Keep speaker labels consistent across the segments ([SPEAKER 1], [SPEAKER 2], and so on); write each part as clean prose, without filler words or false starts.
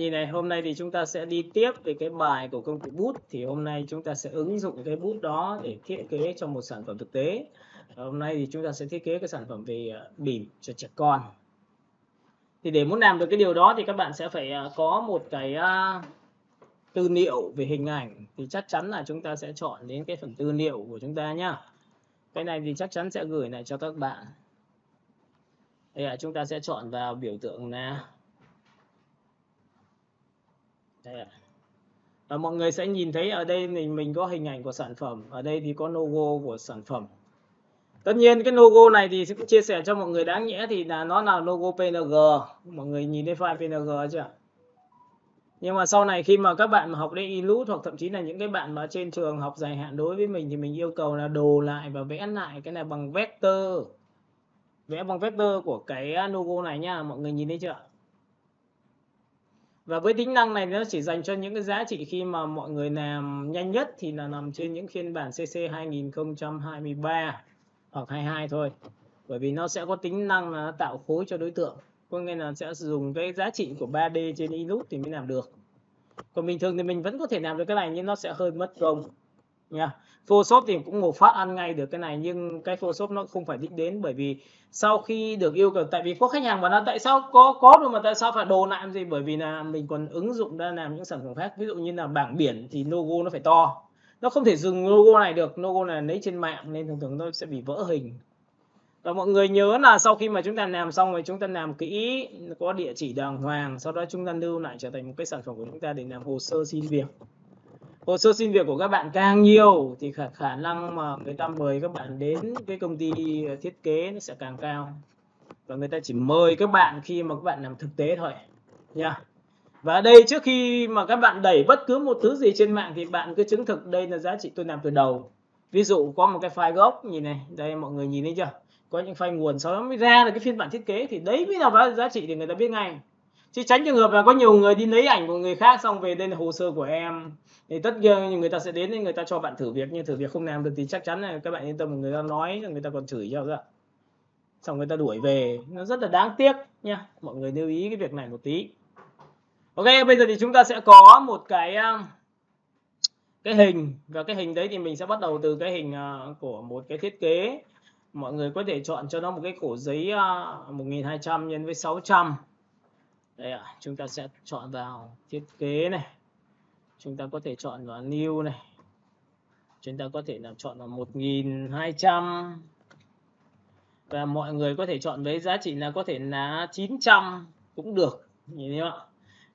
[SPEAKER 1] Nhìn này, hôm nay thì chúng ta sẽ đi tiếp về cái bài của công cụ bút. Thì hôm nay chúng ta sẽ ứng dụng cái bút đó để thiết kế cho một sản phẩm thực tế. Hôm nay thì chúng ta sẽ thiết kế cái sản phẩm về bìm cho trẻ con. Thì để muốn làm được cái điều đó thì các bạn sẽ phải có một cái tư liệu về hình ảnh. Thì chắc chắn là chúng ta sẽ chọn đến cái phần tư liệu của chúng ta nhá. Cái này thì chắc chắn sẽ gửi lại cho các bạn. Đây là chúng ta sẽ chọn vào biểu tượng là đây ạ. Và mọi người sẽ nhìn thấy ở đây mình có hình ảnh của sản phẩm, ở đây thì có logo của sản phẩm. Tất nhiên cái logo này thì sẽ chia sẻ cho mọi người, đáng nhẽ thì là nó là logo PNG. Mọi người nhìn thấy file PNG chưa? Nhưng mà sau này khi mà các bạn mà học đến Inlut hoặc thậm chí là những cái bạn mà trên trường học dài hạn đối với mình thì mình yêu cầu là đồ lại và vẽ lại cái này bằng vector. Vẽ bằng vector của cái logo này nha, mọi người nhìn thấy chưa? Và với tính năng này nó chỉ dành cho những cái giá trị khi mà mọi người làm nhanh nhất thì là nằm trên những phiên bản CC 2023 hoặc 22 thôi. Bởi vì nó sẽ có tính năng là tạo khối cho đối tượng. Có nghĩa là sẽ dùng cái giá trị của 3D trên Inlut thì mới làm được. Còn bình thường thì mình vẫn có thể làm được cái này nhưng nó sẽ hơi mất công nha. Photoshop thì cũng một phát ăn ngay được cái này, nhưng cái Photoshop nó không phải đích đến, bởi vì sau khi được yêu cầu, tại vì có khách hàng bảo là tại sao có rồi mà tại sao phải đồ lại làm gì, bởi vì là mình còn ứng dụng ra làm những sản phẩm khác, ví dụ như là bảng biển thì logo nó phải to, nó không thể dùng logo này được, logo này lấy trên mạng nên thường thường nó sẽ bị vỡ hình. Và mọi người nhớ là sau khi mà chúng ta làm xong rồi chúng ta làm kỹ, có địa chỉ đàng hoàng, sau đó chúng ta lưu lại trở thành một cái sản phẩm của chúng ta để làm hồ sơ xin việc. Hồ sơ xin việc của các bạn càng nhiều thì khả năng mà người ta mời các bạn đến cái công ty thiết kế nó sẽ càng cao. Và người ta chỉ mời các bạn khi mà các bạn làm thực tế thôi nha. Và đây, trước khi mà các bạn đẩy bất cứ một thứ gì trên mạng thì bạn cứ chứng thực đây là giá trị tôi làm từ đầu. Ví dụ có một cái file gốc nhìn này, đây mọi người nhìn thấy chưa? Có những file nguồn sau đó mới ra được cái phiên bản thiết kế thì đấy mới là giá trị thì người ta biết ngay. Chứ tránh trường hợp là có nhiều người đi lấy ảnh của người khác xong về đây là hồ sơ của em. Thì tất nhiên người ta sẽ đến, người ta cho bạn thử việc, nhưng thử việc không làm được thì chắc chắn là các bạn yên tâm, người ta nói người ta còn chửi cho ra. Xong người ta đuổi về, nó rất là đáng tiếc nha. Mọi người lưu ý cái việc này một tí. Ok, bây giờ thì chúng ta sẽ có một cái hình, và cái hình đấy thì mình sẽ bắt đầu từ cái hình của một cái thiết kế. Mọi người có thể chọn cho nó một cái cổ giấy 1200 x với 600. Đây ạ, chúng ta sẽ chọn vào thiết kế này. Chúng ta có thể chọn vào new này. Chúng ta có thể là chọn vào 1200. Và mọi người có thể chọn với giá trị là có thể là 900 cũng được. Nhìn thấy không ạ?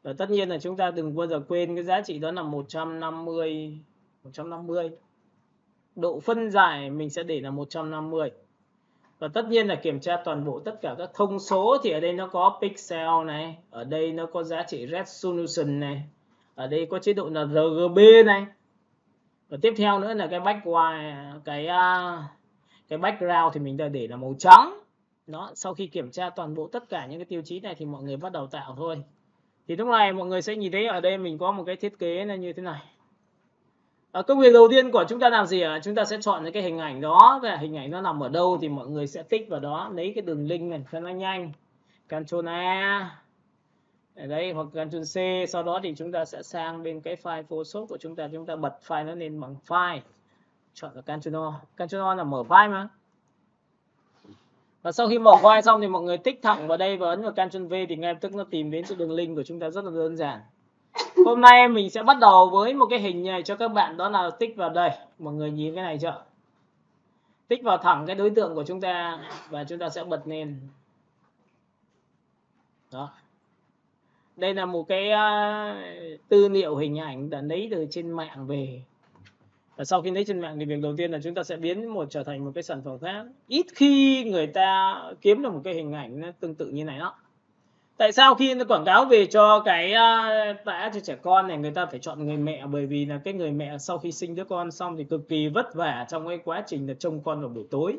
[SPEAKER 1] Và tất nhiên là chúng ta đừng bao giờ quên cái giá trị đó là 150. Độ phân giải mình sẽ để là 150. Và tất nhiên là kiểm tra toàn bộ tất cả các thông số, thì ở đây nó có pixel này, ở đây nó có giá trị resolution này, ở đây có chế độ là RGB này. Và tiếp theo nữa là cái background, cái background thì mình để là màu trắng. Đó, sau khi kiểm tra toàn bộ tất cả những cái tiêu chí này thì mọi người bắt đầu tạo thôi. Thì lúc này mọi người sẽ nhìn thấy ở đây mình có một cái thiết kế là như thế này. Công việc đầu tiên của chúng ta làm gì ạ? Chúng ta sẽ chọn cái hình ảnh đó, và hình ảnh nó nằm ở đâu thì mọi người sẽ tích vào đó, lấy cái đường link này cho nó nhanh. Ctrl A ở đây hoặc Ctrl C, sau đó thì chúng ta sẽ sang bên cái file Photoshop của chúng ta bật file nó lên bằng file. Chọn là Ctrl O. Ctrl O là mở file mà. Và sau khi mở file xong thì mọi người tích thẳng vào đây và ấn vào Ctrl V thì ngay lập tức nó tìm đến cái đường link của chúng ta, rất là đơn giản. Hôm nay mình sẽ bắt đầu với một cái hình này cho các bạn, đó là tích vào đây. Mọi người nhìn cái này chưa? Tích vào thẳng cái đối tượng của chúng ta và chúng ta sẽ bật lên. Đó. Đây là một cái tư liệu hình ảnh đã lấy từ trên mạng về. Và sau khi lấy trên mạng thì việc đầu tiên là chúng ta sẽ biến trở thành một cái sản phẩm khác. Ít khi người ta kiếm được một cái hình ảnh nó tương tự như này đó. Tại sao khi nó quảng cáo về cho cái tã cho trẻ con này người ta phải chọn người mẹ? Bởi vì là cái người mẹ sau khi sinh đứa con xong thì cực kỳ vất vả trong cái quá trình là trông con vào buổi tối.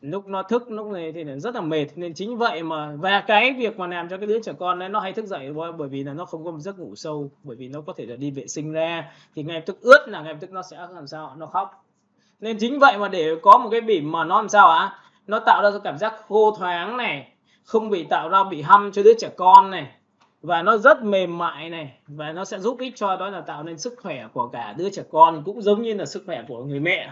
[SPEAKER 1] Lúc nó thức, lúc này thì rất là mệt, nên chính vậy mà, và cái việc mà làm cho cái đứa trẻ con đấy nó hay thức dậy bởi vì là nó không có một giấc ngủ sâu, bởi vì nó có thể là đi vệ sinh ra thì ngay lập tức ướt là ngay lập tức nó sẽ làm sao, nó khóc. Nên chính vậy mà để có một cái bỉm mà nó làm sao ạ? Nó tạo ra cảm giác khô thoáng này, không bị tạo ra bị hăm cho đứa trẻ con này, và nó rất mềm mại này, và nó sẽ giúp ích cho đó là tạo nên sức khỏe của cả đứa trẻ con, cũng giống như là sức khỏe của người mẹ.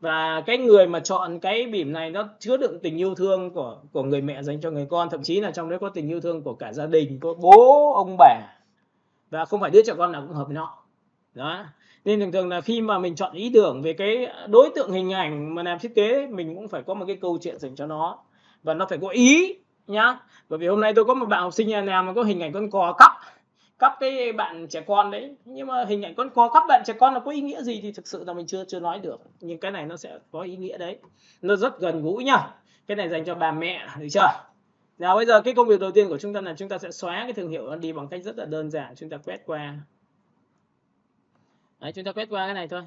[SPEAKER 1] Và cái người mà chọn cái bỉm này nó chứa đựng tình yêu thương của người mẹ dành cho người con, thậm chí là trong đấy có tình yêu thương của cả gia đình, có bố ông bà, và không phải đứa trẻ con nào cũng hợp với nó đó. Nên thường thường là khi mà mình chọn ý tưởng về cái đối tượng hình ảnh mà làm thiết kế, mình cũng phải có một cái câu chuyện dành cho nó, và nó phải có ý nhá. Bởi vì hôm nay tôi có một bạn học sinh nhà nào mà có hình ảnh con cò cắp cái bạn trẻ con đấy, nhưng mà hình ảnh con cò cắp bạn trẻ con là có ý nghĩa gì thì thực sự là mình chưa nói được, nhưng cái này nó sẽ có ý nghĩa đấy, nó rất gần gũi nhá. Cái này dành cho bà mẹ, được chưa? Nào bây giờ cái công việc đầu tiên của chúng ta là chúng ta sẽ xóa cái thương hiệu nó đi bằng cách rất là đơn giản, chúng ta quét qua. Đấy, chúng ta quét qua cái này thôi.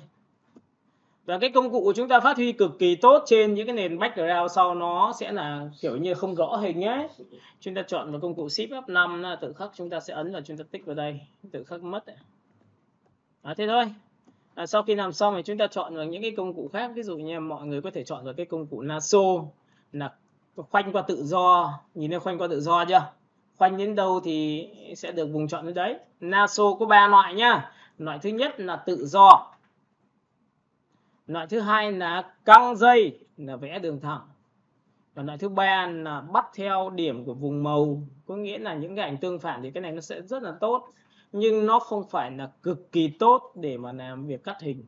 [SPEAKER 1] Và cái công cụ của chúng ta phát huy cực kỳ tốt trên những cái nền background sau nó sẽ là kiểu như không rõ hình ấy. Chúng ta chọn vào công cụ Shift F5 tự khắc chúng ta sẽ ấn và chúng ta tích vào đây, tự khắc mất. Thế thôi. Sau khi làm xong thì chúng ta chọn vào những cái công cụ khác, ví dụ như mọi người có thể chọn vào cái công cụ lasso là khoanh qua tự do, nhìn thấy khoanh qua tự do chưa? Khoanh đến đâu thì sẽ được vùng chọn đến đấy. Lasso có 3 loại nhá. Loại thứ nhất là tự do. Loại thứ hai là căng dây, là vẽ đường thẳng. Và loại thứ ba là bắt theo điểm của vùng màu, có nghĩa là những cái ảnh tương phản thì cái này nó sẽ rất là tốt, nhưng nó không phải là cực kỳ tốt để mà làm việc cắt hình.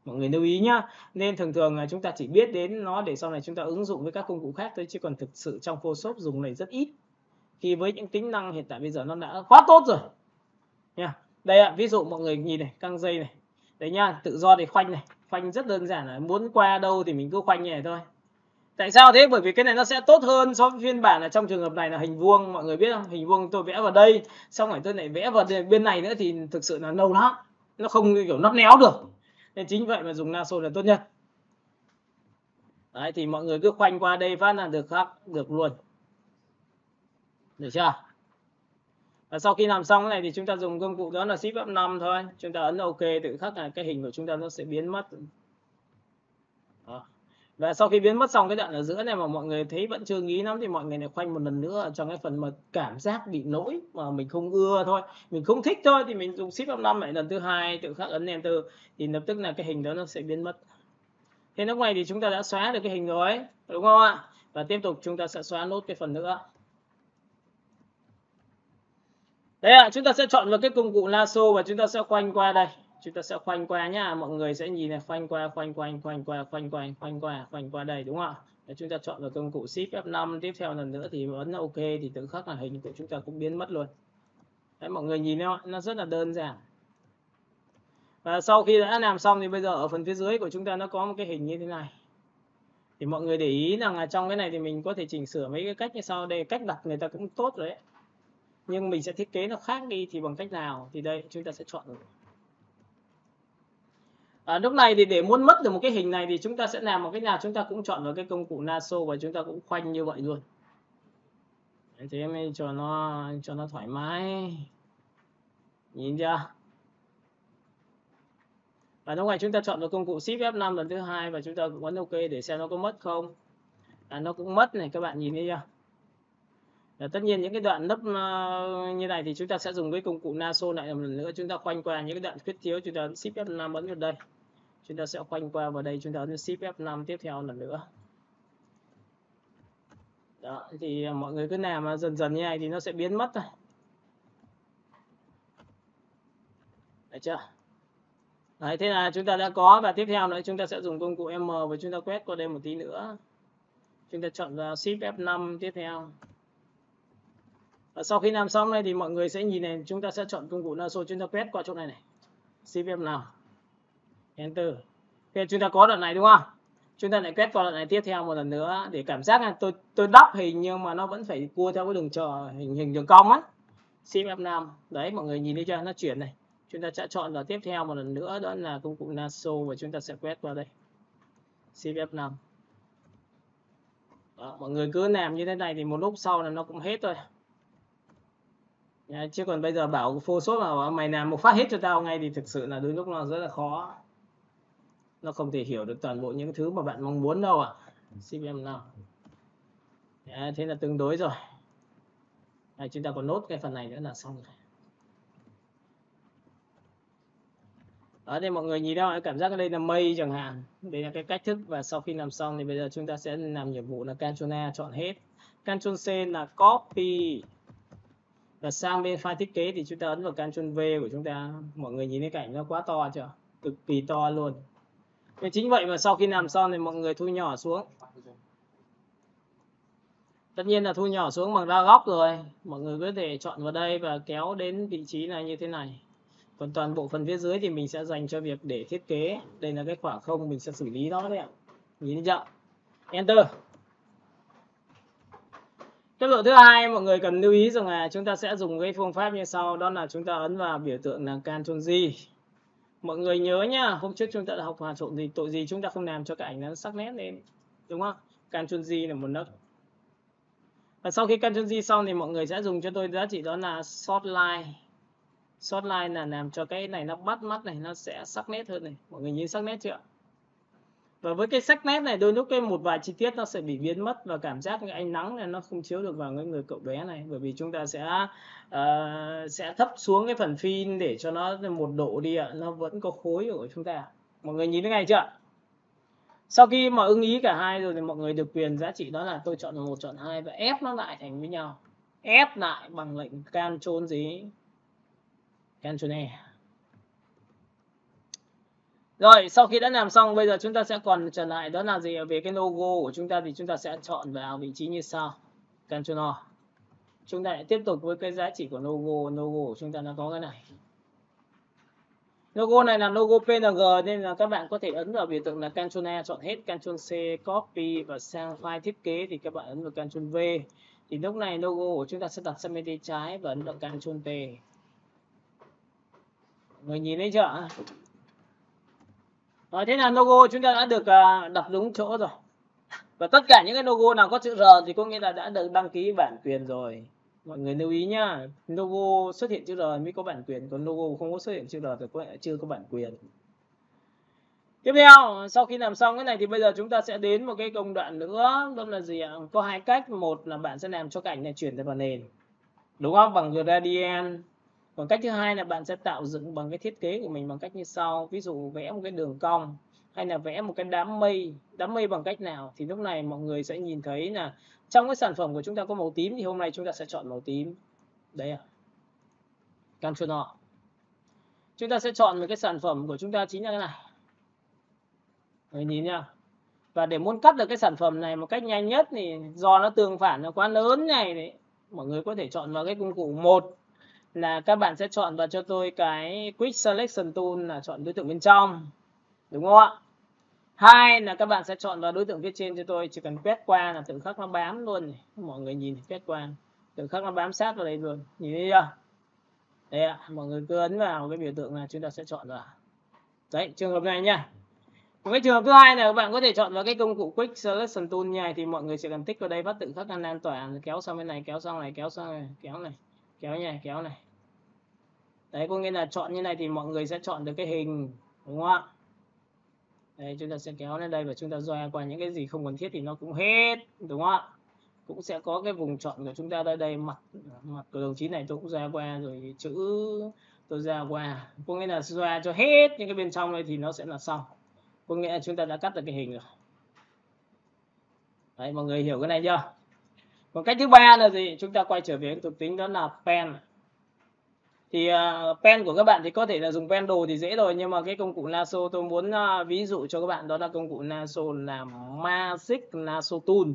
[SPEAKER 1] Mọi người lưu ý nhá. Nên thường thường là chúng ta chỉ biết đến nó để sau này chúng ta ứng dụng với các công cụ khác thôi, chứ còn thực sự trong Photoshop dùng này rất ít, khi với những tính năng hiện tại bây giờ nó đã quá tốt rồi nha. Đây ạ, ví dụ mọi người nhìn này, căng dây này, đấy nha, tự do thì khoanh này, khoanh rất đơn giản, là muốn qua đâu thì mình cứ khoanh như này thôi. Tại sao thế? Bởi vì cái này nó sẽ tốt hơn so với phiên bản là trong trường hợp này là hình vuông, mọi người biết không? Hình vuông tôi vẽ vào đây, xong rồi tôi lại vẽ vào bên này nữa thì thực sự là lâu lắm, nó không kiểu nót néo được. Nên chính vậy mà dùng lasso là tốt nhất. Đấy, thì mọi người cứ khoanh qua đây phát là được khác, được luôn. Được chưa? Và sau khi làm xong cái này thì chúng ta dùng công cụ đó là Shift F5 thôi. Chúng ta ấn OK, tự khắc là cái hình của chúng ta nó sẽ biến mất. Đó. Và sau khi biến mất xong cái đoạn ở giữa này mà mọi người thấy vẫn chưa nghĩ lắm thì mọi người lại khoanh một lần nữa trong cái phần mà cảm giác bị lỗi mà mình không ưa thôi, mình không thích thôi, thì mình dùng Shift F5 lại lần thứ hai, tự khắc ấn Enter thì lập tức là cái hình đó nó sẽ biến mất. Thế lúc này thì chúng ta đã xóa được cái hình rồi, đúng không ạ? Và tiếp tục chúng ta sẽ xóa nốt cái phần nữa. Đấy ạ, chúng ta sẽ chọn vào cái công cụ lasso và chúng ta sẽ khoanh qua đây. Chúng ta sẽ khoanh qua nhá, mọi người sẽ nhìn này, khoanh qua đây, đúng không ạ? Để chúng ta chọn vào công cụ Shift F5, tiếp theo lần nữa thì ấn OK thì tự khắc là hình của chúng ta cũng biến mất luôn. Đấy, mọi người nhìn thấy không? Nó rất là đơn giản. Và sau khi đã làm xong thì bây giờ ở phần phía dưới của chúng ta nó có một cái hình như thế này. Thì mọi người để ý rằng là trong cái này thì mình có thể chỉnh sửa mấy cái cách như sau. Đây, cách đặt người ta cũng tốt rồi đấy. Nhưng mình sẽ thiết kế nó khác đi thì bằng cách nào? Thì đây, chúng ta sẽ chọn. Lúc này thì để muốn mất được một cái hình này thì chúng ta sẽ làm một cái nào, chúng ta cũng chọn vào cái công cụ lasso và chúng ta cũng khoanh như vậy luôn. Thế mới cho nó thoải mái. Nhìn chưa? Và lúc này chúng ta chọn vào công cụ Shift F5 lần thứ hai và chúng ta cũng ấn OK để xem nó có mất không. Nó cũng mất này, các bạn nhìn thấy chưa? Tất nhiên những cái đoạn nấp như này thì chúng ta sẽ dùng cái công cụ lasso lại một lần nữa, chúng ta khoanh qua những cái đoạn khuyết thiếu, chúng ta Shift F5 ấn vào đây. Chúng ta sẽ khoanh qua vào đây, chúng ta ấn Shift F5 tiếp theo lần nữa. Đó, thì mọi người cứ làm dần dần như này thì nó sẽ biến mất thôi. Được chưa? Đấy, thế là chúng ta đã có, và tiếp theo nữa chúng ta sẽ dùng công cụ M và chúng ta quét qua đây một tí nữa. Chúng ta chọn vào Shift F5 tiếp theo. Và sau khi làm xong này thì mọi người sẽ nhìn này, chúng ta sẽ chọn công cụ lasso, chúng ta quét qua chỗ này này. Shift F5. Enter. Thế chúng ta có đoạn này đúng không? Chúng ta lại quét qua đoạn này tiếp theo một lần nữa để cảm giác là tôi đắp hình nhưng mà nó vẫn phải cua theo cái đường hình đường cong á. Shift F5. Đấy, mọi người nhìn thấy chưa? Nó chuyển này. Chúng ta sẽ chọn vào tiếp theo một lần nữa, đó là công cụ lasso và chúng ta sẽ quét qua đây. Shift F5. Đó, mọi người cứ làm như thế này thì một lúc sau là nó cũng hết thôi. Chứ còn bây giờ bảo Photoshop mà mày làm một phát hết cho tao ngay thì thực sự là đôi lúc nó rất là khó. Nó không thể hiểu được toàn bộ những thứ mà bạn mong muốn đâu ạ. Shift F5. Thế là tương đối rồi. Đấy, chúng ta còn nốt cái phần này nữa là xong rồi. Ở đây mọi người nhìn đâu cảm giác ở đây là mây chẳng hạn, đây là cái cách thức. Và sau khi làm xong thì bây giờ chúng ta sẽ làm nhiệm vụ là Ctrl A chọn hết, Ctrl C là copy, và sang bên file thiết kế thì chúng ta ấn vào Ctrl V của chúng ta. Mọi người nhìn thấy cảnh nó quá to chưa, cực kỳ to luôn. Nên chính vậy mà sau khi làm xong thì mọi người thu nhỏ xuống. Tất nhiên là thu nhỏ xuống bằng đa góc rồi, mọi người có thể chọn vào đây và kéo đến vị trí này như thế này. Còn toàn bộ phần phía dưới thì mình sẽ dành cho việc để thiết kế. Đây là cái khoảng không mình sẽ xử lý nó đấy ạ. Nhìn thấy chưa? Enter. Cấp độ thứ hai mọi người cần lưu ý rằng là chúng ta sẽ dùng cái phương pháp như sau, đó là chúng ta ấn vào biểu tượng là Ctrl G. Mọi người nhớ nhá, hôm trước chúng ta đã học hòa trộn gì, tội gì chúng ta không làm cho cái ảnh nó sắc nét lên, đúng không? Ctrl G là một nấc. Và sau khi Ctrl G xong thì mọi người sẽ dùng cho tôi giá trị đó là Source Line. Source Line là làm cho cái này nó bắt mắt này, nó sẽ sắc nét hơn này. Mọi người nhìn sắc nét chưa? Và với cái sắc nét này đôi lúc cái một vài chi tiết nó sẽ bị biến mất, và cảm giác cái ánh nắng này nó không chiếu được vào cái người cậu bé này, bởi vì chúng ta sẽ thấp xuống cái phần pin để cho nó một độ đi ạ, nó vẫn có khối của chúng ta. Mọi người nhìn thấy ngay chưa? Sau khi mà ưng ý cả hai rồi thì mọi người được quyền giá trị đó là tôi chọn 1, chọn 2 và ép nó lại thành với nhau. Ép lại bằng lệnh Ctrl gì? Ctrl E. Rồi, sau khi đã làm xong, bây giờ chúng ta sẽ còn trở lại đó là gì? Về cái logo của chúng ta thì chúng ta sẽ chọn vào vị trí như sau. Ctrl O. Chúng ta lại tiếp tục với cái giá trị của logo. Logo của chúng ta nó có cái này. Logo này là logo PNG nên là các bạn có thể ấn vào biểu tượng là Ctrl A chọn hết, Ctrl C copy, và sang file thiết kế thì các bạn ấn vào Ctrl V. Thì lúc này logo của chúng ta sẽ đặt sang bên tay trái và ấn vào Ctrl T. Người nhìn thấy chưa? Rồi, thế là logo chúng ta đã được đặt đúng chỗ rồi. Và tất cả những cái logo nào có chữ R thì có nghĩa là đã được đăng ký bản quyền rồi. Mọi người lưu ý nhá, logo xuất hiện chữ R mới có bản quyền, còn logo không có xuất hiện chữ R thì có lẽ chưa có bản quyền. Tiếp theo, sau khi làm xong cái này thì bây giờ chúng ta sẽ đến một cái công đoạn nữa, đó là gì ạ? Có hai cách, một là bạn sẽ làm cho cảnh này chuyển ra vào nền, đúng không? Bằng gradient. Còn cách thứ hai là bạn sẽ tạo dựng bằng cái thiết kế của mình bằng cách như sau, ví dụ vẽ một cái đường cong hay là vẽ một cái đám mây bằng cách nào thì lúc này mọi người sẽ nhìn thấy là trong cái sản phẩm của chúng ta có màu tím thì hôm nay chúng ta sẽ chọn màu tím. Đây ạ. Ctrl O. Chúng ta sẽ chọn một cái sản phẩm của chúng ta chính là cái này. Mọi người nhìn nha. Và để muốn cắt được cái sản phẩm này một cách nhanh nhất thì do nó tương phản nó quá lớn này đấy, mọi người có thể chọn vào cái công cụ. Một là các bạn sẽ chọn vào cho tôi cái Quick Selection Tool là chọn đối tượng bên trong, đúng không ạ? Hai là các bạn sẽ chọn vào đối tượng phía trên cho tôi, chỉ cần quét qua là tự khắc nó bám luôn này. Mọi người nhìn quét qua tự khắc nó bám sát vào đây luôn, nhìn thấy chưa? Đây ạ, mọi người cứ ấn vào cái biểu tượng là chúng ta sẽ chọn vào. Đấy, trường hợp này nha. Một cái trường hợp thứ hai là các bạn có thể chọn vào cái công cụ Quick Selection Tool này, thì mọi người chỉ cần tích vào đây bắt tự khắc lan tỏa, kéo sang bên này, kéo sang này, kéo sang này, kéo này, kéo này, kéo này. Đấy, có nghĩa là chọn như này thì mọi người sẽ chọn được cái hình, đúng không ạ? Đây, chúng ta sẽ kéo lên đây và chúng ta dòe qua những cái gì không cần thiết thì nó cũng hết, đúng không ạ? Cũng sẽ có cái vùng chọn của chúng ta đây, đây mặt của đồng chí này tôi cũng dòe qua, rồi chữ tôi dòe qua, có nghĩa là dòe cho hết những cái bên trong đây thì nó sẽ là xong. Có nghĩa là chúng ta đã cắt được cái hình rồi. Đấy, mọi người hiểu cái này chưa? Còn cách thứ ba là gì? Chúng ta quay trở về cái thuộc tính đó là pen. Thì pen của các bạn thì có thể là dùng pen đồ thì dễ rồi, nhưng mà cái công cụ lasso tôi muốn ví dụ cho các bạn đó là công cụ lasso là Magic Lasso Tool.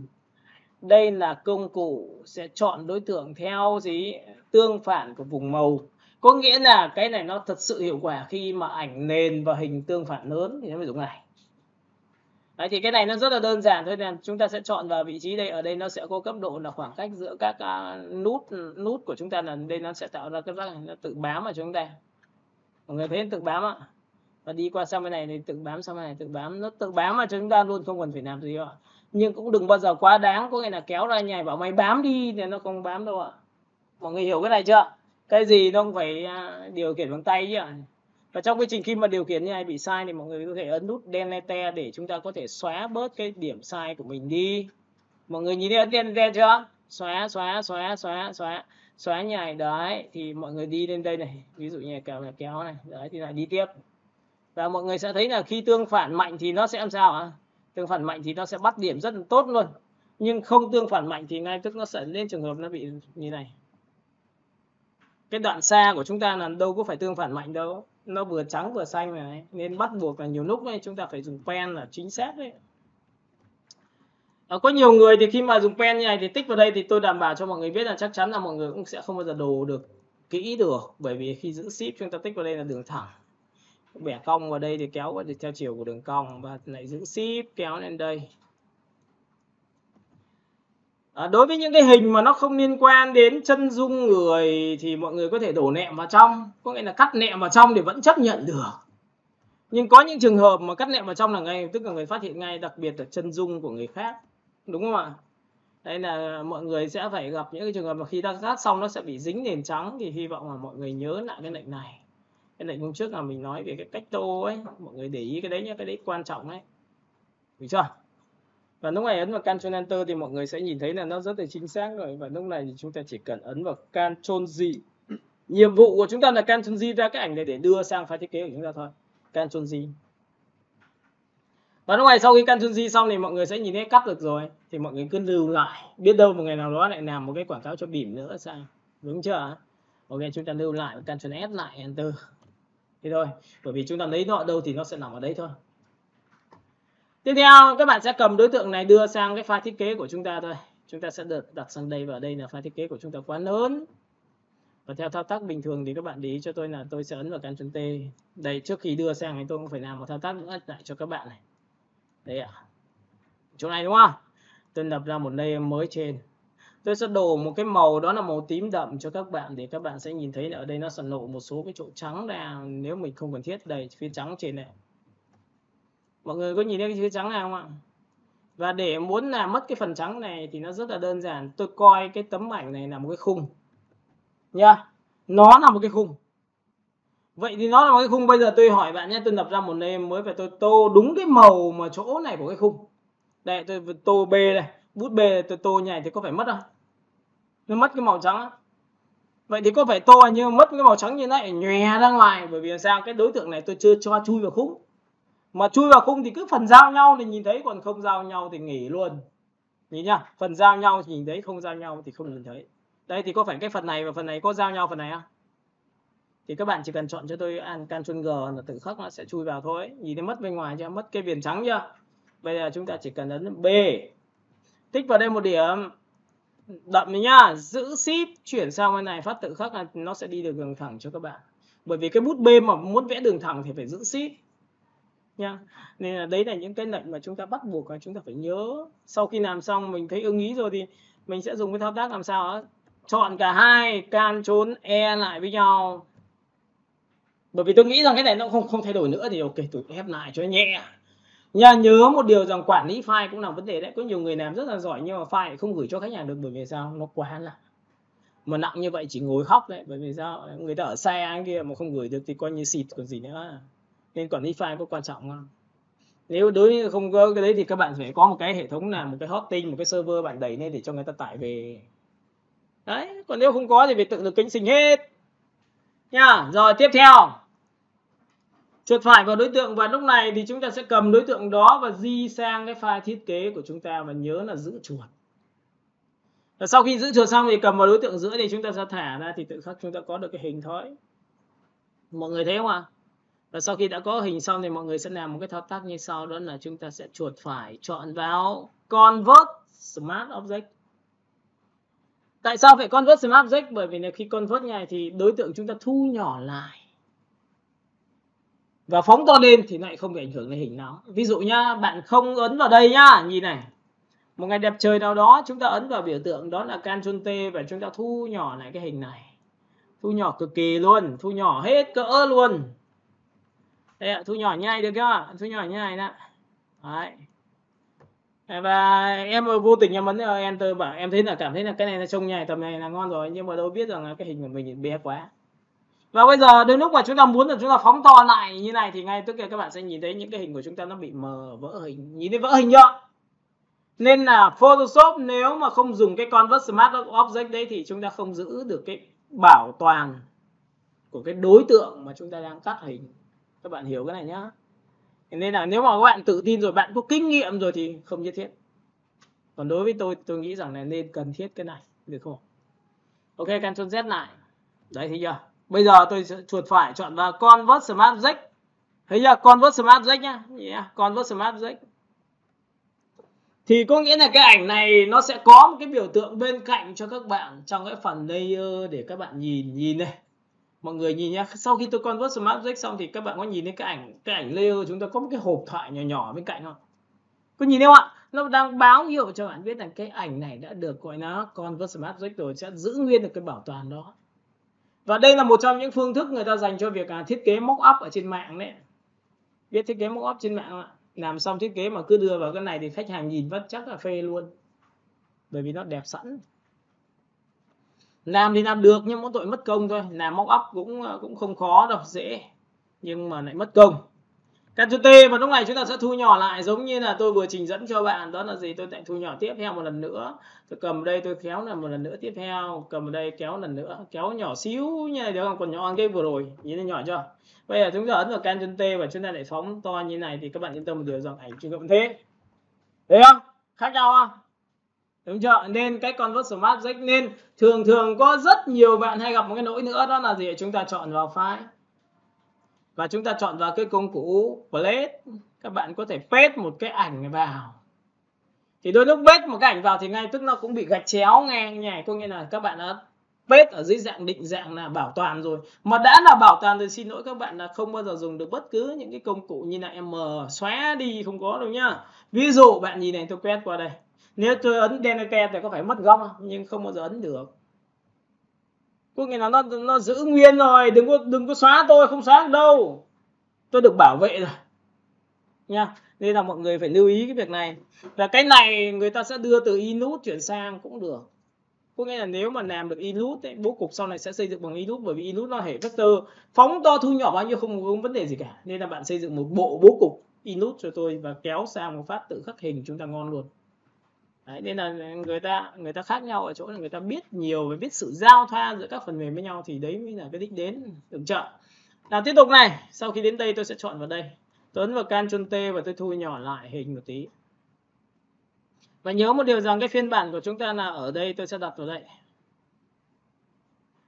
[SPEAKER 1] Đây là công cụ sẽ chọn đối tượng theo gì tương phản của vùng màu. Có nghĩa là cái này nó thật sự hiệu quả khi mà ảnh nền và hình tương phản lớn thì nó phải dùng này. Đấy, thì cái này nó rất là đơn giản thôi, là chúng ta sẽ chọn vào vị trí đây. Ở đây nó sẽ có cấp độ là khoảng cách giữa các nút của chúng ta, là đây nó sẽ tạo ra cái rắc này, nó tự bám vào chúng ta. Mọi người thấy tự bám ạ. Và đi qua sang bên này thì tự bám sang bên này, tự bám, nó tự bám vào cho chúng ta luôn, không cần phải làm gì ạ. Nhưng cũng đừng bao giờ quá đáng, có nghĩa là kéo ra nhảy bảo mày bám đi thì nó không bám đâu ạ. Mọi người hiểu cái này chưa? Cái gì nó cũng phải điều khiển bằng tay chứ ạ. Và trong quá trình khi mà điều khiển như này bị sai thì mọi người có thể ấn nút Delete để chúng ta có thể xóa bớt cái điểm sai của mình đi. Mọi người nhìn thấy ấn Delete chưa? Xóa. xóa như này đấy, thì mọi người đi lên đây này, ví dụ như kéo này đấy, thì lại đi tiếp. Và mọi người sẽ thấy là khi tương phản mạnh thì nó sẽ làm sao ạ? Tương phản mạnh thì nó sẽ bắt điểm rất là tốt luôn, nhưng không tương phản mạnh thì ngay tức nó sẽ lên trường hợp nó bị như này. Cái đoạn xa của chúng ta là đâu có phải tương phản mạnh đâu, nó vừa trắng vừa xanh này, nên bắt buộc là nhiều lúc này chúng ta phải dùng pen là chính xác đấy. Có nhiều người thì khi mà dùng pen như này thì tích vào đây thì tôi đảm bảo cho mọi người biết là chắc chắn là mọi người cũng sẽ không bao giờ đồ được kỹ được, bởi vì khi giữ ship chúng ta tích vào đây là đường thẳng, bẻ cong vào đây thì kéo vào theo chiều của đường cong, và lại giữ ship kéo lên đây. Đối với những cái hình mà nó không liên quan đến chân dung người thì mọi người có thể đổ nệm vào trong, có nghĩa là cắt nệm vào trong thì vẫn chấp nhận được. Nhưng có những trường hợp mà cắt nệm vào trong là ngay tức là người phát hiện ngay, đặc biệt là chân dung của người khác, đúng không ạ? Đây là mọi người sẽ phải gặp những cái trường hợp mà khi ta cắt xong nó sẽ bị dính nền trắng, thì hy vọng là mọi người nhớ lại cái lệnh này. Cái lệnh hôm trước là mình nói về cái cách tô ấy, mọi người để ý cái đấy nhé, cái đấy quan trọng đấy, được chưa? Và lúc này ấn vào Ctrl Enter thì mọi người sẽ nhìn thấy là nó rất là chính xác rồi. Và lúc này thì chúng ta chỉ cần ấn vào Ctrl G. Nhiệm vụ của chúng ta là Ctrl G ra cái ảnh này để đưa sang file thiết kế của chúng ta thôi. Ctrl G. Và lúc này sau khi Ctrl G xong thì mọi người sẽ nhìn thấy cắt được rồi. Thì mọi người cứ lưu lại. Biết đâu một ngày nào đó lại làm một cái quảng cáo cho bỉm nữa sao? Đúng chưa? Ok, chúng ta lưu lại, Ctrl S lại, Enter. Thế thôi. Bởi vì chúng ta lấy nó ở đâu thì nó sẽ nằm ở đấy thôi. Tiếp theo các bạn sẽ cầm đối tượng này đưa sang cái file thiết kế của chúng ta thôi. Chúng ta sẽ đặt sang đây, và đây là file thiết kế của chúng ta quá lớn. Và theo thao tác bình thường thì các bạn để ý cho tôi là tôi sẽ ấn vào Ctrl T. Đây, trước khi đưa sang thì tôi cũng phải làm một thao tác nữa lại cho các bạn này. Đấy ạ. Chỗ này đúng không? Tôi lập ra một layer mới trên. Tôi sẽ đổ một cái màu đó là màu tím đậm cho các bạn, để các bạn sẽ nhìn thấy là ở đây nó sẽ lộ một số cái chỗ trắng ra nếu mình không cần thiết. Đây, phía trắng trên này. Mọi người có nhìn thấy cái phía trắng này không ạ? Và để muốn làm mất cái phần trắng này thì nó rất là đơn giản. Tôi coi cái tấm ảnh này là một cái khung nha. Nó là một cái khung. Vậy thì nó là một cái khung. Bây giờ tôi hỏi bạn nhé, tôi lập ra một layer mới và tôi tô đúng cái màu mà chỗ này của cái khung. Đây, tôi tô B đây. Bút B này, tôi tô như này thì có phải mất không? Nó mất cái màu trắng á. Vậy thì có phải tô như mất cái màu trắng như này nhòe ra ngoài. Bởi vì sao? Cái đối tượng này tôi chưa cho chui vào khung. Mà chui vào khung thì cứ phần giao nhau thì nhìn thấy, còn không giao nhau thì nghỉ luôn. Nhìn nhá, phần giao nhau thì nhìn thấy, không giao nhau thì không nhìn thấy. Đây thì có phải cái phần này và phần này có giao nhau phần này không? Thì các bạn chỉ cần chọn cho tôi Ctrl G là tự khắc nó sẽ chui vào thôi. Nhìn thấy mất bên ngoài chưa? Mất cái viền trắng chưa? Bây giờ chúng ta chỉ cần ấn B. Tích vào đây một điểm đậm này nhá, giữ ship chuyển sang bên này, phát tự khắc là nó sẽ đi được đường thẳng cho các bạn. Bởi vì cái bút B mà muốn vẽ đường thẳng thì phải giữ ship nha. Nên là đấy là những cái lệnh mà chúng ta bắt buộc là chúng ta phải nhớ. Sau khi làm xong mình thấy ưng ý rồi thì mình sẽ dùng cái thao tác làm sao đó. Chọn cả hai, Ctrl E lại với nhau. Bởi vì tôi nghĩ rằng cái này nó không thay đổi nữa thì ok, tôi ép lại cho nhẹ. Nhớ một điều rằng quản lý file cũng là vấn đề đấy. Có nhiều người làm rất là giỏi nhưng mà file không gửi cho khách hàng được, bởi vì sao? Nó quá là mà nặng như vậy chỉ ngồi khóc đấy. Bởi vì sao? Người ta ở xa anh kia mà không gửi được thì coi như xịt còn gì nữa. Nên quản lý file có quan trọng không? Nếu đối không có cái đấy thì các bạn phải có một cái hệ thống, là một cái hosting, một cái server bạn đẩy lên để cho người ta tải về. Đấy, còn nếu không có thì phải tự lực cánh sinh hết nha. Rồi tiếp theo, chuột phải vào đối tượng, và lúc này thì chúng ta sẽ cầm đối tượng đó và di sang cái file thiết kế của chúng ta, và nhớ là giữ chuột. Và sau khi giữ chuột xong thì cầm vào đối tượng giữa thì chúng ta sẽ thả ra, thì tự khắc chúng ta có được cái hình thôi. Mọi người thấy không ạ? Và sau khi đã có hình xong thì mọi người sẽ làm một cái thao tác như sau, đó là chúng ta sẽ chuột phải chọn vào Convert Smart Object. Tại sao phải Convert Smart Object? Bởi vì là khi Convert như này thì đối tượng chúng ta thu nhỏ lại và phóng to lên thì lại không bị ảnh hưởng đến hình nào. Ví dụ nhá, bạn không ấn vào đây nhá, nhìn này. Một ngày đẹp trời nào đó chúng ta ấn vào biểu tượng đó là Ctrl T và chúng ta thu nhỏ lại cái hình này. Thu nhỏ cực kỳ luôn, thu nhỏ hết cỡ luôn. Đây ạ, thu nhỏ như này được chưa? Thu nhỏ như này nè. Đấy. Và em vô tình em ấn Enter, bảo em thấy là cảm thấy là cái này là trông nhảy tầm này là ngon rồi, nhưng mà đâu biết rằng là cái hình của mình bé quá. Và bây giờ đến lúc mà chúng ta muốn là chúng ta phóng to lại như này thì ngay tức là các bạn sẽ nhìn thấy những cái hình của chúng ta nó bị mờ, vỡ hình. Nhìn thấy vỡ hình chưa? Nên là Photoshop nếu mà không dùng cái Convert Smart Object đấy thì chúng ta không giữ được cái bảo toàn của cái đối tượng mà chúng ta đang cắt hình. Các bạn hiểu cái này nhá. Nên là nếu mà các bạn tự tin rồi, bạn có kinh nghiệm rồi thì không nhất thiết. Còn đối với tôi nghĩ rằng là nên cần thiết cái này, được không? Ok, Ctrl Z lại. Đấy, thấy chưa? Bây giờ tôi sẽ chuột phải chọn vào Convert Smart Object. Thấy chưa? Convert Smart Object nhá. Convert Smart Object. Thì có nghĩa là cái ảnh này nó sẽ có một cái biểu tượng bên cạnh cho các bạn trong cái phần layer để các bạn nhìn đây. Mọi người nhìn nhá, sau khi tôi Convert Smart Object xong thì các bạn có nhìn thấy cái ảnh layer chúng ta có một cái hộp thoại nhỏ nhỏ bên cạnh không? Có nhìn thấy không ạ? Nó đang báo hiệu cho bạn biết rằng cái ảnh này đã được gọi là Convert Smart Object rồi, sẽ giữ nguyên được cái bảo toàn đó. Và đây là một trong những phương thức người ta dành cho việc thiết kế mock-up ở trên mạng đấy. Biết thiết kế mock-up trên mạng không ạ? Làm xong thiết kế mà cứ đưa vào cái này thì khách hàng nhìn vắt chắc là phê luôn. Bởi vì nó đẹp sẵn. Làm thì làm được nhưng mỗi tội mất công thôi. Làm mock-up cũng không khó đâu, dễ. Nhưng mà lại mất công. Ctrl T và lúc này chúng ta sẽ thu nhỏ lại giống như là tôi vừa trình dẫn cho bạn. Đó là gì? Tôi lại thu nhỏ tiếp theo một lần nữa. Tôi cầm đây tôi kéo là một lần nữa tiếp theo. Cầm ở đây kéo lần nữa. Kéo nhỏ xíu như này được không? Còn nhỏ hơn cái vừa rồi. Nhìn thấy nhỏ chưa? Bây giờ chúng ta ấn vào Ctrl T và chúng ta lại phóng to như này thì các bạn yên tâm một điều rằng ảnh chưa cũng thế. Thấy không? Khác nhau không? Đúng chưa? Nên cái Convert Smart Object nên thường có rất nhiều bạn hay gặp một cái lỗi nữa, đó là gì? Chúng ta chọn vào file và chúng ta chọn vào cái công cụ Place. Các bạn có thể paste một cái ảnh vào. Thì đôi lúc paste một cái ảnh vào thì ngay tức nó cũng bị gạch chéo ngang như này, có nghĩa là các bạn đã paste ở dưới dạng định dạng là bảo toàn rồi. Mà đã là bảo toàn thì xin lỗi các bạn là không bao giờ dùng được bất cứ những cái công cụ như là M xóa đi, không có đâu nhá. Ví dụ bạn nhìn này, tôi quét qua đây. Nếu tôi ấn delete thì có phải mất góc không? Nhưng không bao giờ ấn được. Có nghĩa là nó giữ nguyên rồi, đừng có xóa, tôi không xóa được đâu. Tôi được bảo vệ rồi. Nha. Nên là mọi người phải lưu ý cái việc này. Và cái này người ta sẽ đưa từ Inút chuyển sang cũng được. Có nghĩa là nếu mà làm được Inút ấy, bố cục sau này sẽ xây dựng bằng Inút, bởi vì Inút nó hệ vector, phóng to thu nhỏ bao nhiêu không vấn đề gì cả. Nên là bạn xây dựng một bộ bố cục Inút cho tôi và kéo sang một phát tự khắc hình chúng ta ngon luôn. Đấy, nên là người ta khác nhau ở chỗ là người ta biết nhiều và biết sự giao thoa giữa các phần mềm với nhau, thì đấy mới là cái đích đến, được chưa? Nào tiếp tục này, sau khi đến đây tôi sẽ chọn vào đây. Tôi ấn vào Ctrl T và tôi thu nhỏ lại hình một tí. Và nhớ một điều rằng cái phiên bản của chúng ta là ở đây, tôi sẽ đặt vào đây.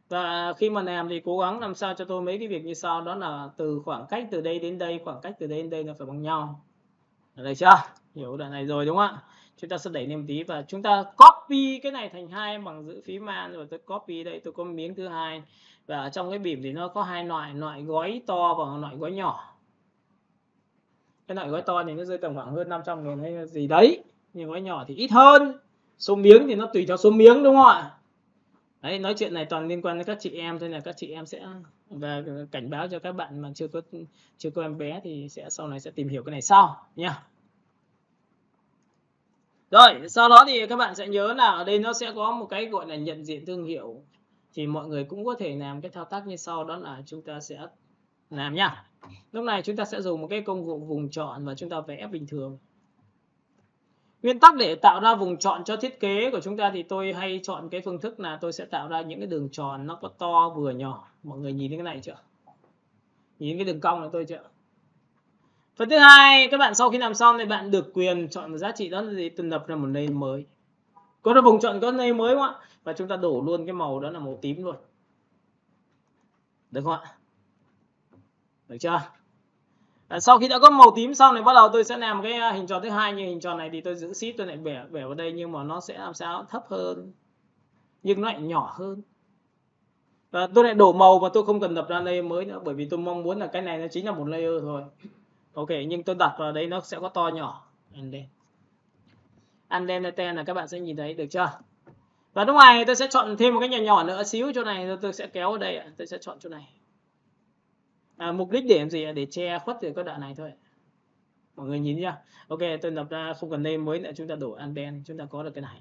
[SPEAKER 1] Và khi mà làm thì cố gắng làm sao cho tôi mấy cái việc như sau, đó là từ khoảng cách từ đây đến đây, khoảng cách từ đây đến đây nó phải bằng nhau. Được chưa? Hiểu đoạn này rồi đúng không ạ? Chúng ta sẽ đẩy lên một tí và chúng ta copy cái này thành hai bằng giữ phím man, rồi tôi copy đây, tôi có miếng thứ hai. Và ở trong cái bìm thì nó có hai loại gói to và loại gói nhỏ. Cái loại gói to thì nó rơi tầm khoảng hơn 500.000 hay gì đấy, nhưng gói nhỏ thì ít hơn. Số miếng thì nó tùy theo số miếng đúng không ạ? Đấy, nói chuyện này toàn liên quan đến các chị em thôi, là các chị em sẽ, và cảnh báo cho các bạn mà chưa có em bé thì sau này sẽ tìm hiểu cái này sau nha. Rồi, sau đó thì các bạn sẽ nhớ là ở đây nó sẽ có một cái gọi là nhận diện thương hiệu. Thì mọi người cũng có thể làm cái thao tác như sau, đó là chúng ta sẽ làm nha. Lúc này chúng ta sẽ dùng một cái công cụ vùng chọn và chúng ta vẽ bình thường. Nguyên tắc để tạo ra vùng chọn cho thiết kế của chúng ta thì tôi hay chọn cái phương thức là tôi sẽ tạo ra những cái đường tròn nó có to vừa nhỏ. Mọi người nhìn thấy cái này chưa? Nhìn cái đường cong này tôi chưa? Phần thứ hai, các bạn sau khi làm xong thì bạn được quyền chọn một giá trị, đó là gì? Tôi lập ra một name mới. Có ra vùng chọn có name mới không ạ? Và chúng ta đổ luôn cái màu đó là màu tím luôn. Được không ạ? Được chưa? Sau khi đã có màu tím xong thì bắt đầu tôi sẽ làm cái hình tròn thứ hai. Như hình tròn này thì tôi giữ shift, tôi lại bẻ vào đây, nhưng mà nó sẽ làm sao thấp hơn, nhưng nó lại nhỏ hơn. Và tôi lại đổ màu và tôi không cần lập ra layer mới nữa, bởi vì tôi mong muốn là cái này nó chính là một layer thôi. Ok, nhưng tôi đặt vào đây nó sẽ có to nhỏ. Unlimited là các bạn sẽ nhìn thấy, được chưa? Và lúc này tôi sẽ chọn thêm một cái nhỏ nhỏ nữa xíu chỗ này, tôi sẽ kéo ở đây, tôi sẽ chọn chỗ này. Mục đích để làm gì? Để che khuất từ các đoạn này thôi. Mọi người nhìn nhá. Ok, tôi lập ra không cần name mới nữa, chúng ta đổ unbend, chúng ta có được cái này.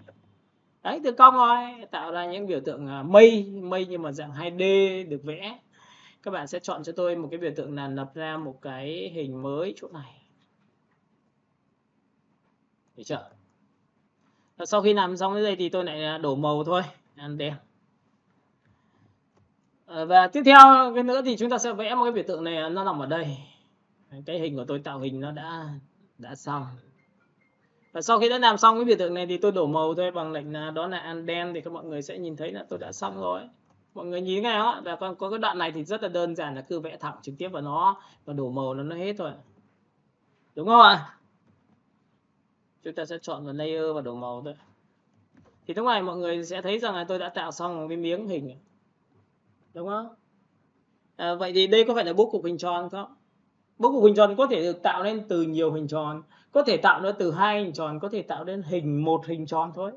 [SPEAKER 1] Đấy, từ công rồi, tạo ra những biểu tượng mây nhưng mà dạng 2D được vẽ. Các bạn sẽ chọn cho tôi một cái biểu tượng là lập ra một cái hình mới chỗ này. Được chưa? Và sau khi làm xong cái đây thì tôi lại đổ màu thôi, ăn đen. Và tiếp theo cái nữa thì chúng ta sẽ vẽ một cái biểu tượng này, nó nằm ở đây. Cái hình của tôi tạo hình nó đã xong. Và sau khi đã làm xong cái biểu tượng này thì tôi đổ màu thôi bằng lệnh là đó là ăn đen, thì các mọi người sẽ nhìn thấy là tôi đã xong rồi. Mọi người nhìn ngay đó, và có cái đoạn này thì rất là đơn giản, là cứ vẽ thẳng trực tiếp vào nó và đổ màu nó hết thôi. Đúng không ạ? Chúng ta sẽ chọn vào layer và đổ màu thôi. Thì lúc này mọi người sẽ thấy rằng là tôi đã tạo xong một cái miếng hình. Đúng không? Vậy thì đây có phải là bố cục hình tròn không? Bố cục hình tròn có thể được tạo nên từ nhiều hình tròn, có thể tạo ra từ 2 hình tròn, có thể tạo nên một hình tròn thôi.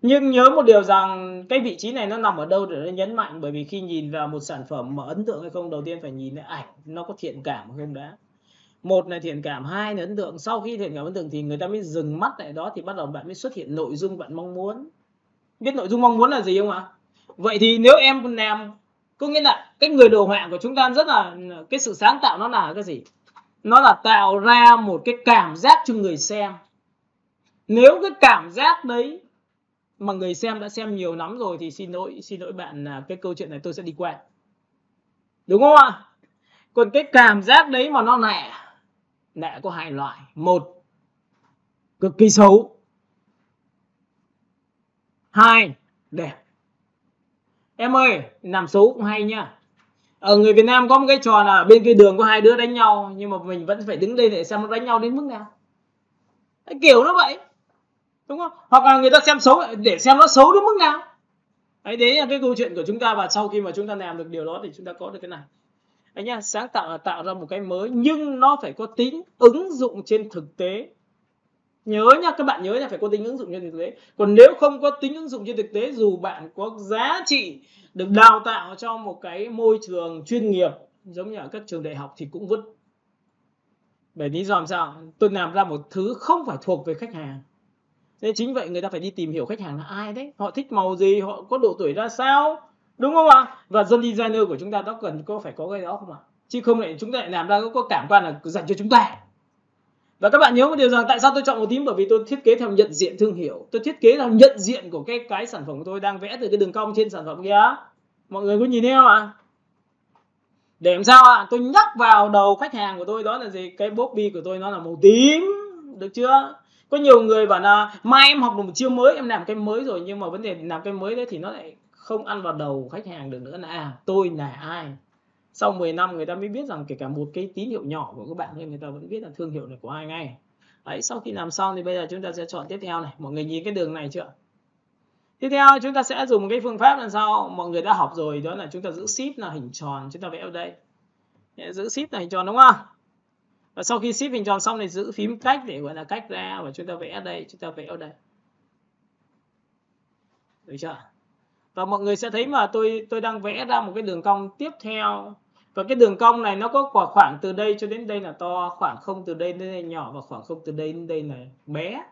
[SPEAKER 1] Nhưng nhớ một điều rằng cái vị trí này nó nằm ở đâu để nó nhấn mạnh, bởi vì khi nhìn vào một sản phẩm mà ấn tượng hay không, đầu tiên phải nhìn lại ảnh nó có thiện cảm hay không đã. Một là thiện cảm, hai là ấn tượng. Sau khi thiện cảm ấn tượng thì người ta mới dừng mắt lại đó, thì bắt đầu bạn mới xuất hiện nội dung bạn mong muốn. Biết nội dung mong muốn là gì không ạ? Vậy thì nếu em làm, có nghĩa là cái người đồ họa của chúng ta rất là, cái sự sáng tạo nó là cái gì? Nó là tạo ra một cái cảm giác cho người xem. Nếu cái cảm giác đấy mà người xem đã xem nhiều lắm rồi thì xin lỗi bạn, là cái câu chuyện này tôi sẽ đi qua. Đúng không ạ? Còn cái cảm giác đấy mà nó nẹ có hai loại. Một, cực kỳ xấu. Hai, đẹp. Em ơi, làm xấu cũng hay nha. Ở người Việt Nam có một cái trò là bên kia đường có hai đứa đánh nhau, nhưng mà mình vẫn phải đứng đây để xem nó đánh nhau đến mức nào. Cái kiểu nó vậy. Đúng không? Hoặc là người ta xem xấu để xem nó xấu đến mức nào. Đấy là cái câu chuyện của chúng ta, và sau khi mà chúng ta làm được điều đó thì chúng ta có được cái này. Anh nhá, sáng tạo là tạo ra một cái mới nhưng nó phải có tính ứng dụng trên thực tế. Nhớ nhá, các bạn nhớ là phải có tính ứng dụng trên thực tế. Còn nếu không có tính ứng dụng trên thực tế, dù bạn có giá trị được đào tạo cho một cái môi trường chuyên nghiệp giống như ở các trường đại học thì cũng vứt. Bởi lý do làm sao? Tôi làm ra một thứ không phải thuộc về khách hàng. Nên chính vậy người ta phải đi tìm hiểu khách hàng là ai đấy, họ thích màu gì, họ có độ tuổi ra sao, đúng không ạ? Và dân designer của chúng ta đó cần phải có cái đó không ạ? Chứ không lại chúng ta lại làm ra có cảm quan là dành cho chúng ta. Và các bạn nhớ một điều rằng tại sao tôi chọn màu tím, bởi vì tôi thiết kế theo nhận diện thương hiệu, tôi thiết kế theo nhận diện của cái sản phẩm của tôi đang vẽ từ cái đường cong trên sản phẩm kia. Mọi người có nhìn thấy không ạ? Để làm sao ạ? Tôi nhắc vào đầu khách hàng của tôi đó là gì? Cái Bobby của tôi nó là màu tím, được chưa? Có nhiều người bảo là mai em học được một chiêu mới, em làm cái mới rồi, nhưng mà vấn đề làm cái mới đấy thì nó lại không ăn vào đầu khách hàng được nữa, là tôi là ai. Sau 10 năm người ta mới biết rằng kể cả một cái tín hiệu nhỏ của các bạn thôi, người ta vẫn biết là thương hiệu này của ai ngay. Đấy, sau khi làm xong thì bây giờ chúng ta sẽ chọn tiếp theo này. Mọi người nhìn cái đường này chưa? Tiếp theo chúng ta sẽ dùng cái phương pháp là sao? Mọi người đã học rồi, đó là chúng ta giữ shift là hình tròn, chúng ta vẽ ở đây. Giữ shift là hình tròn đúng không? Và sau khi shift hình tròn xong thì giữ phím cách để gọi là cách ra, và chúng ta vẽ ở đây, chúng ta vẽ ở đây. Được chưa? Và mọi người sẽ thấy mà tôi đang vẽ ra một cái đường cong tiếp theo. Và cái đường cong này nó có khoảng từ đây cho đến đây là to, khoảng không từ đây đến đây nhỏ, và khoảng không từ đây đến đây là bé.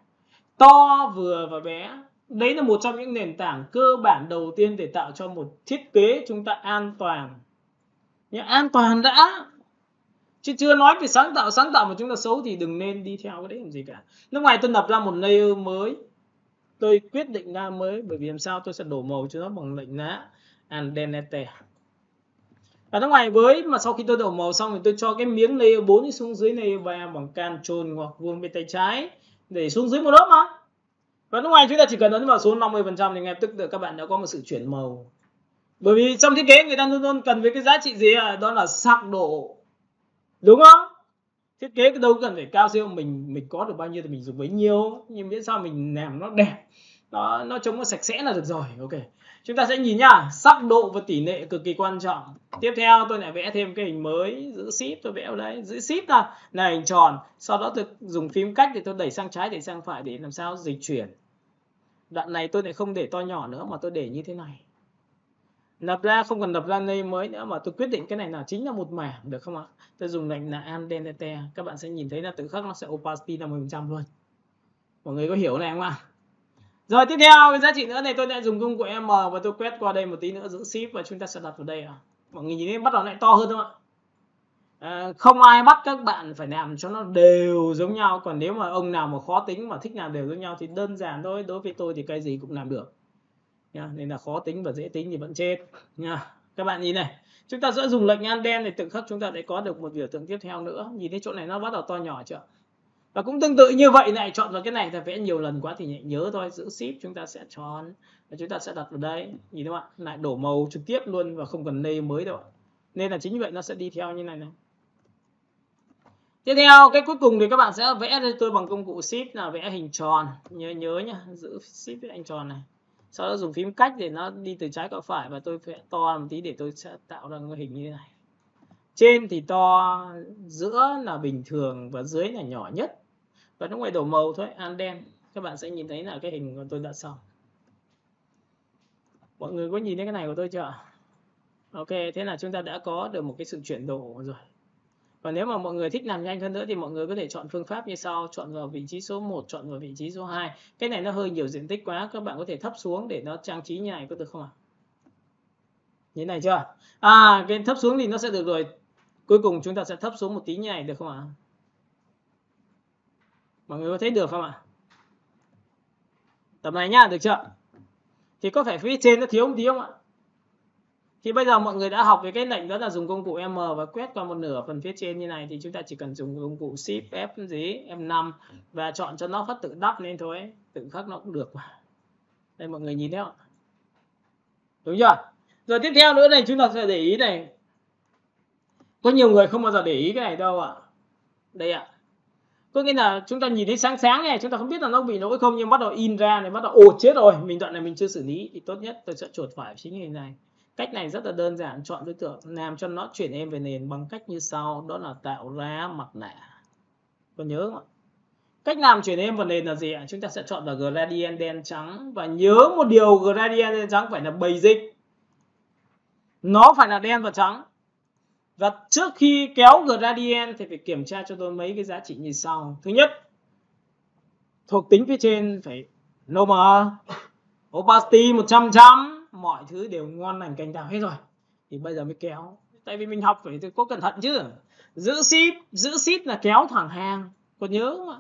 [SPEAKER 1] To, vừa và bé. Đấy là một trong những nền tảng cơ bản đầu tiên để tạo cho một thiết kế chúng ta an toàn. Nhưng an toàn đã, chứ chưa nói về sáng tạo mà chúng ta xấu thì đừng nên đi theo cái đấy làm gì cả. Lúc này tôi lập ra một layer mới, tôi quyết định ra mới, bởi vì làm sao tôi sẽ đổ màu cho nó bằng lệnh lá Andente. Và lúc này mà sau khi tôi đổ màu xong thì tôi cho cái miếng layer 4 xuống dưới layer 3 bằng Ctrl hoặc vuông bên tay trái để xuống dưới một lớp mà. Và lúc này chúng ta chỉ cần ấn vào số 50% thì ngay tức là các bạn đã có một sự chuyển màu. Bởi vì trong thiết kế người ta luôn luôn cần với cái giá trị gì đó là sắc độ. Đúng không? Thiết kế đâu cần phải cao siêu, mình có được bao nhiêu thì mình dùng bấy nhiêu, nhưng miễn sao mình làm nó đẹp, nó trông nó sạch sẽ là được rồi. Ok, chúng ta sẽ nhìn nhá, sắc độ và tỷ lệ cực kỳ quan trọng. Tiếp theo tôi lại vẽ thêm cái hình mới, giữ shift tôi vẽ ở đấy, giữ shift là hình tròn, sau đó tôi dùng phím cách để tôi đẩy sang trái đẩy sang phải để làm sao dịch chuyển. Đoạn này tôi lại không để to nhỏ nữa mà tôi để như thế này. Lập ra không cần lập ra layer mới nữa, mà tôi quyết định cái này là chính là một mảng, được không ạ? Tôi dùng lệnh là Andente, các bạn sẽ nhìn thấy là tự khắc nó sẽ opacity 50% luôn. Mọi người có hiểu này không ạ? Rồi tiếp theo cái giá trị nữa này, tôi lại dùng công cụ M và tôi quét qua đây một tí nữa, giữ shift và chúng ta sẽ đặt vào đây ạ. Mọi người nhìn thấy bắt đầu lại to hơn không ạ? Không ai bắt các bạn phải làm cho nó đều giống nhau. Còn nếu mà ông nào mà khó tính mà thích làm đều giống nhau thì đơn giản thôi. Đối với tôi thì cái gì cũng làm được nha. Nên là khó tính và dễ tính thì vẫn chết nha. Các bạn nhìn này, chúng ta sẽ dùng lệnh ăn đen thì tự khắc chúng ta lại có được một biểu tượng tiếp theo nữa. Nhìn thấy chỗ này nó bắt đầu to nhỏ chưa? Và cũng tương tự như vậy này, chọn vào cái này, ta vẽ nhiều lần quá thì nhớ thôi. Giữ shift chúng ta sẽ chọn và chúng ta sẽ đặt vào đây. Nhìn các bạn, lại đổ màu trực tiếp luôn và không cần layer mới đâu. Nên là chính như vậy nó sẽ đi theo như này này. Tiếp theo cái cuối cùng thì các bạn sẽ vẽ cho tôi bằng công cụ shift là vẽ hình tròn. Nhớ nhá, giữ shift với hình tròn này. Sau đó dùng phím cách để nó đi từ trái qua phải và tôi vẽ to một tí để tôi sẽ tạo ra cái hình như thế này. Trên thì to, giữa là bình thường và dưới là nhỏ nhất. Và trong ngoài đổ màu thôi, ăn đen. Các bạn sẽ nhìn thấy là cái hình của tôi đã xong. Mọi người có nhìn thấy cái này của tôi chưa? Ok, thế là chúng ta đã có được một cái sự chuyển đổi rồi. Còn nếu mà mọi người thích làm nhanh hơn nữa thì mọi người có thể chọn phương pháp như sau. Chọn vào vị trí số 1, chọn vào vị trí số 2. Cái này nó hơi nhiều diện tích quá. Các bạn có thể thấp xuống để nó trang trí như này, có được không ạ? Như này chưa? Cái thấp xuống thì nó sẽ được rồi. Cuối cùng chúng ta sẽ thấp xuống một tí như này, được không ạ? Mọi người có thấy được không ạ? Tầm này nhá, được chưa? Thì có phải phía trên nó thiếu một tí không ạ? Thì bây giờ mọi người đã học về cái lệnh đó là dùng công cụ M và quét qua một nửa phần phía trên như này, thì chúng ta chỉ cần dùng công cụ Shift F5 và chọn cho nó phát tự đắp lên thôi, tự khắc nó cũng được mà. Đây mọi người nhìn thấy không? Đúng chưa? Rồi tiếp theo nữa này chúng ta sẽ để ý này. Có nhiều người không bao giờ để ý cái này đâu ạ. Đây ạ. Có nghĩa là chúng ta nhìn thấy sáng sáng này, chúng ta không biết là nó bị lỗi không, nhưng bắt đầu in ra này, bắt đầu ồ chết rồi, mình đoạn này mình chưa xử lý thì tốt nhất tôi sẽ chuột phải chính hình này. Cách này rất là đơn giản, chọn đối tượng làm cho nó chuyển em về nền bằng cách như sau, đó là tạo ra mặt nạ. Có nhớ không ạ? Cách làm chuyển em vào nền là gì ạ? Chúng ta sẽ chọn vào gradient đen trắng và nhớ một điều, gradient đen trắng phải là basic. Nó phải là đen và trắng. Và trước khi kéo gradient thì phải kiểm tra cho tôi mấy cái giá trị như sau. Thứ nhất, thuộc tính phía trên phải normal, opacity 100%, mọi thứ đều ngon lành cành đào hết rồi. Thì bây giờ mới kéo. Tại vì mình học phải có cẩn thận chứ. Giữ shift là kéo thẳng hàng. Còn nhớ không ạ?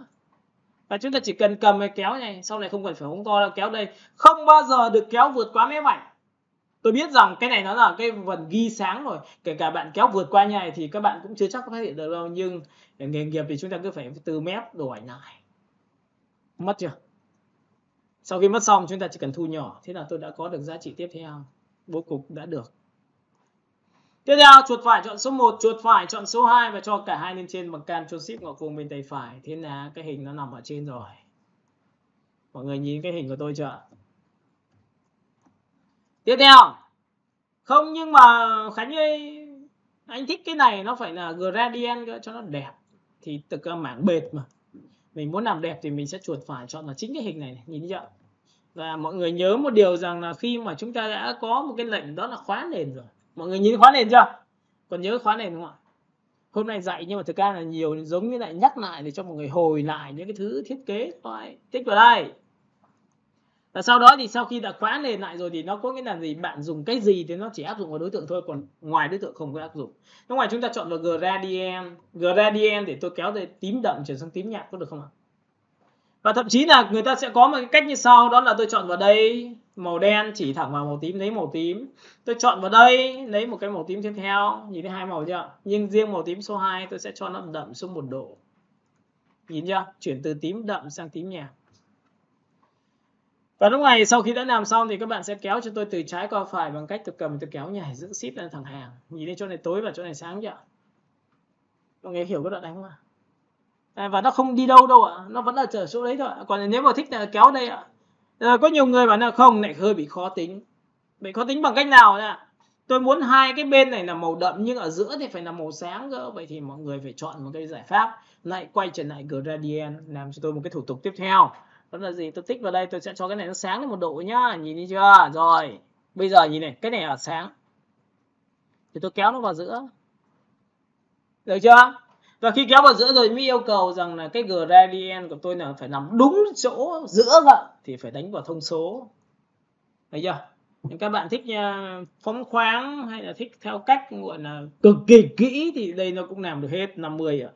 [SPEAKER 1] Và chúng ta chỉ cần cầm cái kéo này, sau này không cần phải hông to đâu, kéo đây. Không bao giờ được kéo vượt quá mép ảnh. Tôi biết rằng cái này nó là cái phần ghi sáng rồi. Kể cả bạn kéo vượt qua như này thì các bạn cũng chưa chắc có phát hiện được đâu. Nhưng để nghề nghiệp thì chúng ta cứ phải từ mép đổ ảnh lại. Mất chưa? Sau khi mất xong chúng ta chỉ cần thu nhỏ. Thế là tôi đã có được giá trị tiếp theo. Bố cục đã được. Tiếp theo chuột phải chọn số 1, chuột phải chọn số 2 và cho cả hai lên trên bằng Ctrl Shift ngọc vùng bên tay phải. Thế là cái hình nó nằm ở trên rồi. Mọi người nhìn cái hình của tôi chưa? Tiếp theo. Không, nhưng mà Khánh ơi, anh thích cái này nó phải là gradient cho nó đẹp. Thì từ cái mảng bệt mà. Mình muốn làm đẹp thì mình sẽ chuột phải chọn là chính cái hình này, nhìn thấy chưa? Và mọi người nhớ một điều rằng là khi mà chúng ta đã có một cái lệnh đó là khóa nền rồi. Mọi người nhìn khóa nền chưa? Còn nhớ khóa nền không ạ? Hôm nay dạy nhưng mà thực ra là nhiều giống như lại nhắc lại để cho mọi người hồi lại những cái thứ thiết kế thôi. Tích vào đây. Và sau đó thì sau khi đã khóa nền lại rồi thì nó có nghĩa là gì? Bạn dùng cái gì thì nó chỉ áp dụng vào đối tượng thôi, còn ngoài đối tượng không có áp dụng. Lúc ngoài chúng ta chọn vào gradient để tôi kéo từ tím đậm chuyển sang tím nhạt, có được không ạ? Và thậm chí là người ta sẽ có một cái cách như sau, đó là tôi chọn vào đây màu đen chỉ thẳng vào màu tím, lấy màu tím. Tôi chọn vào đây lấy một cái màu tím tiếp theo, nhìn thấy hai màu chưa? Nhưng riêng màu tím số 2 tôi sẽ cho nó đậm xuống 1 độ. Nhìn chưa? Chuyển từ tím đậm sang tím nhạt. Và lúc này sau khi đã làm xong thì các bạn sẽ kéo cho tôi từ trái qua phải bằng cách tôi cầm tôi kéo nhảy, giữ shift lên thẳng hàng. Nhìn thấy chỗ này tối và chỗ này sáng chưa? Mọi người hiểu cái đoạn này không ạ? Và nó không đi đâu đâu ạ, nó vẫn ở chỗ đấy thôi. Còn nếu mà thích là kéo đây ạ. Có nhiều người bảo là không, lại hơi bị khó tính. Bị khó tính bằng cách nào nhá? Tôi muốn hai cái bên này là màu đậm nhưng ở giữa thì phải là màu sáng cơ. Vậy thì mọi người phải chọn một cái giải pháp lại quay trở lại gradient, làm cho tôi một cái thủ tục tiếp theo. Đó là gì? Tôi tích vào đây, tôi sẽ cho cái này nó sáng lên 1 độ nhá. Nhìn thấy chưa? Rồi. Bây giờ nhìn này, cái này là sáng. Thì tôi kéo nó vào giữa. Được chưa? Và khi kéo vào giữa rồi mới yêu cầu rằng là cái gradient của tôi là phải nằm đúng chỗ giữa vậy thì phải đánh vào thông số. Thấy chưa? Các bạn thích phóng khoáng hay là thích theo cách gọi là cực kỳ kỹ thì đây nó cũng làm được hết 50 ạ.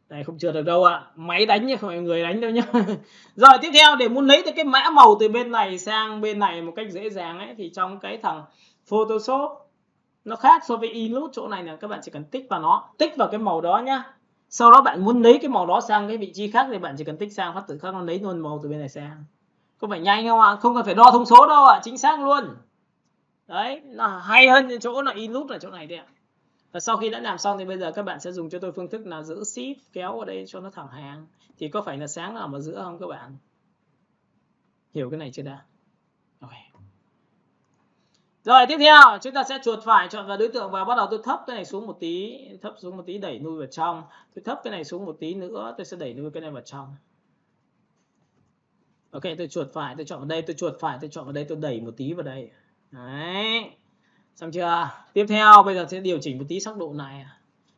[SPEAKER 1] Này không trượt được đâu ạ. Máy đánh chứ không phải người đánh đâu nhá. Rồi tiếp theo, để muốn lấy được cái mã màu từ bên này sang bên này một cách dễ dàng ấy, thì trong cái thằng Photoshop nó khác so với Illustrator chỗ này là các bạn chỉ cần tích vào nó, tích vào cái màu đó nhá. Sau đó bạn muốn lấy cái màu đó sang cái vị trí khác thì bạn chỉ cần tích sang phát tự khắc nó lấy luôn màu từ bên này sang. Có phải nhanh không ạ? Không cần phải đo thông số đâu ạ, chính xác luôn. Đấy, là hay hơn chỗ là Illustrator là chỗ này đấy ạ. Và sau khi đã làm xong thì bây giờ các bạn sẽ dùng cho tôi phương thức là giữ shift kéo ở đây cho nó thẳng hàng. Thì có phải là sáng nào mà giữa không các bạn? Hiểu cái này chưa đã? Okay. Rồi tiếp theo chúng ta sẽ chuột phải chọn vào đối tượng và bắt đầu tôi thấp cái này xuống một tí, thấp xuống một tí đẩy nuôi vào trong. Tôi thấp cái này xuống một tí nữa, tôi sẽ đẩy nuôi cái này vào trong. Ok, tôi chuột phải, tôi chọn vào đây, tôi chuột phải, tôi chọn vào đây, tôi đẩy một tí vào đây. Đấy. Xong chưa? Tiếp theo bây giờ sẽ điều chỉnh một tí sắc độ này.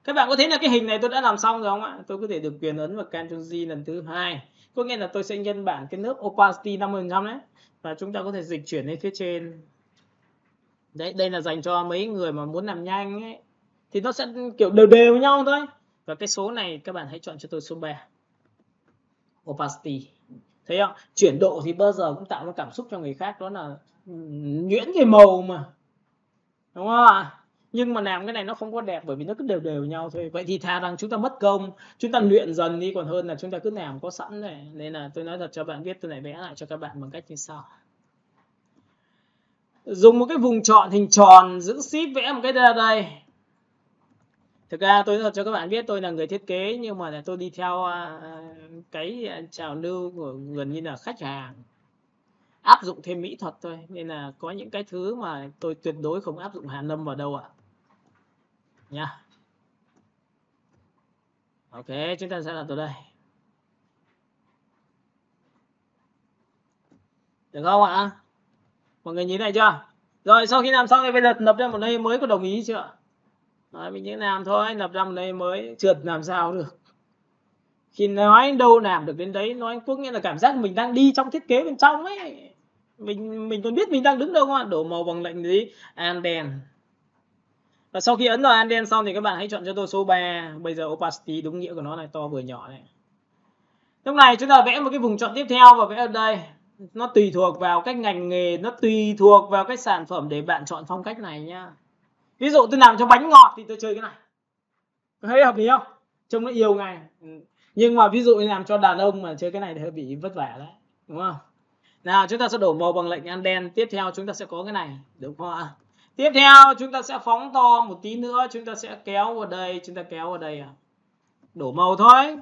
[SPEAKER 1] Các bạn có thấy là cái hình này tôi đã làm xong rồi không ạ? Tôi có thể được quyền ấn vào Ctrl G lần thứ hai. Có nghĩa là tôi sẽ nhân bản cái lớp opacity 50% đấy. Và chúng ta có thể dịch chuyển lên phía trên. Đấy, đây là dành cho mấy người mà muốn làm nhanh ấy. Thì nó sẽ kiểu đều đều nhau thôi. Và cái số này các bạn hãy chọn cho tôi số 3. Opacity. Thấy không? Chuyển độ thì bao giờ cũng tạo ra cảm xúc cho người khác, đó là nhuyễn cái màu mà. Đúng không ạ? Nhưng mà làm cái này nó không có đẹp bởi vì nó cứ đều đều nhau thôi. Vậy thì thà rằng chúng ta mất công, chúng ta luyện dần đi còn hơn là chúng ta cứ làm có sẵn này. Nên là tôi nói thật cho bạn biết, tôi lại vẽ lại cho các bạn bằng cách như sau. Dùng một cái vùng chọn hình tròn, giữ shift vẽ một cái ra đây. Thực ra tôi nói thật cho các bạn biết tôi là người thiết kế nhưng mà tôi đi theo cái trào lưu của gần như là khách hàng. Áp dụng thêm mỹ thuật thôi. Nên là có những cái thứ mà tôi tuyệt đối không áp dụng hàn lâm vào đâu ạ. Nha. Ok, chúng ta sẽ làm từ đây. Được không ạ? Mọi người nhìn này chưa? Rồi sau khi làm xong thì bây giờ lập ra một layer mới, có đồng ý chưa? Đấy, mình chỉ làm thôi, lập ra một layer mới, trượt làm sao được. Khi nói đâu làm được đến đấy, nói có nghĩa là cảm giác mình đang đi trong thiết kế bên trong ấy. Mình còn biết mình đang đứng đâu không ạ? Đổ màu bằng lệnh gì? Anden. Và sau khi ấn vào Anden xong thì các bạn hãy chọn cho tôi số 3. Bây giờ opacity đúng nghĩa của nó này, to vừa nhỏ này. Lúc này chúng ta vẽ một cái vùng chọn tiếp theo và vẽ ở đây. Nó tùy thuộc vào cách ngành nghề, nó tùy thuộc vào cái sản phẩm để bạn chọn phong cách này nhá. Ví dụ tôi làm cho bánh ngọt thì tôi chơi cái này. Thấy hợp lý không? Trông nó yêu ngay. Nhưng mà ví dụ như làm cho đàn ông mà chơi cái này thì hơi bị vất vả đấy. Đúng không? Nào chúng ta sẽ đổ màu bằng lệnh Anden. Tiếp theo chúng ta sẽ có cái này. Đúng không ạ? Tiếp theo chúng ta sẽ phóng to một tí nữa. Chúng ta sẽ kéo vào đây. Chúng ta kéo vào đây. Đổ màu thôi.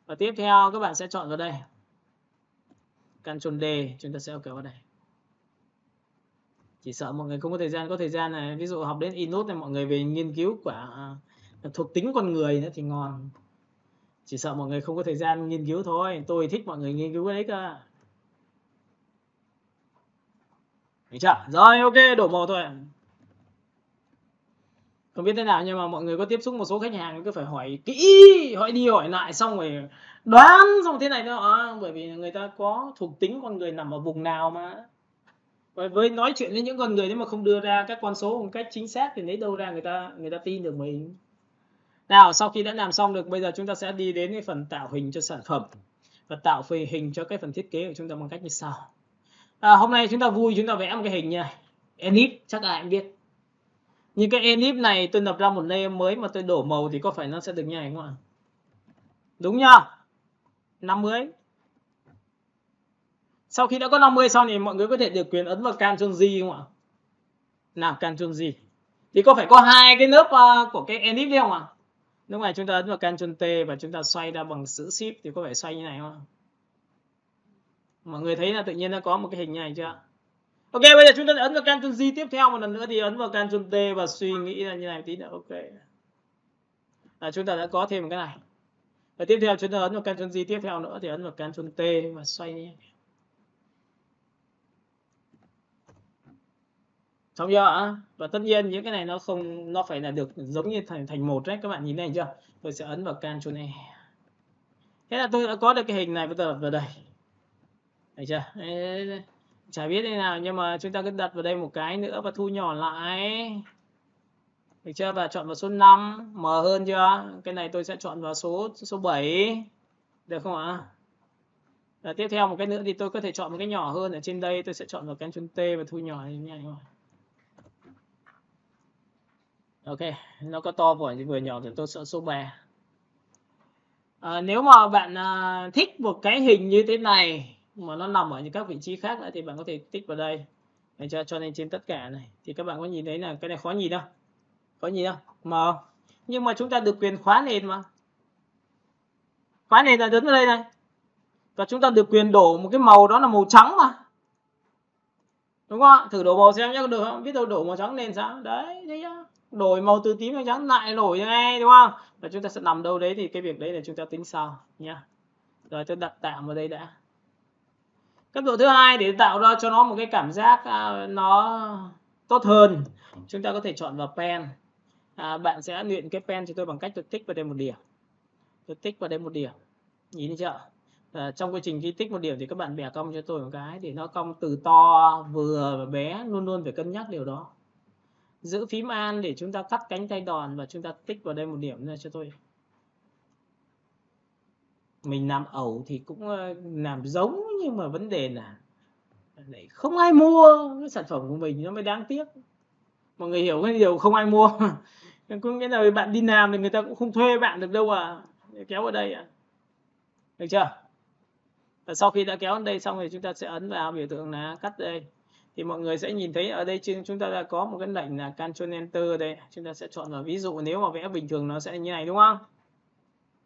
[SPEAKER 1] Và tiếp theo các bạn sẽ chọn vào đây. Ctrl D chúng ta sẽ kéo vào đây. Chỉ sợ mọi người không có thời gian này, ví dụ học đến Inode này mọi người về nghiên cứu quả thuộc tính con người nữa thì ngon. Chỉ sợ mọi người không có thời gian nghiên cứu thôi, tôi thích mọi người nghiên cứu cái đấy cơ. Được chưa? Rồi ok, đổ màu thôi. Không biết thế nào nhưng mà mọi người có tiếp xúc một số khách hàng cứ phải hỏi kỹ, hỏi đi hỏi lại xong rồi đoán xong thế này nữa, bởi vì người ta có thuộc tính con người nằm ở vùng nào mà. Với nói chuyện với những con người nếu mà không đưa ra các con số một cách chính xác thì lấy đâu ra người ta tin được mình. Nào sau khi đã làm xong được, bây giờ chúng ta sẽ đi đến cái phần tạo hình cho sản phẩm và tạo hình cho cái phần thiết kế của chúng ta bằng cách như sau. Hôm nay chúng ta vui chúng ta vẽ một cái hình như này, ellipse, chắc ai cũng biết. Nhưng cái ellipse này tôi lập ra một layer mới mà tôi đổ màu thì có phải nó sẽ được như này không ạ? Đúng nhá. 50. Sau khi đã có 50 xong thì mọi người có thể được quyền ấn vào Ctrl G không ạ? Nào Ctrl G. Thì có phải có hai cái lớp của cái ellipse đấy không ạ? Lúc này chúng ta ấn vào Ctrl T và chúng ta xoay ra bằng giữ Shift thì có phải xoay như này không? Mọi người thấy là tự nhiên nó có một cái hình như này chưa? Ok, bây giờ chúng ta ấn vào Ctrl G tiếp theo một lần nữa thì ấn vào Ctrl T và suy nghĩ ra như này tí nữa. Ok. Chúng ta đã có thêm một cái này. Và tiếp theo chúng ta ấn vào Ctrl G tiếp theo nữa thì ấn vào Ctrl T và xoay như này. Xong chưa ạ? Và tất nhiên những cái này nó phải là được giống như thành một đấy, các bạn nhìn thấy chưa? Tôi sẽ ấn vào Ctrl E. Thế là tôi đã có được cái hình này, bây giờ vào đây. Thấy chưa? Chả biết thế nào, nhưng mà chúng ta cứ đặt vào đây một cái nữa và thu nhỏ lại. Được chưa? Và chọn vào số 5, mờ hơn chưa? Cái này tôi sẽ chọn vào số 7. Được không ạ? Và tiếp theo một cái nữa thì tôi có thể chọn một cái nhỏ hơn ở trên đây, tôi sẽ chọn vào Ctrl T và thu nhỏ như này thôi. Ok, nó có to vừa nhỏ thì tôi chọn số 3. Nếu mà bạn thích một cái hình như thế này mà nó nằm ở những các vị trí khác nữa thì bạn có thể tích vào đây. Để cho nên trên tất cả này thì các bạn có nhìn thấy là cái này khó nhìn đâu. Có nhìn không? Mờ. Nhưng mà chúng ta được quyền khóa nền mà. Khóa nền là đứng ở đây này. Và chúng ta được quyền đổ một cái màu đó là màu trắng mà. Đúng không ạ? Thử đổ màu xem nhé, có được không? Biết đâu đổ màu trắng nền sao? Đấy, thấy nhá. Đổi màu từ tím sang trắng lại đổi như này, đúng không? Và chúng ta sẽ nằm đâu đấy thì cái việc đấy là chúng ta tính sau nhá. Rồi tôi đặt tạm vào đây đã. Cấp độ thứ hai để tạo ra cho nó một cái cảm giác nó tốt hơn, chúng ta có thể chọn vào pen. Bạn sẽ luyện cái pen cho tôi bằng cách tôi tích vào đây một điểm. Tôi tích vào đây một điểm. Nhìn thấy chưa? Trong quá trình khi tích một điểm thì các bạn bẻ cong cho tôi một cái để nó cong từ to, vừa và bé, luôn luôn phải cân nhắc điều đó. Giữ phím An để chúng ta cắt cánh tay đòn và chúng ta tích vào đây một điểm ra cho tôi. Mình làm ẩu thì cũng làm giống, nhưng mà vấn đề là không ai mua cái sản phẩm của mình, nó mới đáng tiếc. Mọi người hiểu cái điều không ai mua. Có nghĩa là bạn đi làm thì người ta cũng không thuê bạn được đâu à. Kéo vào đây à. Được chưa? Và sau khi đã kéo đến đây xong thì chúng ta sẽ ấn vào biểu tượng là cắt đây. Thì mọi người sẽ nhìn thấy ở đây chúng ta đã có một cái lệnh là Ctrl Enter ở đây. Chúng ta sẽ chọn vào, ví dụ nếu mà vẽ bình thường nó sẽ như này, đúng không?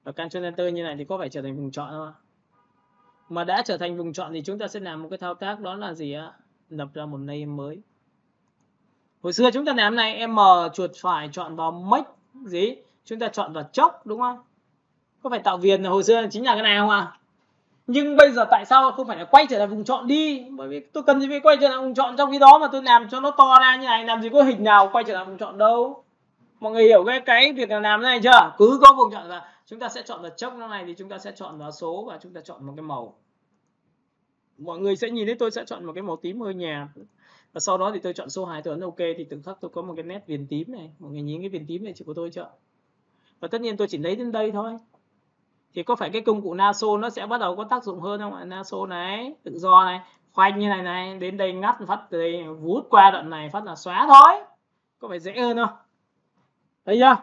[SPEAKER 1] Và Ctrl Enter như này thì có phải trở thành vùng chọn không ạ? Mà đã trở thành vùng chọn thì chúng ta sẽ làm một cái thao tác, đó là gì ạ? Lập ra một name mới. Hồi xưa chúng ta làm này, em chuột phải chọn vào make gì? Chúng ta chọn vào chốc, đúng không? Có phải tạo viền hồi xưa chính là cái này không ạ? Nhưng bây giờ tại sao không phải là quay trở lại vùng chọn đi? Bởi vì tôi cần gì phải quay trở lại vùng chọn, trong khi đó mà tôi làm cho nó to ra như này, làm gì có hình nào quay trở lại vùng chọn đâu. Mọi người hiểu cái việc làm này chưa? Cứ có vùng chọn là chúng ta sẽ chọn vào chốc này thì chúng ta sẽ chọn vào số và chúng ta chọn một cái màu. Mọi người sẽ nhìn thấy tôi sẽ chọn một cái màu tím hơi nhạt. Và sau đó thì tôi chọn số 2, tôi ấn OK thì tự khắc tôi có một cái nét viền tím này. Mọi người nhìn cái viền tím này chỉ của tôi chưa? Và tất nhiên tôi chỉ lấy đến đây thôi. Thì có phải cái công cụ Naso nó sẽ bắt đầu có tác dụng hơn không ạ? Naso này, tự do này, khoanh như này này, đến đây ngắt phát từ đây, vút qua đoạn này phát là xóa thôi. Có phải dễ hơn không? Thấy chưa?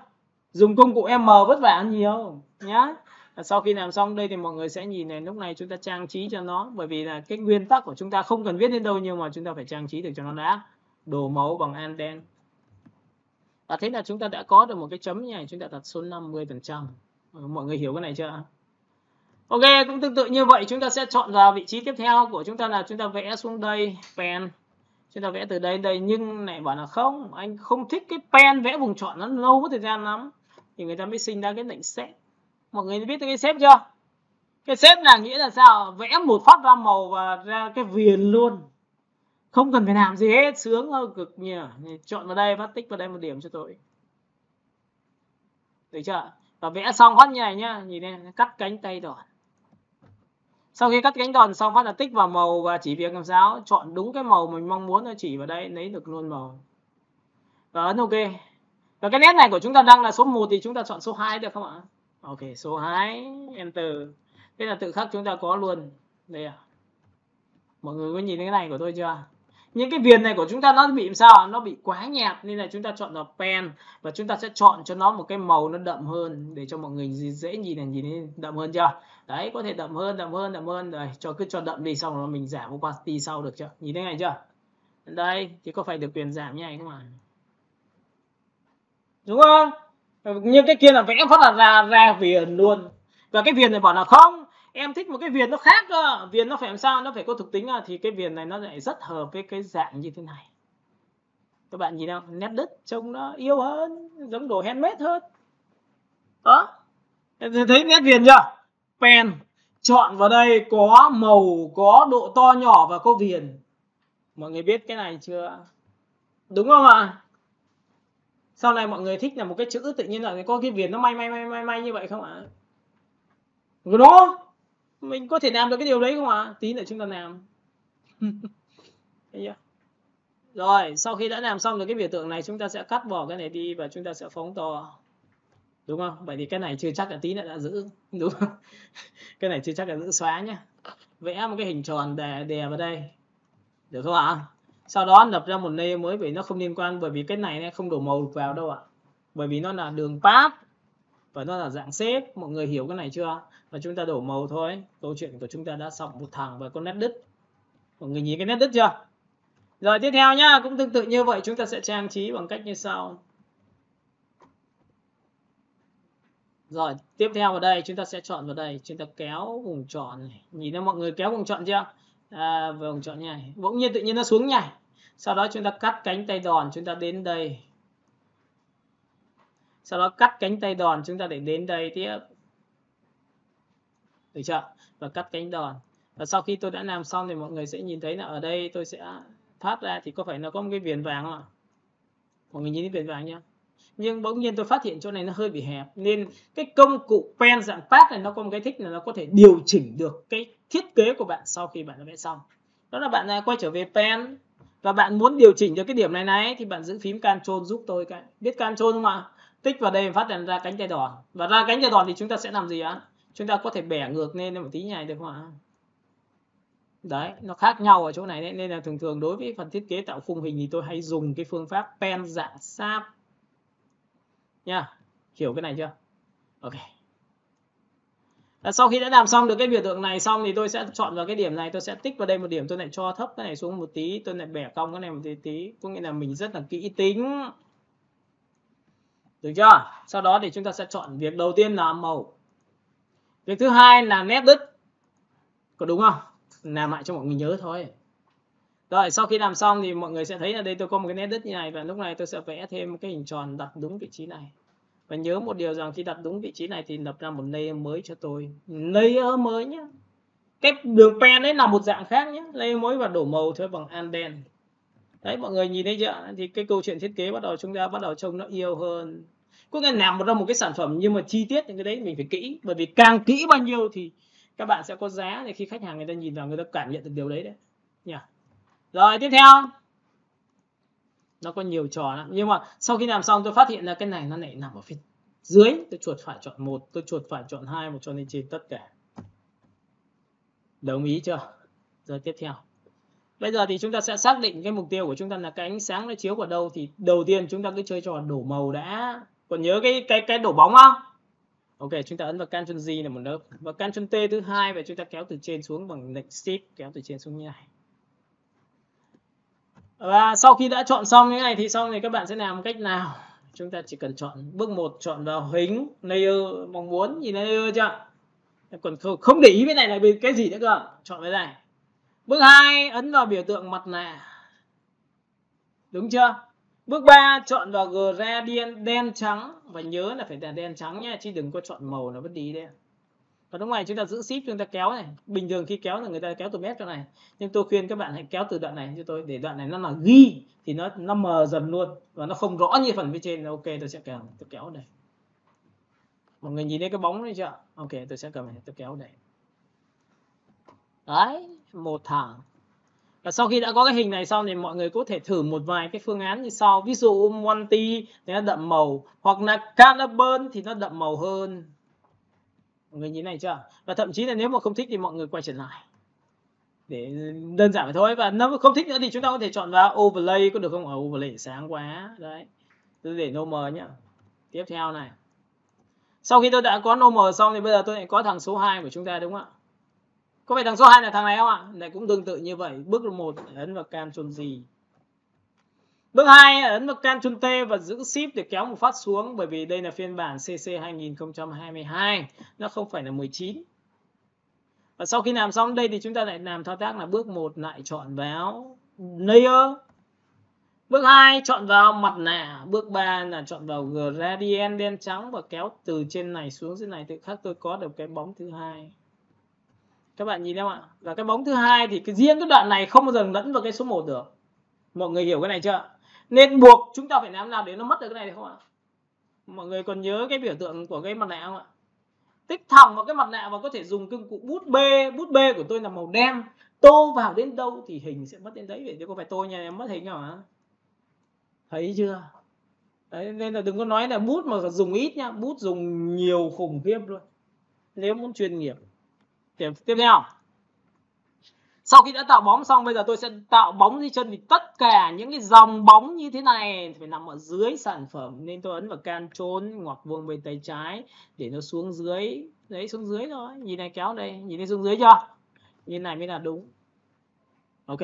[SPEAKER 1] Dùng công cụ M vất vả nhiều nhá. Sau khi làm xong đây thì mọi người sẽ nhìn này, lúc này chúng ta trang trí cho nó, bởi vì là cái nguyên tắc của chúng ta không cần viết đến đâu nhưng mà chúng ta phải trang trí được cho nó đã. Đồ màu bằng Anden. Và thế là chúng ta đã có được một cái chấm như này, chúng ta đặt số 50%. Mọi người hiểu cái này chưa? Ok, cũng tương tự như vậy chúng ta sẽ chọn vào vị trí tiếp theo của chúng ta là chúng ta vẽ xuống đây, pen. Chúng ta vẽ từ đây đây, nhưng lại bảo là không, anh không thích cái pen vẽ vùng chọn, nó lâu có thời gian lắm. Thì người ta mới sinh ra cái lệnh xếp. Mọi người biết cái xếp chưa? Cái xếp là nghĩa là sao? Vẽ một phát ra màu và ra cái viền luôn. Không cần phải làm gì hết, sướng hơn cực nhiều. Chọn vào đây, phát tích vào đây một điểm cho tôi. Được chưa? Và vẽ xong phát như này nhá, nhìn đây, cắt cánh tay đòn. Sau khi cắt cánh đòn xong phát là tích vào màu và chỉ việc làm sao chọn đúng cái màu mình mong muốn, nó chỉ vào đây lấy được luôn màu. Và ấn OK. Và cái nét này của chúng ta đang là số 1 thì chúng ta chọn số 2 được không ạ? Ok, số 2, Enter. Thế là tự khắc chúng ta có luôn. Đây à. Mọi người có nhìn thấy cái này của tôi chưa? Những cái viền này của chúng ta nó bị làm sao? Nó bị quá nhạt nên là chúng ta chọn vào pen và chúng ta sẽ chọn cho nó một cái màu nó đậm hơn để cho mọi người dễ nhìn này, nhìn thấy đậm hơn chưa? Đấy, có thể đậm hơn rồi, cứ cho đậm đi xong rồi mình giảm opacity sau được chưa? Nhìn thấy này chưa? Đây, thì có phải được quyền giảm như này không ạ? Đúng không? Như cái kia là vẽ phát là ra viền luôn. Và cái viền này bảo là không, em thích một cái viền nó khác cơ. Viền nó phải làm sao? Nó phải có thuộc tính thì cái viền này nó lại rất hợp với cái dạng như thế này. Các bạn nhìn không? Nét đứt trông nó yêu hơn, giống đồ handmade hơn. Đó. Thấy nét viền chưa? Pen. Chọn vào đây có màu, có độ to nhỏ và có viền. Mọi người biết cái này chưa? Đúng không ạ? Sau này mọi người thích là một cái chữ tự nhiên là có cái viền nó may như vậy không ạ? Đó. Mình có thể làm được cái điều đấy không ạ? Tí nữa chúng ta làm. Thấy chưa? Rồi, sau khi đã làm xong được cái biểu tượng này, chúng ta sẽ cắt bỏ cái này đi và chúng ta sẽ phóng to. Đúng không? Vậy thì cái này chưa chắc là tí nữa đã giữ, đúng không? Cái này chưa chắc là giữ xóa nhé. Vẽ một cái hình tròn đè vào đây. Được không ạ? Sau đó lập ra một layer mới vì nó không liên quan, bởi vì cái này không đổ màu vào đâu ạ. Bởi vì nó là đường path và nó là dạng xếp, mọi người hiểu cái này chưa? Và chúng ta đổ màu thôi. Câu chuyện của chúng ta đã xong một thằng và con nét đứt. Mọi người nhìn cái nét đứt chưa? Rồi tiếp theo nhá, cũng tương tự như vậy, chúng ta sẽ trang trí bằng cách như sau. Rồi, tiếp theo vào đây chúng ta sẽ chọn vào đây, chúng ta kéo vùng chọn này. Nhìn thấy mọi người kéo vùng chọn chưa? Vùng chọn như này, bỗng nhiên tự nhiên nó xuống nhảy. Sau đó chúng ta cắt cánh tay đòn, chúng ta đến đây. Sau đó cắt cánh tay đòn, chúng ta để đến đây tiếp. Được chưa? Và cắt cánh đòn. Và sau khi tôi đã làm xong thì mọi người sẽ nhìn thấy là ở đây tôi sẽ thoát ra thì có phải nó có một cái viền vàng không ạ? Mọi người nhìn thấy viền vàng nhá. Nhưng bỗng nhiên tôi phát hiện chỗ này nó hơi bị hẹp, nên cái công cụ pen dạng path này nó có một cái thích là nó có thể điều chỉnh được cái thiết kế của bạn sau khi bạn đã vẽ xong. Đó là bạn quay trở về pen và bạn muốn điều chỉnh được cái điểm này thì bạn giữ phím Ctrl giúp tôi cái. Biết Ctrl không ạ? Tích vào đây phát hiện ra cánh tay đòn. Và ra cánh tay đòn thì chúng ta sẽ làm gì ạ? Chúng ta có thể bẻ ngược lên một tí này được không ạ? Đấy, nó khác nhau ở chỗ này đấy. Nên là thường thường đối với phần thiết kế tạo khung hình thì tôi hay dùng cái phương pháp pen dạng sáp nha. Hiểu cái này chưa? Ok. Sau khi đã làm xong được cái biểu tượng này xong thì tôi sẽ chọn vào cái điểm này, tôi sẽ tích vào đây một điểm, tôi lại cho thấp cái này xuống một tí, tôi lại bẻ cong cái này một tí, có nghĩa là mình rất là kỹ tính. Được chưa? Sau đó thì chúng ta sẽ chọn việc đầu tiên là màu. Việc thứ hai là nét đứt. Có đúng không? Làm lại cho mọi người nhớ thôi. Rồi, sau khi làm xong thì mọi người sẽ thấy ở đây tôi có một cái nét đứt như này, và lúc này tôi sẽ vẽ thêm một cái hình tròn đặt đúng vị trí này. Và nhớ một điều rằng khi đặt đúng vị trí này thì lập ra một layer mới cho tôi. Layer mới nhé. Cái đường pen đấy là một dạng khác nhé. Layer mới và đổ màu thôi bằng Anden. Đấy, mọi người nhìn thấy chưa? Thì cái câu chuyện thiết kế chúng ta bắt đầu trông nó yêu hơn. Có nghĩa làm ra một cái sản phẩm nhưng mà chi tiết những cái đấy mình phải kỹ. Bởi vì càng kỹ bao nhiêu thì các bạn sẽ có giá để khi khách hàng người ta nhìn vào người ta cảm nhận được điều đấy đấy. Nhỉ? Rồi tiếp theo. Nó có nhiều trò lắm. Nhưng mà sau khi làm xong tôi phát hiện là cái này nó lại nằm ở phía dưới. Tôi chuột phải chọn 1, tôi chuột phải chọn 2, một cho lên trên tất cả. Đồng ý chưa? Rồi tiếp theo. Bây giờ thì chúng ta sẽ xác định cái mục tiêu của chúng ta là cái ánh sáng nó chiếu vào đâu, thì đầu tiên chúng ta cứ chơi trò đổ màu đã. Còn nhớ cái đổ bóng không? Ok, chúng ta ấn vào Ctrl G là một lớp, và Ctrl T thứ hai, và chúng ta kéo từ trên xuống bằng lệnh Shift, kéo từ trên xuống như này. Và sau khi đã chọn xong như này thì xong thì các bạn sẽ làm cách nào? Chúng ta chỉ cần chọn bước 1, chọn vào hình layer mong muốn, nhìn layer chưa? Còn không để ý cái này là cái gì nữa cơ? Chọn cái này. Bước 2, ấn vào biểu tượng mặt nạ. Đúng chưa? Bước 3, chọn vào gradient đen trắng, và nhớ là phải là đen trắng nhé, chứ đừng có chọn màu nó vứt đi đấy. Và lúc này chúng ta giữ Shift, chúng ta kéo này. Bình thường khi kéo là người ta kéo từ mép cho này, nhưng tôi khuyên các bạn hãy kéo từ đoạn này cho tôi, để đoạn này nó là ghi thì nó mờ dần luôn và nó không rõ như phần phía trên. Ok, tôi sẽ kéo đây. Mọi người nhìn thấy cái bóng đấy chưa? Ok, tôi sẽ cầm này, tôi kéo đây. Đấy, một thằng. Và sau khi đã có cái hình này xong thì mọi người có thể thử một vài cái phương án như sau. Ví dụ Monty thì nó đậm màu, hoặc là Carbon thì nó đậm màu hơn. Mọi người nhìn này chưa? Và thậm chí là nếu mà không thích thì mọi người quay trở lại. Để đơn giản vậy thôi. Và nếu mà không thích nữa thì chúng ta có thể chọn vào Overlay, có được không? Ở Overlay sáng quá. Đấy. Tôi để normal nhá. Tiếp theo này. Sau khi tôi đã có normal xong thì bây giờ tôi lại có thằng số 2 của chúng ta, đúng không ạ? Có phải thằng số 2 là thằng này không ạ? Này cũng tương tự như vậy. Bước 1 ấn vào Ctrl G. Bước 2 ấn vào Ctrl T và giữ Shift để kéo một phát xuống, bởi vì đây là phiên bản CC 2022, nó không phải là 19. Và sau khi làm xong đây thì chúng ta lại làm thao tác là bước 1 lại chọn vào Layer. Bước 2 chọn vào mặt nạ. Bước 3 là chọn vào gradient đen trắng và kéo từ trên này xuống dưới này, tự khắc tôi có được cái bóng thứ hai. Các bạn nhìn thấy không ạ? Và cái bóng thứ hai thì riêng cái đoạn này không bao giờ lẫn vào cái số 1 được. Mọi người hiểu cái này chưa? Nên buộc chúng ta phải làm nào để nó mất được cái này được không ạ? Mọi người còn nhớ cái biểu tượng của cái mặt nạ không ạ? Tích thẳng vào cái mặt nạ và có thể dùng công cụ bút B. Bút B của tôi là màu đen. tô vào đến đâu thì hình sẽ mất đến đấy. Vậy chứ có phải tô nhà em mất hình hả? Thấy chưa? Đấy, nên là đừng có nói là bút mà dùng ít nhá, bút dùng nhiều khủng khiếp luôn nếu muốn chuyên nghiệp. Tiếp theo, sau khi đã tạo bóng xong, bây giờ tôi sẽ tạo bóng dưới chân. Thì tất cả những cái dòng bóng như thế này phải nằm ở dưới sản phẩm, nên tôi ấn vào Ctrl ngoặc vuông bên tay trái để nó xuống dưới. Đấy, xuống dưới thôi, nhìn này, kéo đây, nhìn thấy xuống dưới chưa? Như này mới là đúng. Ok,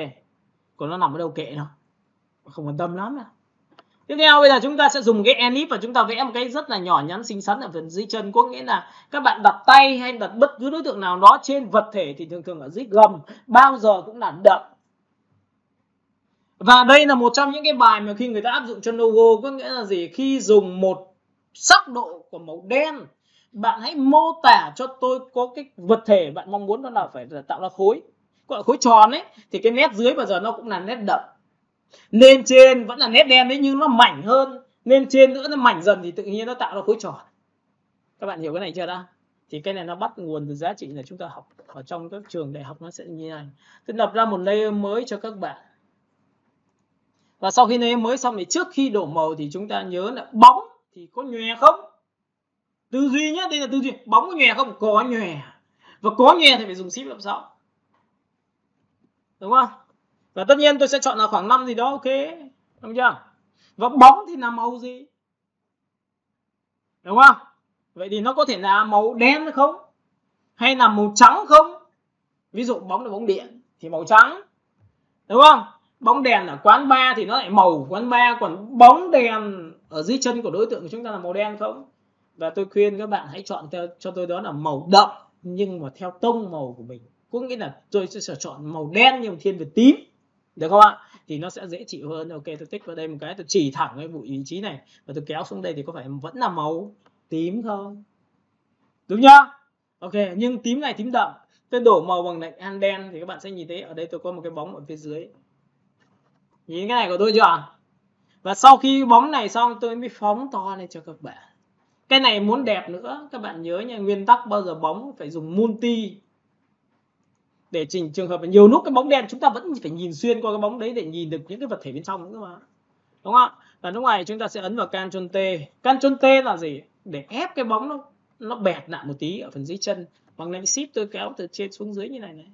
[SPEAKER 1] còn nó nằm ở đâu kệ nó, không quan tâm lắm đâu. Tiếp theo, bây giờ chúng ta sẽ dùng cái ellipse và chúng ta vẽ một cái rất là nhỏ nhắn xinh xắn ở phần dưới chân. Có nghĩa là các bạn đặt tay hay đặt bất cứ đối tượng nào đó trên vật thể thì thường thường ở dưới gầm bao giờ cũng là đậm. Và đây là một trong những cái bài mà khi người ta áp dụng cho logo. Có nghĩa là gì? Khi dùng một sắc độ của màu đen, bạn hãy mô tả cho tôi có cái vật thể bạn mong muốn nó là phải tạo ra khối, gọi là khối tròn ấy, thì cái nét dưới bao giờ nó cũng là nét đậm. Lên trên vẫn là nét đen đấy nhưng nó mảnh hơn, lên trên nữa nó mảnh dần thì tự nhiên nó tạo ra khối tròn. Các bạn hiểu cái này chưa đã? Thì cái này nó bắt nguồn từ giá trị là chúng ta học ở trong các trường đại học, nó sẽ như này. Tôi lập ra một layer mới cho các bạn. Và sau khi layer mới xong thì trước khi đổ màu thì chúng ta nhớ là bóng thì có nhòe không? Tư duy nhé, đây là tư duy. Bóng có nhòe không? Có nhòe. Và có nhòe thì phải dùng shift làm sao? Đúng không? Và tất nhiên tôi sẽ chọn là khoảng 5 gì đó, ok. Đúng chưa? Và bóng thì là màu gì? Đúng không? Vậy thì nó có thể là màu đen không? Hay là màu trắng không? Ví dụ bóng là bóng điện thì màu trắng. Đúng không? Bóng đèn ở quán bar thì nó lại màu quán bar. Còn bóng đèn ở dưới chân của đối tượng của chúng ta là màu đen không? Và tôi khuyên các bạn hãy chọn cho tôi đó là màu đậm nhưng mà theo tông màu của mình. Có nghĩa là tôi sẽ chọn màu đen nhưng thiên về tím. Được không ạ? Thì nó sẽ dễ chịu hơn. Ok, tôi tích vào đây một cái, tôi chỉ thẳng cái vị trí này và tôi kéo xuống đây thì có phải vẫn là màu tím không? Đúng nhá? Ok, nhưng tím này tím đậm. Tôi đổ màu bằng lệnh đen thì các bạn sẽ nhìn thấy ở đây tôi có một cái bóng ở phía dưới. Nhìn cái này của tôi chưa? Và sau khi bóng này xong tôi mới phóng to lên cho các bạn. Cái này muốn đẹp nữa, các bạn nhớ nha, nguyên tắc bao giờ bóng phải dùng multi. Để chỉnh trường hợp là nhiều lúc cái bóng đen chúng ta vẫn phải nhìn xuyên qua cái bóng đấy để nhìn được những cái vật thể bên trong nữa mà. Đúng không ạ? Và lúc này chúng ta sẽ ấn vào Ctrl T. Ctrl T là gì? Để ép cái bóng nó bẹt lại một tí ở phần dưới chân. Bằng lệnh Shift tôi kéo từ trên xuống dưới như này này.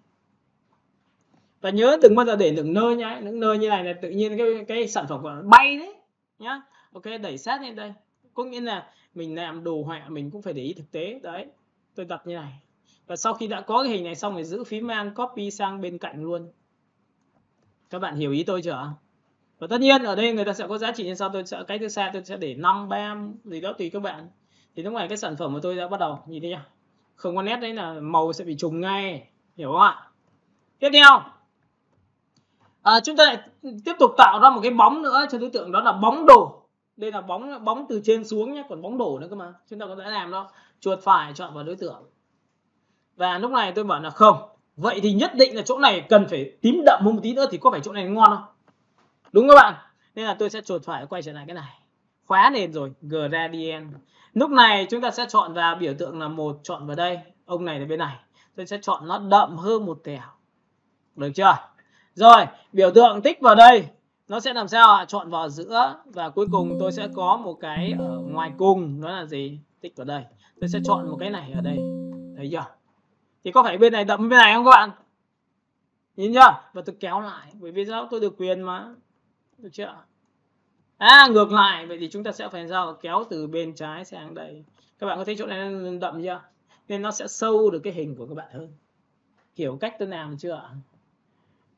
[SPEAKER 1] Và nhớ đừng bao giờ để đừng nơ nhá, những nơ như này là tự nhiên cái sản phẩm của nó bay đấy nhá. Ok, đẩy sát lên đây. Có nghĩa là mình làm đồ họa mình cũng phải để ý thực tế đấy. Tôi đặt như này. Và sau khi đã có cái hình này xong rồi giữ phím Alt copy sang bên cạnh luôn. Các bạn hiểu ý tôi chưa? Và tất nhiên ở đây người ta sẽ có giá trị như sau, tôi sẽ cái thứ xa tôi sẽ để 5 3 gì đó tùy các bạn. Thì lúc này cái sản phẩm của tôi đã bắt đầu nhìn thấy nhá. Không có nét đấy là màu sẽ bị trùng ngay, hiểu không ạ? Tiếp theo chúng ta lại tiếp tục tạo ra một cái bóng nữa cho đối tượng, đó là bóng đổ. Đây là bóng từ trên xuống nhé, còn bóng đổ nữa cơ mà. Chúng ta có thể làm đó, chuột phải chọn vào đối tượng. Và lúc này tôi bảo là không, vậy thì nhất định là chỗ này cần phải tím đậm một tí nữa thì có phải chỗ này ngon không? Đúng các bạn. Nên là tôi sẽ chuột phải quay trở lại cái này. Khóa nền rồi, gradient. Lúc này chúng ta sẽ chọn vào biểu tượng là một, chọn vào đây. Ông này là bên này. Tôi sẽ chọn nó đậm hơn một tẹo. Được chưa? Rồi, biểu tượng tích vào đây. Nó sẽ làm sao ạ? Chọn vào giữa. Và cuối cùng tôi sẽ có một cái ở ngoài cùng. Đó là gì? Tích vào đây. Tôi sẽ chọn một cái này ở đây. Thấy chưa? Thì có phải bên này đậm bên này không các bạn? Nhìn chưa? Và tôi kéo lại. Bởi vì sao? Tôi được quyền mà. Được chưa? Ngược lại. Vậy thì chúng ta sẽ phải sao? Kéo từ bên trái sang đây. Các bạn có thấy chỗ này đậm chưa? Nên nó sẽ sâu được cái hình của các bạn hơn. Hiểu cách tôi làm chưa ạ?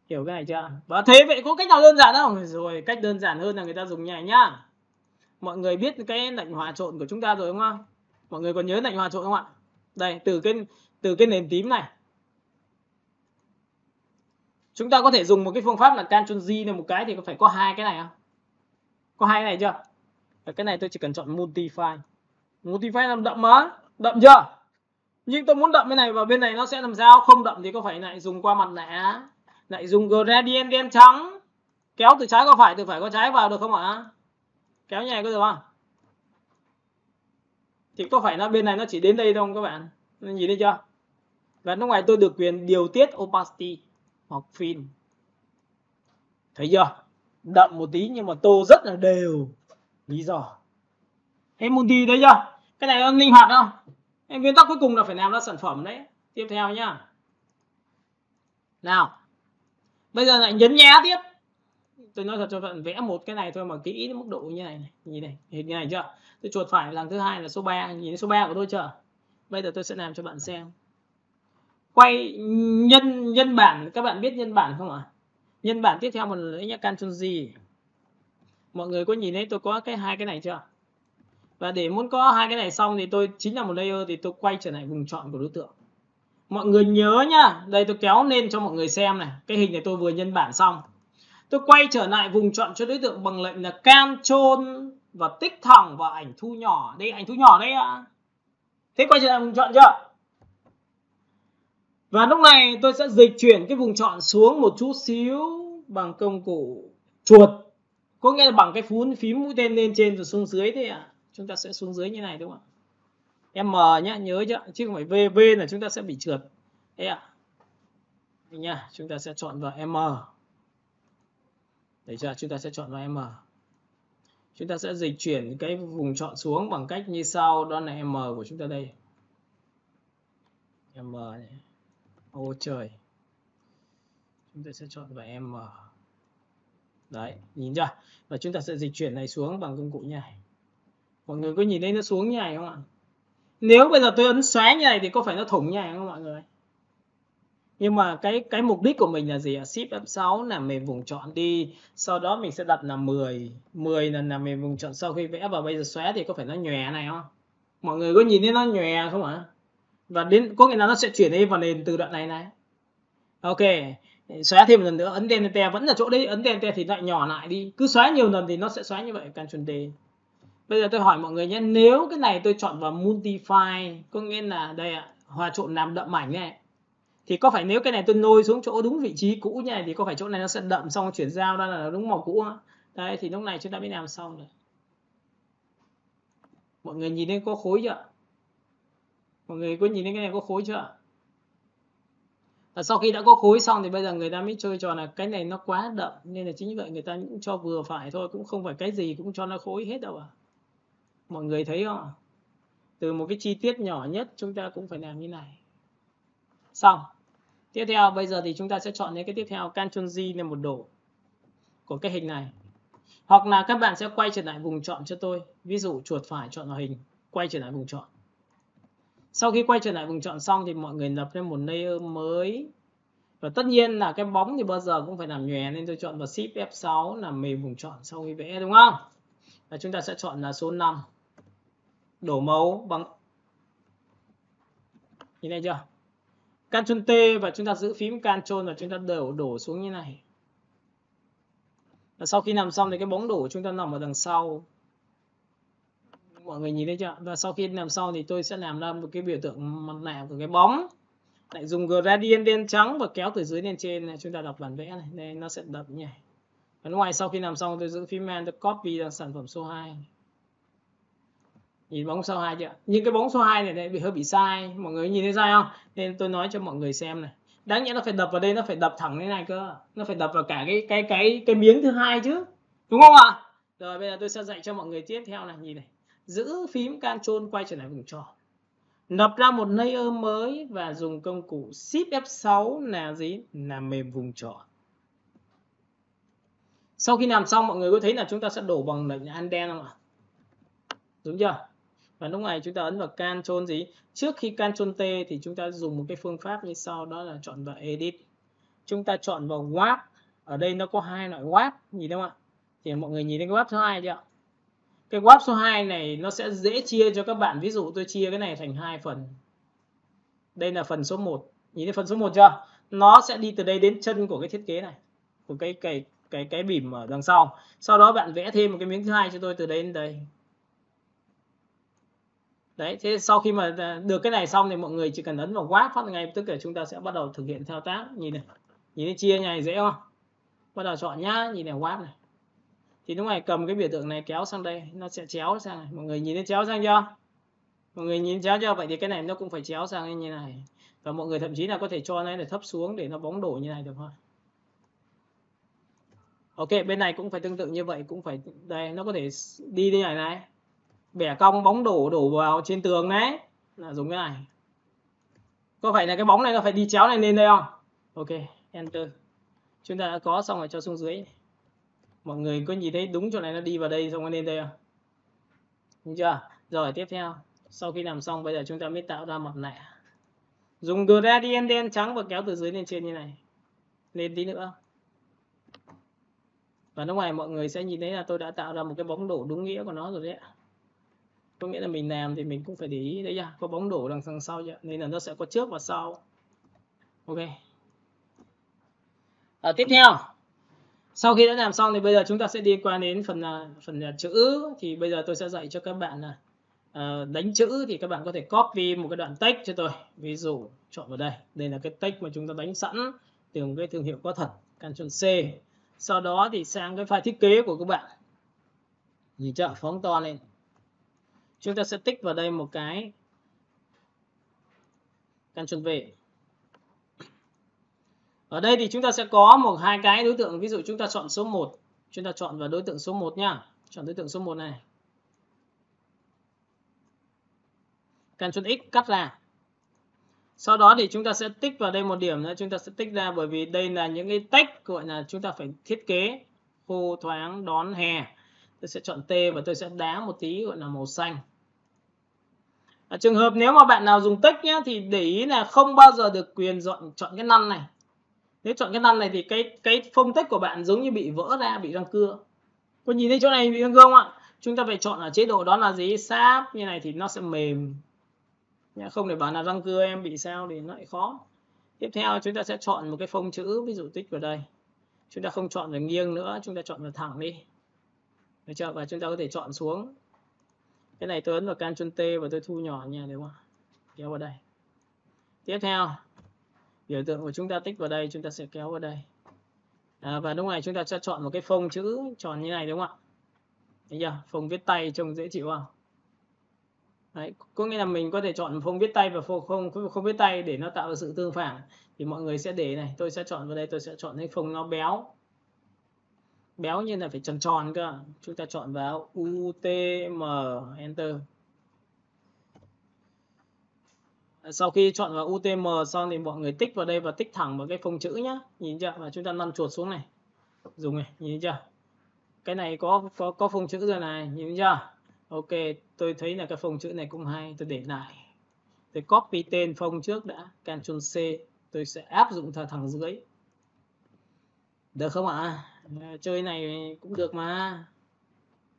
[SPEAKER 1] Hiểu cái này chưa? Và thế vậy có cách nào đơn giản không? Rồi, cách đơn giản hơn là người ta dùng như này nhá. Mọi người biết cái lệnh hòa trộn của chúng ta rồi đúng không? Mọi người còn nhớ lệnh hòa trộn không ạ? Đây, từ cái nền tím này. Chúng ta có thể dùng một cái phương pháp là Ctrl G này một cái thì có phải có hai cái này không? Có hai cái này chưa? Và cái này tôi chỉ cần chọn Multify. Multify làm đậm mà, đậm chưa? Nhưng tôi muốn đậm bên này và bên này nó sẽ làm sao? Không đậm thì có phải lại dùng qua mặt nạ. Lại dùng gradient đen trắng. Kéo từ trái qua phải, từ phải qua trái vào được không ạ? Kéo như này có được không? Thì có phải là bên này nó chỉ đến đây không các bạn? Nhìn thấy chưa? Và lúc này tôi được quyền điều tiết opacity. hoặc phim. Thấy chưa? Đậm một tí nhưng mà tô rất là đều. Lý do. Em multi thấy chưa? Cái này nó linh hoạt không? Em nguyên tắc cuối cùng là phải làm ra sản phẩm đấy. Tiếp theo nhá. Nào. Bây giờ lại nhấn nhá tiếp. Tôi nói thật cho bạn vẽ một cái này thôi mà kỹ đến mức độ như này. Nhìn này, hình như này chưa? Tôi chuột phải lần thứ hai là số 3, nhìn số 3 của tôi chưa? Bây giờ tôi sẽ làm cho bạn xem. Quay nhân bản, các bạn biết nhân bản không ạ? Nhân bản tiếp theo một lần nữa nhé, Ctrl G. Mọi người có nhìn thấy tôi có hai cái này chưa? Và để muốn có hai cái này xong thì tôi chính là một layer thì tôi quay trở lại vùng chọn của đối tượng. Mọi người nhớ nhá, đây tôi kéo lên cho mọi người xem này, cái hình này tôi vừa nhân bản xong. Tôi quay trở lại vùng chọn cho đối tượng bằng lệnh là Ctrl và tích thẳng vào ảnh thu nhỏ. Đây ảnh thu nhỏ đấy ạ. Thế quay trở lại vùng chọn chưa? Và lúc này tôi sẽ dịch chuyển cái vùng chọn xuống một chút xíu bằng công cụ chuột. Có nghĩa là bằng cái phím mũi tên lên trên rồi xuống dưới thế ạ. Chúng ta sẽ xuống dưới như này đúng không ạ? M nhá, nhớ chưa? Chứ không phải V. V là chúng ta sẽ bị trượt. Thế ạ. Đây nha, chúng ta sẽ chọn vào M. Đấy chưa? Chúng ta sẽ chọn vào M. Chúng ta sẽ dịch chuyển cái vùng chọn xuống bằng cách như sau. Đó là M của chúng ta đây. M này. Ô trời. Chúng ta sẽ chọn vào M. Đấy, nhìn chưa? Và chúng ta sẽ dịch chuyển này xuống bằng công cụ như này. Mọi người có nhìn thấy nó xuống như này không ạ? Nếu bây giờ tôi ấn xóa như này thì có phải nó thủng như này không mọi người? Nhưng mà cái mục đích của mình là gì ạ? Shift F6 là mình vùng chọn đi. Sau đó mình sẽ đặt là 10. 10 là mình vùng chọn sau khi vẽ và bây giờ xóa thì có phải nó nhòe này không? Mọi người có nhìn thấy nó nhòe không ạ? Và đến có nghĩa là nó sẽ chuyển đi vào nền từ đoạn này này. Ok. Xóa thêm một lần nữa, ấn Enter vẫn là chỗ đấy, ấn Enter thì lại nhỏ lại đi. Cứ xóa nhiều lần thì nó sẽ xóa như vậy, Ctrl D. Bây giờ tôi hỏi mọi người nhé, nếu cái này tôi chọn vào Multify, có nghĩa là đây ạ, hòa trộn làm đậm ảnh này. Thì có phải nếu cái này tôi nôi xuống chỗ đúng vị trí cũ như này thì có phải chỗ này nó sẽ đậm xong chuyển giao ra là đúng màu cũ không? Đây thì lúc này chúng ta mới làm xong rồi. Mọi người nhìn thấy có khối chưa? Mọi người có nhìn thấy cái này có khối chưa? Và sau khi đã có khối xong thì bây giờ người ta mới chơi trò là cái này nó quá đậm nên là chính vậy người ta cũng cho vừa phải thôi, cũng không phải cái gì cũng cho nó khối hết đâu à. Mọi người thấy không? Từ một cái chi tiết nhỏ nhất chúng ta cũng phải làm như này. Xong. Tiếp theo bây giờ thì chúng ta sẽ chọn những cái tiếp theo, Ctrl G lên một độ của cái hình này. Hoặc là các bạn sẽ quay trở lại vùng chọn cho tôi. Ví dụ chuột phải chọn vào hình, quay trở lại vùng chọn. Sau khi quay trở lại vùng chọn xong thì mọi người lập lên một layer mới. Và tất nhiên là cái bóng thì bao giờ cũng phải làm nhòe nên tôi chọn vào Shift F6 làm mềm vùng chọn sau khi vẽ đúng không? Và chúng ta sẽ chọn là số 5. Đổ màu bằng như này chưa? Ctrl T và chúng ta giữ phím Ctrl và chúng ta đổ xuống như này. Và sau khi làm xong thì cái bóng đổ chúng ta nằm ở đằng sau. Mọi người nhìn thấy chưa? Và sau khi làm xong thì tôi sẽ làm ra một cái biểu tượng mặt nạ của cái bóng. Lại dùng gradient đen trắng và kéo từ dưới lên trên này, chúng ta đọc bản vẽ này, đây nó sẽ đậm như này. Và ngoài sau khi làm xong tôi giữ phím Man, tôi copy ra sản phẩm số 2. Nhìn bóng số 2 chưa? Nhưng cái bóng số 2 này hơi bị sai, mọi người nhìn thấy sai không? Nên tôi nói cho mọi người xem này. Đáng nhẽ nó phải đập vào đây, nó phải đập thẳng như này cơ. Nó phải đập vào cả cái miếng thứ hai chứ. Đúng không ạ? Rồi bây giờ tôi sẽ dạy cho mọi người tiếp theo này, nhìn này. Giữ phím Ctrl quay trở lại vùng tròn. Lập ra một layer mới và dùng công cụ Shift F6 là gì? Là mềm vùng tròn. Sau khi làm xong mọi người có thấy là chúng ta sẽ đổ bằng lệnh Undo không ạ? Đúng chưa? Và lúc này chúng ta ấn vào Ctrl gì? Trước khi Ctrl T thì chúng ta dùng một cái phương pháp như sau, đó là chọn vào Edit. Chúng ta chọn vào Warp. Ở đây nó có hai loại Warp, nhìn thấy không ạ? Thì mọi người nhìn thấy cái Warp số 2 chưa? Cái Warp số 2 này nó sẽ dễ chia cho các bạn. Ví dụ tôi chia cái này thành 2 phần. Đây là phần số 1. Nhìn thấy phần số 1 chưa? Nó sẽ đi từ đây đến chân của cái thiết kế này. Của cái bìm ở đằng sau. Sau đó bạn vẽ thêm một cái miếng thứ hai cho tôi từ đây đến đây. Đấy, thế sau khi mà được cái này xong thì mọi người chỉ cần ấn vào Warp phát ngay tức là chúng ta sẽ bắt đầu thực hiện thao tác. Nhìn này. Nhìn thấy chia này dễ không? Bắt đầu chọn nhá, nhìn này Warp này. Thì lúc này cầm cái biểu tượng này kéo sang đây, nó sẽ chéo sang này. Mọi người nhìn thấy chéo sang chưa? Mọi người nhìn chéo chưa? Vậy thì cái này nó cũng phải chéo sang như này. Và mọi người thậm chí là có thể cho nó để thấp xuống để nó bóng đổ như này được không? Ok, bên này cũng phải tương tự như vậy, cũng phải đây, nó có thể đi như này, bẻ cong bóng đổ vào trên tường đấy, là dùng cái này. Có phải là cái bóng này nó phải đi chéo này lên đây không? Ok, enter. Chúng ta đã có xong rồi cho xuống dưới. Mọi người có nhìn thấy đúng chỗ này nó đi vào đây xong nó lên đây không? Đúng chưa? Rồi tiếp theo, sau khi làm xong bây giờ chúng ta mới tạo ra mặt nạ. Dùng gradient đen trắng và kéo từ dưới lên trên như này. Lên tí nữa. Và lúc này mọi người sẽ nhìn thấy là tôi đã tạo ra một cái bóng đổ đúng nghĩa của nó rồi đấy ạ. Có nghĩa là mình làm thì mình cũng phải để ý đấy nhá, có bóng đổ đằng sau chứ, nên là nó sẽ có trước và sau. Ok. Tiếp theo, sau khi đã làm xong thì bây giờ chúng ta sẽ đi qua đến phần chữ. Thì bây giờ tôi sẽ dạy cho các bạn là đánh chữ thì các bạn có thể copy một cái đoạn text cho tôi. Ví dụ chọn vào đây, đây là cái text mà chúng ta đánh sẵn từ một cái thương hiệu có thật, Ctrl C. Sau đó thì sang cái file thiết kế của các bạn, nhìn chưa, phóng to lên. Chúng ta sẽ tích vào đây một cái Ctrl V. Ở đây thì chúng ta sẽ có hai cái đối tượng. Ví dụ chúng ta chọn số 1. Chúng ta chọn vào đối tượng số 1 nhá. Chọn đối tượng số 1 này. Ctrl X cắt ra. Sau đó thì chúng ta sẽ tích vào đây một điểm nữa. Chúng ta sẽ tích ra bởi vì đây là những cái text gọi là chúng ta phải thiết kế. Khô thoáng đón hè. Tôi sẽ chọn T và tôi sẽ đá một tí gọi là màu xanh. Trường hợp nếu mà bạn nào dùng text nhé thì để ý là không bao giờ được quyền chọn cái năn này. Nếu chọn cái năn này thì cái phông text của bạn giống như bị vỡ ra, bị răng cưa. Có nhìn thấy chỗ này bị răng cưa không ạ? Chúng ta phải chọn ở chế độ đó là gì? Sáp như này thì nó sẽ mềm. Không để bảo là răng cưa em bị sao thì nó lại khó. Tiếp theo chúng ta sẽ chọn một cái phông chữ, ví dụ tích vào đây. Chúng ta không chọn vào nghiêng nữa, chúng ta chọn vào thẳng đi. Được chưa? Và chúng ta có thể chọn xuống. Cái này tôi ấn vào Ctrl T và tôi thu nhỏ nha, đúng không? Kéo vào đây. Tiếp theo, biểu tượng của chúng ta tích vào đây, chúng ta sẽ kéo vào đây. Và lúc này chúng ta sẽ chọn một cái phông chữ tròn như này, đúng không ạ? Thấy chưa? Phông viết tay trông dễ chịu không? Đấy, có nghĩa là mình có thể chọn phông viết tay và không viết tay để nó tạo ra sự tương phản. Thì mọi người sẽ để này, tôi sẽ chọn vào đây, tôi sẽ chọn cái phông nó béo. Béo như là phải tròn tròn cơ. Chúng ta chọn vào UTM, Enter. Sau khi chọn vào UTM xong thì mọi người tích vào đây và tích thẳng vào cái phông chữ nhá. Nhìn chưa? Và chúng ta lăn chuột xuống này. Dùng này, nhìn chưa? Cái này có phông chữ rồi này, nhìn chưa? Ok, tôi thấy là cái phông chữ này cũng hay, tôi để lại. Tôi copy tên phông trước đã, Ctrl C, tôi sẽ áp dụng thẳng dưới. Được không ạ? Chơi này cũng được mà.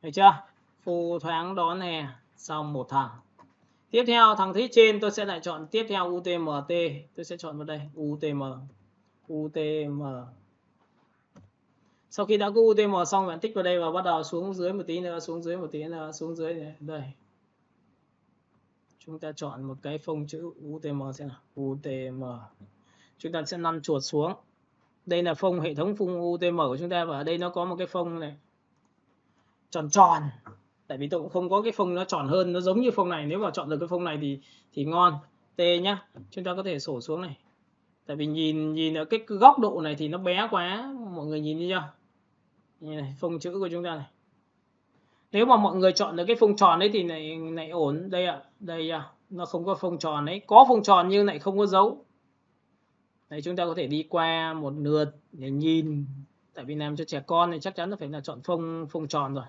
[SPEAKER 1] Thấy chưa? Phù thoáng đón hè, xong một thằng. Tiếp theo thằng thứ trên tôi sẽ lại chọn tiếp theo UTMT, tôi sẽ chọn vào đây UTM. Sau khi đã có UTM xong bạn tích vào đây và bắt đầu xuống dưới một tí nữa, xuống dưới này. Đây. Chúng ta chọn một cái phông chữ UTM xem nào, UTM. Chúng ta sẽ lăn chuột xuống. Đây là phông hệ thống phông UTM của chúng ta và ở đây nó có một cái phông này tròn tròn. Tại vì tôi cũng không có cái phông nó tròn hơn, nó giống như phông này. Nếu mà chọn được cái phông này thì ngon. T nhá. Chúng ta có thể sổ xuống này. Tại vì nhìn ở cái góc độ này thì nó bé quá, mọi người nhìn thấy chưa? Như này, phông chữ của chúng ta này. Nếu mà mọi người chọn được cái phông tròn đấy thì này ổn. Đây ạ, đây ạ. Nó không có phông tròn đấy, có phông tròn nhưng lại không có dấu. Đấy, chúng ta có thể đi qua một lượt để nhìn. Tại vì làm cho trẻ con thì chắc chắn là phải là chọn phông tròn rồi.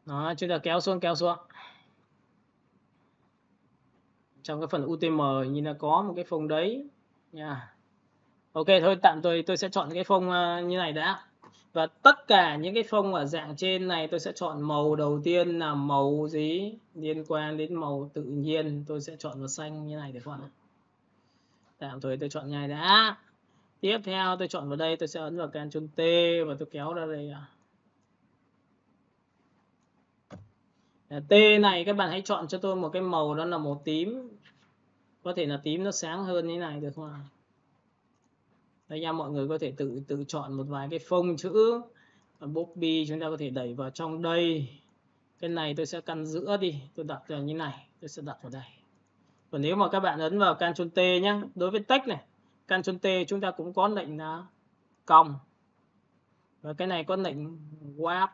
[SPEAKER 1] Đó, chúng ta kéo xuống. Trong cái phần UTM nhìn là có một cái phông đấy nha. Ok, thôi tạm tôi sẽ chọn cái phông như này đã. Và tất cả những cái phông ở dạng trên này tôi sẽ chọn màu đầu tiên là màu gì liên quan đến màu tự nhiên, tôi sẽ chọn vào xanh như này để các bạn. Tạm thời tôi chọn ngay đã. Tiếp theo tôi chọn vào đây, tôi sẽ ấn vào Ctrl T và tôi kéo ra đây. T này các bạn hãy chọn cho tôi một cái màu đó là màu tím. Có thể là tím nó sáng hơn như này được không ạ? Đây nha, mọi người có thể tự chọn một vài cái phông chữ. Bobby chúng ta có thể đẩy vào trong đây. Cái này tôi sẽ căn giữa đi, tôi đặt vào như này, tôi sẽ đặt vào đây. Còn nếu mà các bạn ấn vào Ctrl T nhé, đối với text này, Ctrl T chúng ta cũng có lệnh là còng. Và cái này có lệnh warp.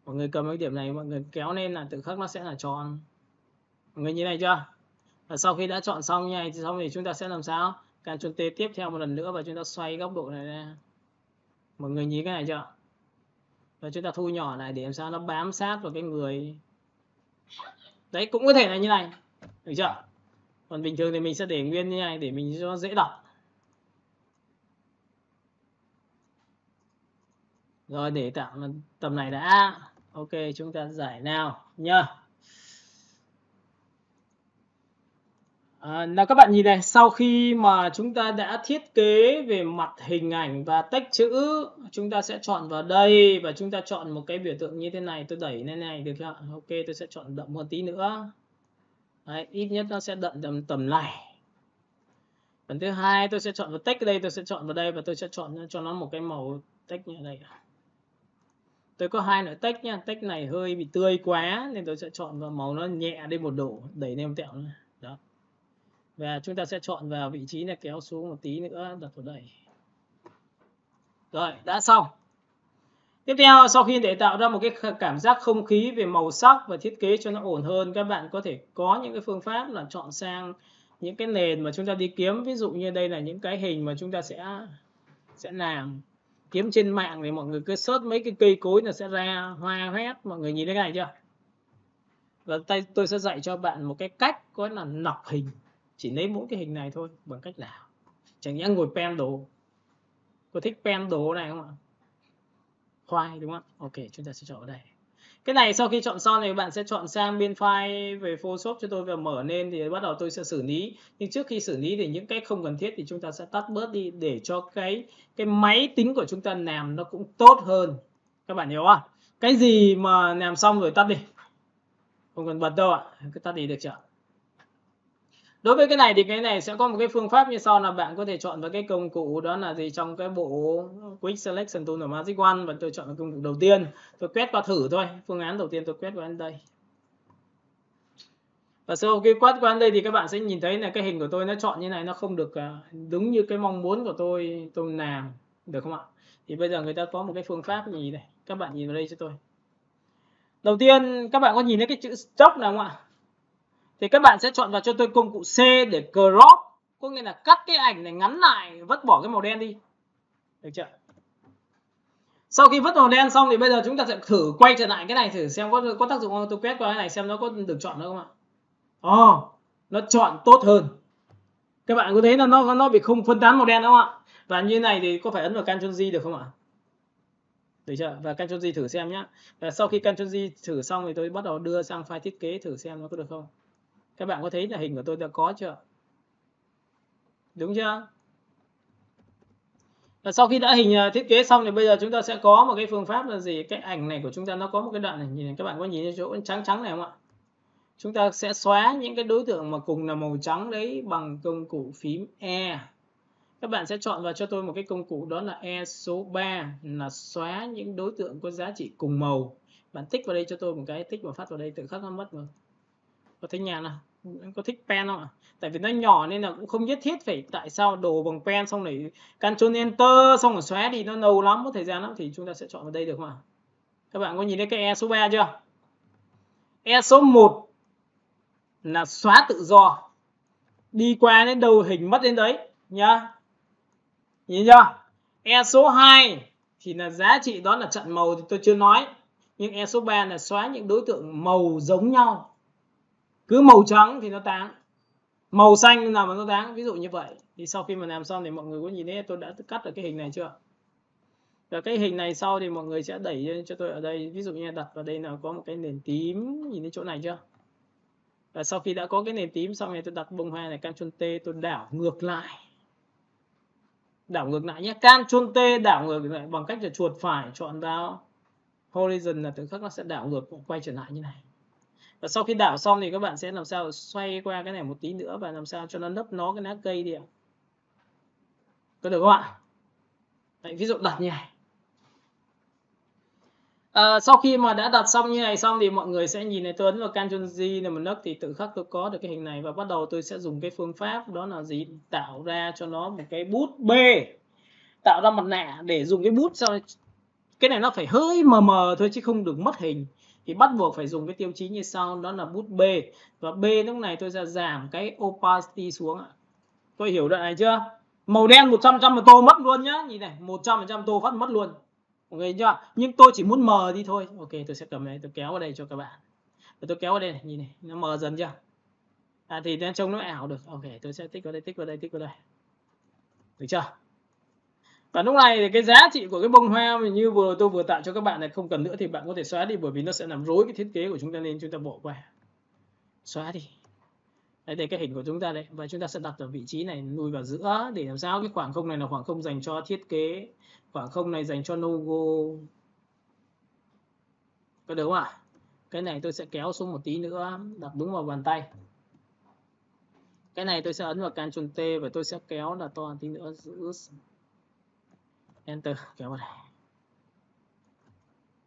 [SPEAKER 1] Mọi người cầm cái điểm này, mọi người kéo lên là tự khắc nó sẽ là tròn. Mọi người như này chưa? Và sau khi đã chọn xong như này thì xong thì chúng ta sẽ làm sao? Ctrl T tiếp theo một lần nữa và chúng ta xoay góc độ này ra. Mọi người nhìn cái này chưa? Và chúng ta thu nhỏ lại để làm sao nó bám sát vào cái người. Đấy, cũng có thể là như này. Được chưa? Còn bình thường thì mình sẽ để nguyên như này để mình cho nó dễ đọc. Rồi, để tạo tầm này đã. Ok, chúng ta giải nào nhá. Nào các bạn nhìn này, sau khi mà chúng ta đã thiết kế về mặt hình ảnh và text chữ, chúng ta sẽ chọn vào đây và chúng ta chọn một cái biểu tượng như thế này, tôi đẩy lên này được chưa? Ok, tôi sẽ chọn đậm một tí nữa. Đấy, ít nhất nó sẽ đậm tầm này. Phần thứ hai tôi sẽ chọn vào text đây, tôi sẽ chọn vào đây và tôi sẽ chọn cho nó một cái màu text như đây. Tôi có hai loại text nha, text này hơi bị tươi quá nên tôi sẽ chọn vào màu nó nhẹ đi một độ, đẩy lên một tẹo này. Đó. Và chúng ta sẽ chọn vào vị trí là kéo xuống một tí nữa, đặt vào đây. Rồi, đã xong. Tiếp theo, sau khi để tạo ra một cái cảm giác không khí về màu sắc và thiết kế cho nó ổn hơn, các bạn có thể có những cái phương pháp là chọn sang những cái nền mà chúng ta đi kiếm. Ví dụ như đây là những cái hình mà chúng ta sẽ làm. Kiếm trên mạng thì mọi người cứ search mấy cái cây cối là sẽ ra hoa hoét. Mọi người nhìn thấy cái này chưa? Và tôi sẽ dạy cho bạn một cái cách có là lọc hình. Chỉ lấy mỗi cái hình này thôi. Bằng cách nào? Chẳng nhẽ ngồi pen đồ. Có thích pen đồ này không ạ? Khoai đúng không? Ok, chúng ta sẽ chọn ở đây. Cái này sau khi chọn xong thì bạn sẽ chọn sang bên file về Photoshop cho tôi và mở lên thì bắt đầu tôi sẽ xử lý. Nhưng trước khi xử lý thì những cái không cần thiết thì chúng ta sẽ tắt bớt đi để cho cái máy tính của chúng ta làm nó cũng tốt hơn. Các bạn hiểu không? Cái gì mà làm xong rồi tắt đi. Không cần bật đâu ạ. Cứ tắt đi được chưa? Đối với cái này thì cái này sẽ có một cái phương pháp như sau là bạn có thể chọn vào cái công cụ đó là gì trong cái bộ Quick Selection Tool ở Magic One và tôi chọn công cụ đầu tiên. Tôi quét qua thử thôi. Phương án đầu tiên tôi quét qua đây. Và sau khi quét qua đây thì các bạn sẽ nhìn thấy là cái hình của tôi nó chọn như này, nó không được đúng như cái mong muốn của tôi làm. Được không ạ? Thì bây giờ người ta có một cái phương pháp gì này. Các bạn nhìn vào đây cho tôi. Đầu tiên các bạn có nhìn thấy cái chữ stroke nào không ạ? Thì các bạn sẽ chọn vào cho tôi công cụ C để crop, có nghĩa là cắt cái ảnh này ngắn lại, vứt bỏ cái màu đen đi. Được chưa? Sau khi vứt màu đen xong thì bây giờ chúng ta sẽ thử quay trở lại cái này thử xem có tác dụng không. Tôi quét qua cái này xem nó có được chọn nữa không ạ? Nó chọn tốt hơn. Các bạn có thấy là nó bị không phân tán màu đen đúng không ạ? Và như này thì có phải ấn vào Ctrl G được không ạ? Được chưa? Và Ctrl G thử xem nhé. Và sau khi Ctrl G thử xong thì tôi bắt đầu đưa sang file thiết kế thử xem nó có được không. Các bạn có thấy là hình của tôi đã có chưa? Đúng chưa? Và sau khi đã hình thiết kế xong thì bây giờ chúng ta sẽ có một cái phương pháp là gì? Cái ảnh này của chúng ta nó có một cái đoạn này, nhìn các bạn có nhìn thấy chỗ trắng trắng này không ạ? Chúng ta sẽ xóa những cái đối tượng mà cùng là màu trắng đấy bằng công cụ phím E. Các bạn sẽ chọn vào cho tôi một cái công cụ đó là E số 3 là xóa những đối tượng có giá trị cùng màu. Bạn tích vào đây cho tôi một cái, tích và phát vào đây tự khắc nó mất rồi. Có thấy nhàn nào? Có thích pen không ạ? Tại vì nó nhỏ nên là cũng không nhất thiết phải tại sao đồ bằng pen xong rồi Ctrl Enter xong rồi xóa đi, nó lâu lắm, mất thời gian lắm, thì chúng ta sẽ chọn vào đây được không ạ? Các bạn có nhìn thấy cái E số 3 chưa? E số 1 là xóa tự do, đi qua đến đâu hình mất đến đấy nhá. Nhìn chưa? E số 2 thì là giá trị đó là chặn màu thì tôi chưa nói. Nhưng E số 3 là xóa những đối tượng màu giống nhau. Cứ màu trắng thì nó táng, màu xanh nào mà nó táng, ví dụ như vậy. Thì sau khi mà làm xong thì mọi người có nhìn thấy tôi đã cắt được cái hình này chưa? Và cái hình này sau thì mọi người sẽ đẩy cho tôi ở đây, ví dụ như đặt vào đây là có một cái nền tím, nhìn thấy chỗ này chưa? Và sau khi đã có cái nền tím xong thì tôi đặt bông hoa này, Ctrl T tôi đảo ngược lại. Đảo ngược lại nhé, Ctrl T đảo ngược lại bằng cách là chuột phải chọn vào Horizon là tự khắc nó sẽ đảo ngược quay trở lại như này. Và sau khi đảo xong thì các bạn sẽ làm sao xoay qua cái này một tí nữa và làm sao cho nó nấp nó cái lá cây đi ạ. Có được không ạ? Đấy, ví dụ đặt như này. Sau khi mà đã đặt xong như này xong thì mọi người sẽ nhìn thấy tôi ấn vào Ctrl G là một nấc thì tự khắc tôi có được cái hình này, và bắt đầu tôi sẽ dùng cái phương pháp đó là gì, tạo ra cho nó một cái bút B, tạo ra mặt nạ để dùng cái bút. Sau cái này nó phải hơi mờ mờ thôi chứ không được mất hình, thì bắt buộc phải dùng cái tiêu chí như sau, đó là bút B. Và B lúc này tôi sẽ giảm cái opacity xuống ạ. Tôi hiểu đoạn này chưa? Màu đen 100% mà tô mất luôn nhá, nhìn này 100% tô phát mất luôn, mọi người chưa? Nhưng tôi chỉ muốn mờ đi thôi. Ok, tôi sẽ cầm này, tôi kéo vào đây cho các bạn, tôi kéo vào đây này, nhìn này, nó mờ dần chưa? Thì nó trông nó ảo được. Ok, tôi sẽ tích vào đây, tích vào đây, tích vào đây, được chưa? Và lúc này thì cái giá trị của cái bông hoa như vừa tôi vừa tạo cho các bạn này không cần nữa thì bạn có thể xóa đi, bởi vì nó sẽ làm rối cái thiết kế của chúng ta, nên chúng ta bỏ qua, xóa đi. Đấy, đây cái hình của chúng ta đấy, và chúng ta sẽ đặt ở vị trí này, lùi vào giữa để làm sao cái khoảng không này là khoảng không dành cho thiết kế, khoảng không này dành cho logo, có được không ạ? Cái này tôi sẽ kéo xuống một tí nữa, đặt đúng vào bàn tay. Cái này tôi sẽ ấn vào Ctrl T và tôi sẽ kéo là to tí nữa, giữ Enter, kéo vào đây,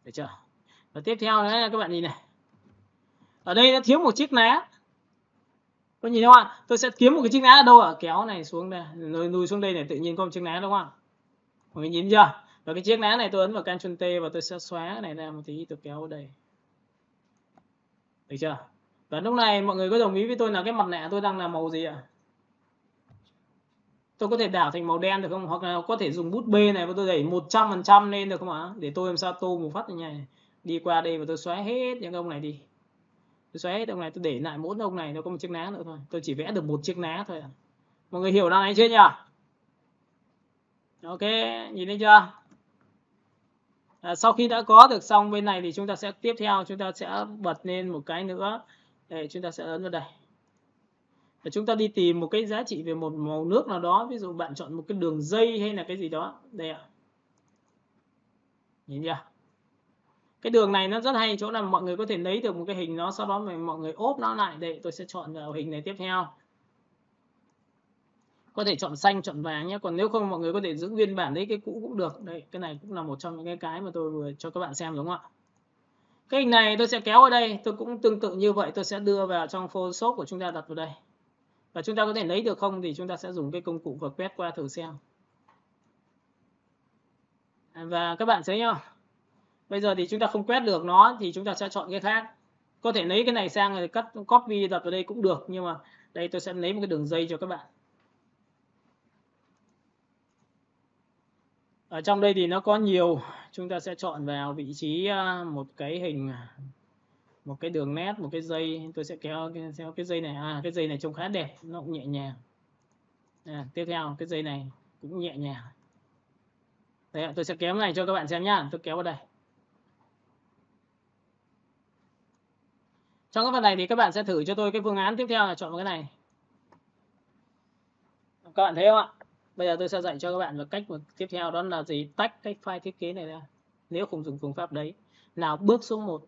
[SPEAKER 1] được chưa? Và tiếp theo đấy các bạn nhìn này, ở đây nó thiếu một chiếc lá, có nhìn không ạ? Tôi sẽ kiếm một cái chiếc lá ở đâu ạ? Kéo này xuống đây, lùi xuống đây này, tự nhiên có một chiếc lá đúng không ạ? Mọi người nhìn chưa? Và cái chiếc lá này tôi ấn vào Ctrl T và tôi sẽ xóa cái này ra một tí, tôi kéo vào đây, được chưa? Và lúc này mọi người có đồng ý với tôi là cái mặt nạ tôi đang làm màu gì ạ? Tôi có thể đảo thành màu đen được không? Hoặc là có thể dùng bút B này và tôi đẩy 100% lên được không ạ? Để tôi làm sao tô một phát như này, đi qua đây và tôi xóa hết những ông này đi, tôi xóa hết ông này, tôi để lại mỗi ông này nó có một chiếc lá nữa thôi, tôi chỉ vẽ được một chiếc lá thôi ạ. Mọi người hiểu đoạn này chưa nhỉ? Ok, nhìn thấy chưa? Sau khi đã có được xong bên này thì chúng ta sẽ tiếp theo chúng ta sẽ bật lên một cái nữa, để chúng ta sẽ ấn vào đây để chúng ta đi tìm một cái giá trị về một màu nước nào đó, ví dụ bạn chọn một cái đường dây hay là cái gì đó đây ạ. Nhìn chưa? Cái đường này nó rất hay chỗ là mọi người có thể lấy được một cái hình nó, sau đó mọi người ốp nó lại. Đây tôi sẽ chọn vào hình này tiếp theo, có thể chọn xanh chọn vàng nhé, còn nếu không mọi người có thể giữ nguyên bản đấy cái cũ cũng được. Đây cái này cũng là một trong những cái mà tôi vừa cho các bạn xem đúng không ạ? Cái hình này tôi sẽ kéo ở đây, tôi cũng tương tự như vậy, tôi sẽ đưa vào trong Photoshop của chúng ta, đặt vào đây. Và chúng ta có thể lấy được không thì chúng ta sẽ dùng cái công cụ và quét qua thử xem. Và các bạn thấy nhá, bây giờ thì chúng ta không quét được nó thì chúng ta sẽ chọn cái khác. Có thể lấy cái này sang rồi cắt copy đặt vào đây cũng được, nhưng mà đây tôi sẽ lấy một cái đường dây cho các bạn. Ở trong đây thì nó có nhiều, chúng ta sẽ chọn vào vị trí một cái hình, một cái đường nét, một cái dây. Tôi sẽ kéo cái dây này, cái dây này trông khá đẹp, nó cũng nhẹ nhàng. Tiếp theo cái dây này cũng nhẹ nhàng. Đấy, tôi sẽ kéo cái này cho các bạn xem nhá, tôi kéo vào đây. Trong cái phần này thì các bạn sẽ thử cho tôi cái phương án tiếp theo là chọn một cái này. Các bạn thấy không ạ? Bây giờ tôi sẽ dạy cho các bạn một cách tiếp theo, đó là gì? Tách cái file thiết kế này ra. Nếu không dùng phương pháp đấy. Nào, bước số 1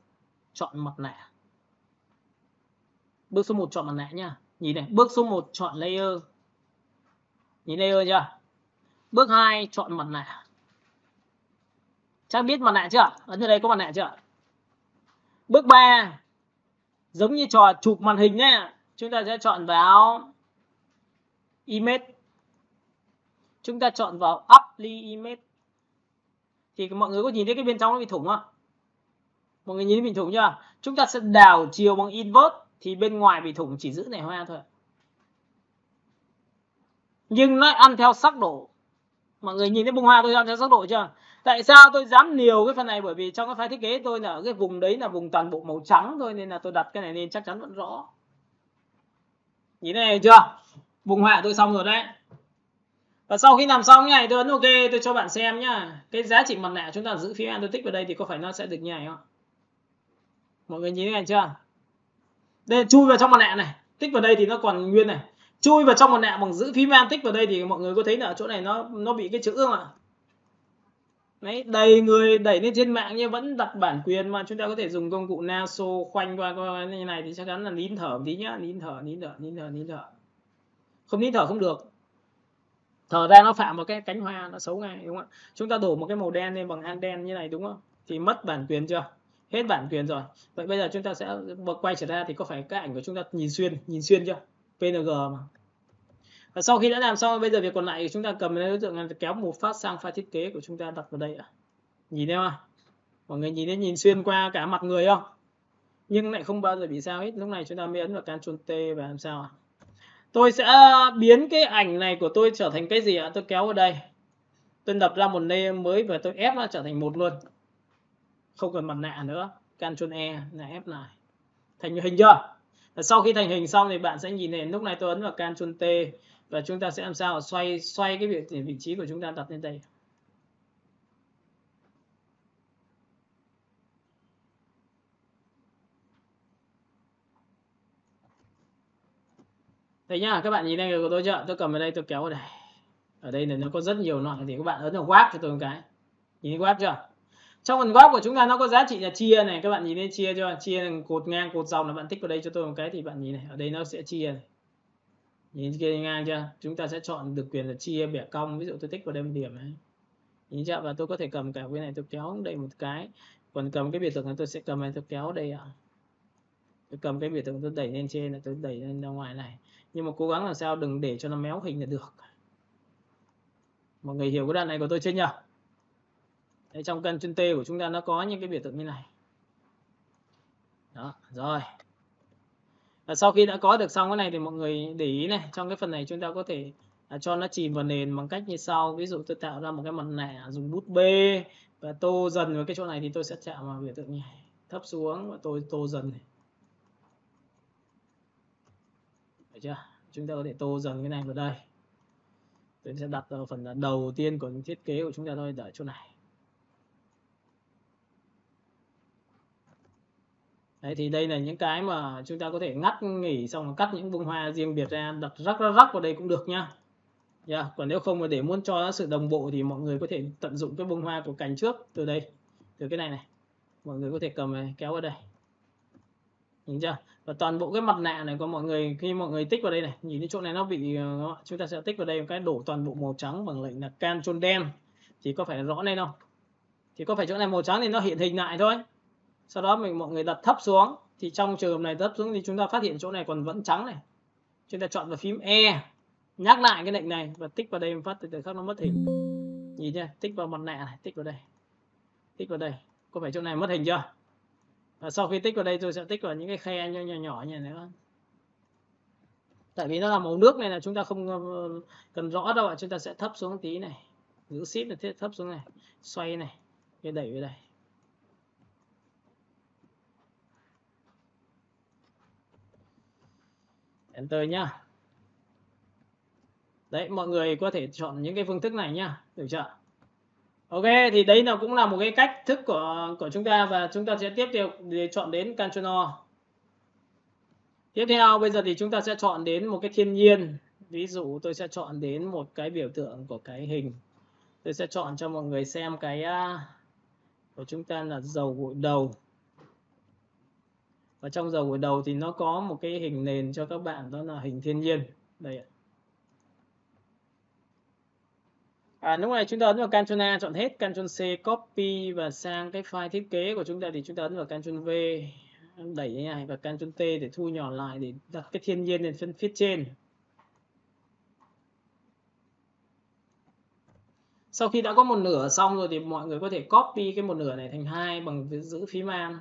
[SPEAKER 1] chọn mặt nạ. Bước số 1 chọn mặt nạ nhá. Nhìn này, bước số 1 chọn layer. Nhìn layer chưa? Bước 2 chọn mặt nạ. Chắc biết mặt nạ chưa? Ấn vào đây có mặt nạ chưa? Bước 3 giống như trò chụp màn hình nhé, chúng ta sẽ chọn vào image, chúng ta chọn vào apply image. Thì mọi người có nhìn thấy cái bên trong nó bị thủng không? Mọi người nhìn thấy bị thủng chưa? Chúng ta sẽ đảo chiều bằng invert thì bên ngoài bị thủng chỉ giữ nẻ hoa thôi, nhưng nó ăn theo sắc độ. Mọi người nhìn thấy bông hoa tôi ăn theo sắc độ chưa? Tại sao tôi dám liều cái phần này? Bởi vì trong cái file thiết kế tôi là ở cái vùng đấy là vùng toàn bộ màu trắng thôi, nên là tôi đặt cái này lên chắc chắn vẫn rõ. Nhìn này chưa? Bông hoa tôi xong rồi đấy. Và sau khi làm xong như này tôi ấn OK, tôi cho bạn xem nhá. Cái giá trị mặt nạ chúng ta giữ phím Alt tôi tích vào đây thì có phải nó sẽ được như này không? Mọi người nhìn thấy này chưa? Đây, chui vào trong mặt nạ này, tích vào đây thì nó còn nguyên này. Chui vào trong mặt nạ bằng giữ phím Alt tích vào đây thì mọi người có thấy là ở chỗ này nó bị cái chữ không ạ? Đấy, đầy người đẩy lên trên mạng nhưng vẫn đặt bản quyền, mà chúng ta có thể dùng công cụ Naso khoanh qua như này thì chắc chắn là nín thở một tí nhá, nín thở. Không nín thở không được. Thở ra nó phạm vào cái cánh hoa, nó xấu ngay đúng không ạ? Chúng ta đổ một cái màu đen lên bằng an đen như này đúng không? thì mất bản quyền chưa? Hết bản quyền rồi. Vậy bây giờ chúng ta sẽ quay trở ra thì có phải các ảnh của chúng ta nhìn xuyên chưa? PNG mà. Và sau khi đã làm xong, bây giờ việc còn lại thì chúng ta cầm đối tượng này kéo một phát sang file thiết kế của chúng ta, đặt vào đây ạ. Nhìn thấy không? Mọi người nhìn thấy nhìn xuyên qua cả mặt người không? Nhưng lại không bao giờ bị sao hết. Lúc này chúng ta mới ấn vào Ctrl T và làm sao ạ? Tôi sẽ biến cái ảnh này của tôi trở thành cái gì ạ? Tôi kéo vào đây. Tôi đập ra một layer mới và tôi ép nó trở thành một luôn. Không cần mặt nạ nữa. Ctrl E là ép lại. Thành hình chưa? Và sau khi thành hình xong thì bạn sẽ nhìn thấy lúc này tôi ấn vào Ctrl T và chúng ta sẽ làm sao xoay cái vị trí của chúng ta đặt lên đây. Đây nhá, các bạn nhìn đây của tôi chưa? Tôi cầm ở đây tôi kéo vào đây. Ở đây là nó có rất nhiều loại thì các bạn ấn vào Warp cho tôi một cái. Nhìn thấy Warp chưa? Trong phần Warp của chúng ta nó có giá trị là chia này, các bạn nhìn thấy chia chưa? Chia là cột ngang cột dòng, là bạn tích vào đây cho tôi một cái thì bạn nhìn này, ở đây nó sẽ chia này. Nhìn kia ngang chưa? Chúng ta sẽ chọn được quyền là chia bẻ cong, ví dụ tôi tích vào đây một điểm này. Nhìn chưa? Và tôi có thể cầm cả cái này tôi kéo đây một cái. Còn cầm cái biểu tượng này tôi sẽ cầm này tôi kéo đây ạ. Tôi cầm cái biểu tượng tôi đẩy lên trên là tôi đẩy lên ra ngoài này. Nhưng mà cố gắng làm sao đừng để cho nó méo hình là được. Mọi người hiểu cái đoạn này của tôi chưa nhỉ? Đấy, trong Ctrl T của chúng ta nó có những cái biểu tượng như này. Đó, rồi. Và sau khi đã có được xong cái này thì mọi người để ý này, trong cái phần này chúng ta có thể cho nó chìm vào nền bằng cách như sau. Ví dụ tôi tạo ra một cái mặt nạ dùng bút bê và tô dần vào cái chỗ này thì tôi sẽ chạm vào biểu tượng như này, thấp xuống và tôi tô dần này. Được chưa? Chúng ta có thể tô dần cái này vào đây. Tôi sẽ đặt vào phần đầu tiên của thiết kế của chúng ta thôi, ở chỗ này. Đấy, thì đây là những cái mà chúng ta có thể ngắt nghỉ xong rồi cắt những bông hoa riêng biệt ra, đặt rắc vào đây cũng được nhá. Yeah. Còn nếu không mà để muốn cho sự đồng bộ thì mọi người có thể tận dụng cái bông hoa của cành trước từ đây, từ cái này mọi người có thể cầm này kéo vào đây, nhìn chưa? Và toàn bộ cái mặt nạ này của mọi người, khi mọi người tích vào đây này, nhìn cái chỗ này nó bị, chúng ta sẽ tích vào đây một cái đổ toàn bộ màu trắng bằng lệnh là Ctrl đen, thì có phải rõ lên không? Thì có phải chỗ này màu trắng thì nó hiện hình lại thôi. Sau đó mọi người đặt thấp xuống, thì trong trường hợp này thấp xuống thì chúng ta phát hiện chỗ này còn vẫn trắng này. Chúng ta chọn vào phím E, nhắc lại cái lệnh này và tích vào đây một phát, từ từ khắc nó mất hình. Nhìn chưa? Tích vào mặt nạ này, tích vào đây. Tích vào đây. Có phải chỗ này mất hình chưa? Và sau khi tích vào đây tôi sẽ tích vào những cái khe nhỏ nhỏ như này nữa. Tại vì nó là màu nước này là chúng ta không cần rõ đâu ạ. Chúng ta sẽ thấp xuống tí này. Giữ shift là thấp xuống này. Xoay này. Cái đẩy về đây. Enter nhá. Đấy, mọi người có thể chọn những cái phương thức này nhá. Được chưa? Ok, thì đấy là cũng là một cái cách thức của chúng ta, và chúng ta sẽ tiếp tục để chọn đến Ctrl O. Tiếp theo bây giờ thì chúng ta sẽ chọn đến một cái thiên nhiên. Ví dụ tôi sẽ chọn đến một cái biểu tượng của cái hình. Tôi sẽ chọn cho mọi người xem cái của chúng ta là dầu gội đầu. Và trong dầu gội đầu thì nó có một cái hình nền cho các bạn, đó là hình thiên nhiên. Đây ạ. Lúc này chúng ta ấn vào Ctrl A chọn hết, Ctrl C copy và sang cái file thiết kế của chúng ta thì chúng ta ấn vào Ctrl V đẩy như này và Ctrl T để thu nhỏ lại để đặt cái thiên nhiên lên phần phía trên. Sau khi đã có một nửa xong rồi thì mọi người có thể copy cái một nửa này thành hai bằng giữ phím An.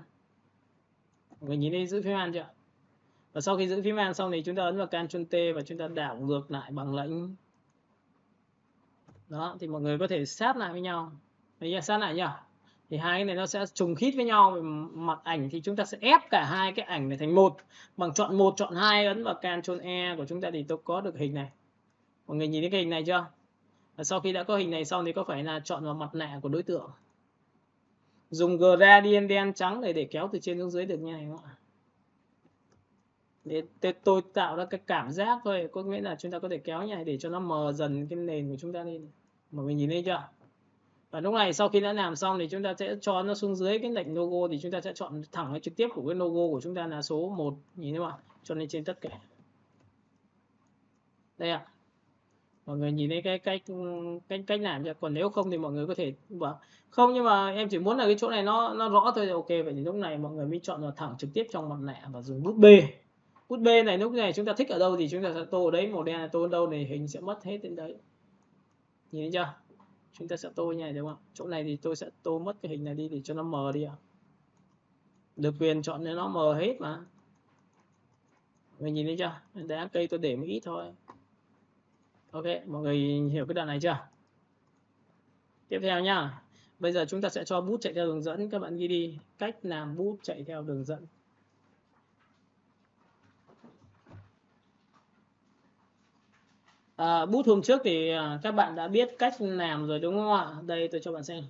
[SPEAKER 1] Mọi người nhìn thấy giữ phím An chưa? Và sau khi giữ phím An xong thì chúng ta ấn vào Ctrl T và chúng ta đảo ngược lại bằng lệnh. Đó, thì mọi người có thể sát lại với nhau. Đấy, sát lại nhỉ? Thì hai cái này nó sẽ trùng khít với nhau. Về mặt ảnh thì chúng ta sẽ ép cả hai cái ảnh này thành một bằng chọn 1, chọn 2, ấn vào Ctrl E của chúng ta thì tôi có được hình này. Mọi người nhìn thấy cái hình này chưa? Và sau khi đã có hình này xong thì có phải là chọn vào mặt nạ của đối tượng. Dùng gradient đen trắng để kéo từ trên xuống dưới được như này không ạ? Để tôi tạo ra cái cảm giác thôi, có nghĩa là chúng ta có thể kéo như này để cho nó mờ dần cái nền của chúng ta lên. Mọi người nhìn thấy chưa? Và lúc này sau khi đã làm xong thì chúng ta sẽ cho nó xuống dưới cái lệnh logo, thì chúng ta sẽ chọn thẳng cái trực tiếp của cái logo của chúng ta là số 1, nhìn thấy không ạ? Cho lên trên tất cả. Đây ạ. Mọi người nhìn thấy cái cách làm chưa? Còn nếu không thì mọi người có thể bảo không, nhưng mà em chỉ muốn là cái chỗ này nó rõ thôi. Ok, vậy thì lúc này mọi người mới chọn vào thẳng trực tiếp trong mặt nạ và dùng bút B. Bút B này lúc này chúng ta thích ở đâu thì chúng ta sẽ tô ở đấy, màu đen là tô ở đâu này hình sẽ mất hết đến đấy. Nhìn thấy chưa? Chúng ta sẽ tô như này đúng không? Chỗ này thì tôi sẽ tô mất cái hình này đi để cho nó mờ đi ạ. Được quyền chọn để nó mờ hết mà. Mình nhìn thấy chưa? Đá cây tôi để một ít thôi. Ok, mọi người hiểu cái đoạn này chưa? Tiếp theo nhá. Bây giờ chúng ta sẽ cho bút chạy theo đường dẫn. Các bạn ghi đi cách làm bút chạy theo đường dẫn. Bút hôm trước thì các bạn đã biết cách làm rồi đúng không ạ? Đây tôi cho bạn xem.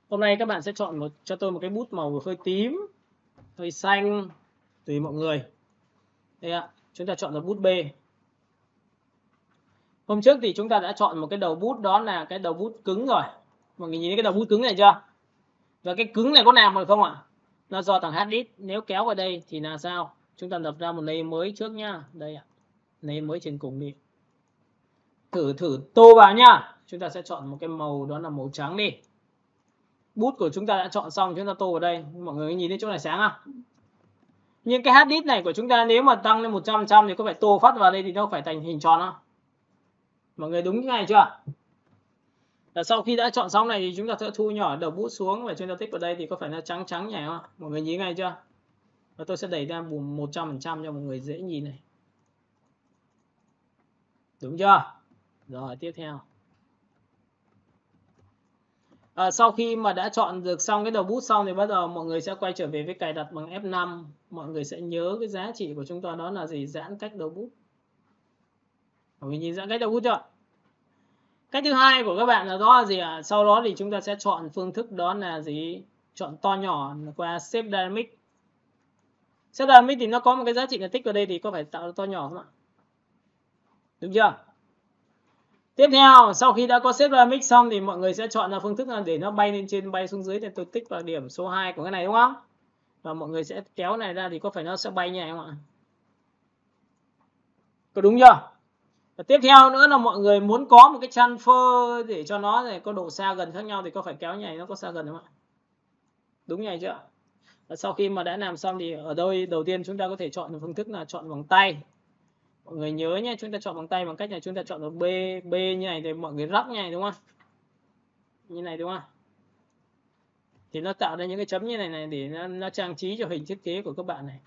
[SPEAKER 1] Hôm nay các bạn sẽ chọn cho tôi một cái bút màu hơi tím, hơi xanh, tùy mọi người. Đây ạ, chúng ta chọn là bút B. Hôm trước thì chúng ta đã chọn một cái đầu bút, đó là cái đầu bút cứng rồi. Mọi người nhìn thấy cái đầu bút cứng này chưa? Và cái cứng này có làm được không ạ? Nó do thằng hard disk, nếu kéo vào đây thì là sao? Chúng ta lập ra một layer mới trước nhá. Đây ạ, layer mới trên cùng đi. Thử tô vào nhá. Chúng ta sẽ chọn một cái màu đó là màu trắng đi. Bút của chúng ta đã chọn xong, chúng ta tô vào đây. Mọi người nhìn thấy chỗ này sáng không? Nhưng cái hard disk này của chúng ta nếu mà tăng lên 100% thì có phải tô phát vào đây thì nó phải thành hình tròn không? Mọi người đúng cái này chưa? Và sau khi đã chọn xong này thì chúng ta sẽ thu nhỏ đầu bút xuống và chúng ta tích vào đây thì có phải nó trắng trắng nhỉ không? Mọi người nhìn ngay chưa? Và tôi sẽ đẩy ra 100% cho mọi người dễ nhìn này. Đúng chưa? Rồi tiếp theo. Sau khi mà đã chọn được xong cái đầu bút xong thì bắt đầu mọi người sẽ quay trở về với cài đặt bằng F5. Mọi người sẽ nhớ cái giá trị của chúng ta đó là gì? Giãn cách đầu bút. Mọi người nhìn giãn cách đầu bút chưa? Cách thứ hai của các bạn là đó là gì ạ? Sau đó thì chúng ta sẽ chọn phương thức đó là gì? Chọn to nhỏ qua Shape Dynamic. Shape Dynamic thì nó có một cái giá trị là tích vào đây thì có phải tạo to nhỏ không ạ? Đúng chưa? Tiếp theo, sau khi đã có Shape Dynamic xong thì mọi người sẽ chọn là phương thức là để nó bay lên trên bay xuống dưới thì tôi tích vào điểm số 2 của cái này đúng không? Và mọi người sẽ kéo này ra thì có phải nó sẽ bay như này không ạ? Có đúng chưa? Và tiếp theo nữa là mọi người muốn có một cái transfer để cho nó này có độ xa gần khác nhau thì có phải kéo như này nó có xa gần không ạ? Đúng như này chưa? Và sau khi mà đã làm xong thì ở đây đầu tiên chúng ta có thể chọn phương thức là chọn bằng tay. Mọi người nhớ nhé, chúng ta chọn bằng tay bằng cách này, chúng ta chọn vào B như này thì mọi người rắc như này đúng không? Như này đúng không? Thì nó tạo ra những cái chấm như này để nó trang trí cho hình thiết kế của các bạn này.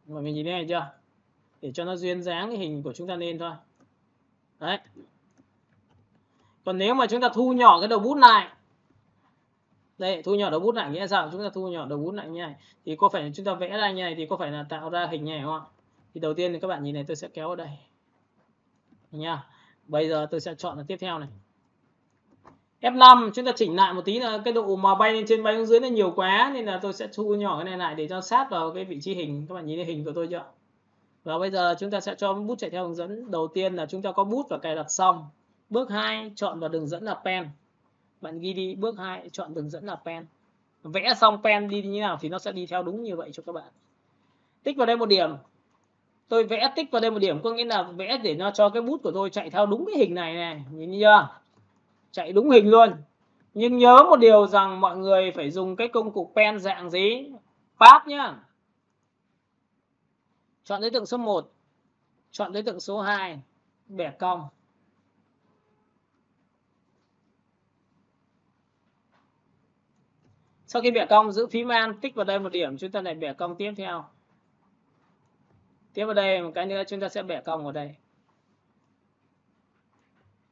[SPEAKER 1] Mọi người nhìn thấy này chưa? Để cho nó duyên dáng cái hình của chúng ta lên thôi. Đấy. Còn nếu mà chúng ta thu nhỏ cái đầu bút này, đây thu nhỏ đầu bút lại nghĩa sao? Chúng ta thu nhỏ đầu bút lại như này thì có phải chúng ta vẽ ra như này thì có phải là tạo ra hình này không ạ? Thì đầu tiên thì các bạn nhìn này, tôi sẽ kéo ở đây nha. Bây giờ tôi sẽ chọn là tiếp theo này, F5 chúng ta chỉnh lại một tí là cái độ mà bay lên trên bay xuống dưới nó nhiều quá nên là tôi sẽ thu nhỏ cái này lại để cho sát vào cái vị trí hình. Các bạn nhìn thấy hình của tôi chưa? Và bây giờ chúng ta sẽ cho bút chạy theo hướng dẫn. Đầu tiên là chúng ta có bút và cài đặt xong. Bước 2 chọn vào đường dẫn là pen. Bạn ghi đi bước 2 chọn đường dẫn là pen. Vẽ xong pen đi như nào thì nó sẽ đi theo đúng như vậy cho các bạn. Tích vào đây một điểm. Tôi vẽ tích vào đây một điểm có nghĩa là vẽ để nó cho cái bút của tôi chạy theo đúng cái hình này này, nhìn chưa? Chạy đúng hình luôn. Nhưng nhớ một điều rằng mọi người phải dùng cái công cụ pen dạng gì? Path nhá. Chọn đối tượng số 1, chọn đối tượng số 2, bẻ cong. Sau khi bẻ cong giữ phím An, tích vào đây một điểm, chúng ta lại bẻ cong tiếp theo. Tiếp vào đây một cái nữa chúng ta sẽ bẻ cong vào đây.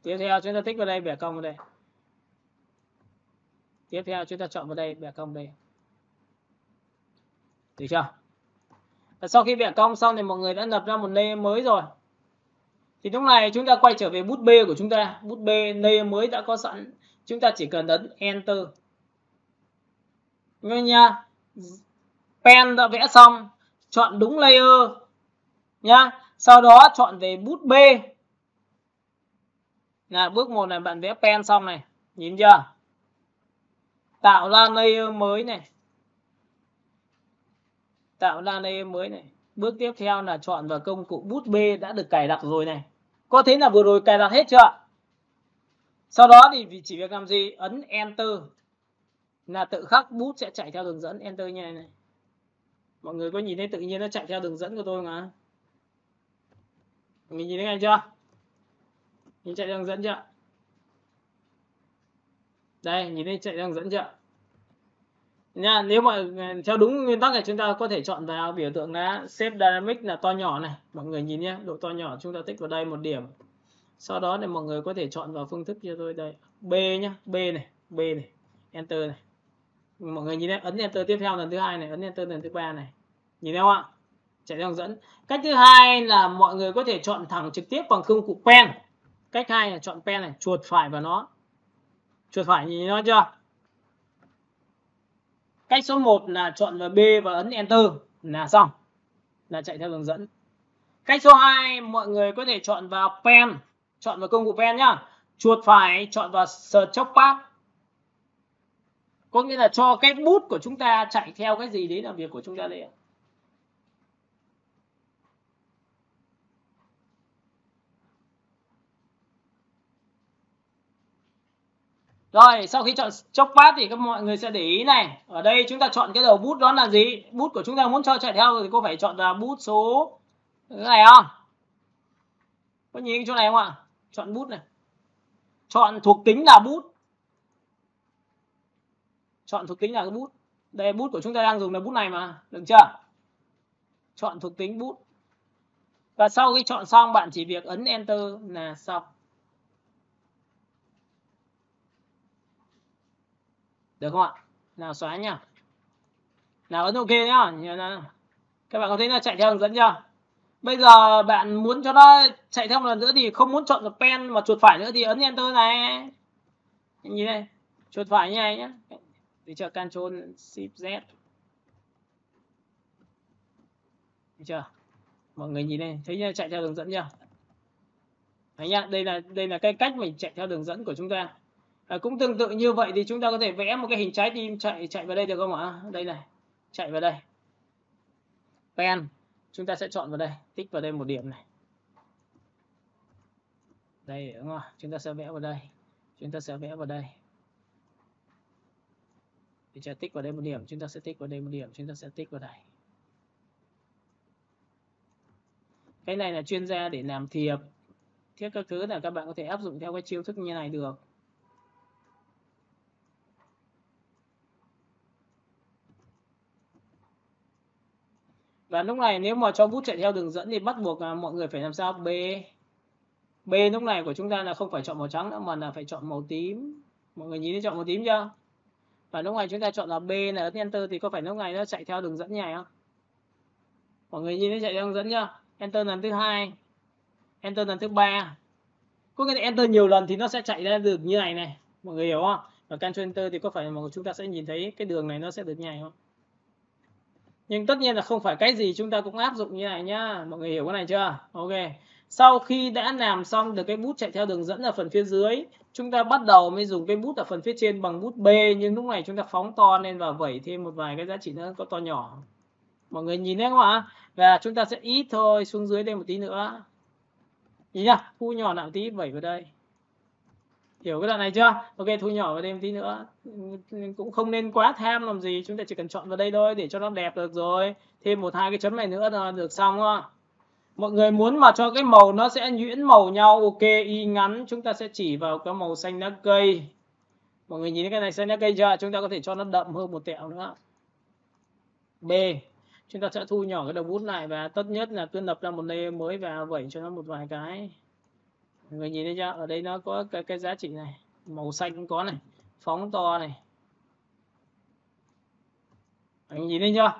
[SPEAKER 1] Tiếp theo chúng ta tích vào đây bẻ cong vào đây. Tiếp theo chúng ta chọn vào đây bẻ cong đây. Được chưa? Và sau khi bẻ cong xong thì mọi người đã lập ra một layer mới rồi. Thì lúc này chúng ta quay trở về bút B của chúng ta. Bút B layer mới đã có sẵn. Chúng ta chỉ cần ấn Enter. Nghe nha. Pen đã vẽ xong. Chọn đúng layer. Nhá. Sau đó chọn về bút B. Là bước 1 này bạn vẽ pen xong này. Nhìn chưa? Tạo ra layer mới này. Tạo ra layer mới này. Bước tiếp theo là chọn vào công cụ bút B đã được cài đặt rồi này. Có thấy là vừa rồi cài đặt hết chưa? Sau đó thì chỉ việc làm gì? Ấn Enter là tự khắc bút sẽ chạy theo đường dẫn. Enter như này. Mọi người có nhìn thấy tự nhiên nó chạy theo đường dẫn của tôi mà. Mình nhìn thấy ngay chưa? Nhìn chạy theo đường dẫn chưa? Đây, nhìn thấy chạy theo đường dẫn chưa? Nha, nếu mà theo đúng nguyên tắc này chúng ta có thể chọn vào biểu tượng là Shape Dynamic là to nhỏ này. Mọi người nhìn nhé, độ to nhỏ chúng ta tích vào đây 1 điểm. Sau đó thì mọi người có thể chọn vào phương thức cho tôi đây. B nhá, B này, Enter này. Mọi người nhìn thấy ấn Enter tiếp theo lần thứ 2 này, ấn Enter lần thứ 3 này. Nhìn thấy không ạ? Chạy theo hướng dẫn. Cách thứ hai là mọi người có thể chọn thẳng trực tiếp bằng công cụ pen. Cách 2 là chọn pen này, chuột phải vào nó. Chuột phải nhìn nó chưa? Cách số 1 là chọn vào B và ấn Enter là xong. Là chạy theo hướng dẫn. Cách số 2 mọi người có thể chọn vào pen, chọn vào công cụ pen nhá. Chuột phải chọn vào Stroke Path. Có nghĩa là cho cái bút của chúng ta chạy theo cái gì đấy là việc của chúng ta đấy. Rồi, sau khi chọn Stroke Path thì các mọi người sẽ để ý này. Ở đây chúng ta chọn cái đầu bút đó là gì? Bút của chúng ta muốn cho chạy theo thì có phải chọn là bút số cái này không? Có nhìn chỗ này không ạ? Chọn bút này. Chọn thuộc tính là bút. Chọn thuộc tính là cái bút. Đây bút của chúng ta đang dùng là bút này mà, được chưa? Chọn thuộc tính bút. Và sau khi chọn xong bạn chỉ việc ấn Enter là xong. Được không ạ? Nào xóa nhá. Nào ấn OK nhá. Các bạn có thấy nó chạy theo hướng dẫn chưa? Bây giờ bạn muốn cho nó chạy theo một lần nữa thì không muốn chọn được pen mà chuột phải nữa thì ấn Enter này. Nhìn đây, chuột phải như này nhé. Để cho Ctrl Shift Z. Được chưa? Mọi người nhìn đây, thấy chưa? Chạy theo đường dẫn chưa? Thấy nhá, đây là cái cách mình chạy theo đường dẫn của chúng ta. Cũng tương tự như vậy thì chúng ta có thể vẽ một cái hình trái tim chạy vào đây được không ạ? Đây này, chạy vào đây. Pen, chúng ta sẽ chọn vào đây, tích vào đây 1 điểm này. Đây đúng không? Chúng ta sẽ vẽ vào đây. Chúng ta sẽ vẽ vào đây. Thì cho tích vào đây 1 điểm, chúng ta sẽ tích vào đây 1 điểm, chúng ta sẽ tích vào đây. Cái này là chuyên gia để làm thiệp thiết các thứ là các bạn có thể áp dụng theo cái chiêu thức như này được. Và lúc này nếu mà cho bút chạy theo đường dẫn thì bắt buộc là mọi người phải làm sao? B lúc này của chúng ta là không phải chọn màu trắng nữa mà là phải chọn màu tím. Mọi người nhìn thấy chọn màu tím chưa? Và lúc này chúng ta chọn là B là ấn Enter thì có phải lúc này nó chạy theo đường dẫn như này không? Mọi người nhìn thấy chạy theo đường dẫn chưa? Enter lần thứ 2, Enter lần thứ 3. Có nghĩa là Enter nhiều lần thì nó sẽ chạy ra được như này này. Mọi người hiểu không? Và Ctrl Enter thì có phải mà chúng ta sẽ nhìn thấy cái đường này nó sẽ được như này không? Nhưng tất nhiên là không phải cái gì chúng ta cũng áp dụng như này nhá. Mọi người hiểu cái này chưa? Ok. Sau khi đã làm xong được cái bút chạy theo đường dẫn ở phần phía dưới, chúng ta bắt đầu mới dùng cái bút ở phần phía trên bằng bút B. Nhưng lúc này chúng ta phóng to lên và vẩy thêm một vài cái giá trị nữa có to nhỏ. Mọi người nhìn thấy không ạ? Và chúng ta sẽ ít thôi, xuống dưới đây một tí nữa. Nhìn nhá, thu nhỏ lại một tí, vẩy vào đây. Hiểu cái đoạn này chưa? Ok, thu nhỏ vào đây một tí nữa. Cũng không nên quá tham làm gì, chúng ta chỉ cần chọn vào đây thôi để cho nó đẹp được rồi. Thêm 1-2 cái chấm này nữa là được xong không? Mọi người muốn mà cho cái màu nó sẽ nhuyễn màu nhau, ok, y ngắn, chúng ta sẽ chỉ vào cái màu xanh lá cây. Mọi người nhìn thấy cái này xanh lá cây chưa? Chúng ta có thể cho nó đậm hơn một tẹo nữa. B, chúng ta sẽ thu nhỏ cái đầu bút lại và tốt nhất là cứ lập ra một layer mới và vẩy cho nó một vài cái. Mọi người nhìn thấy chưa? Ở đây nó có cái giá trị này, màu xanh cũng có này, phóng to này. Anh nhìn thấy chưa?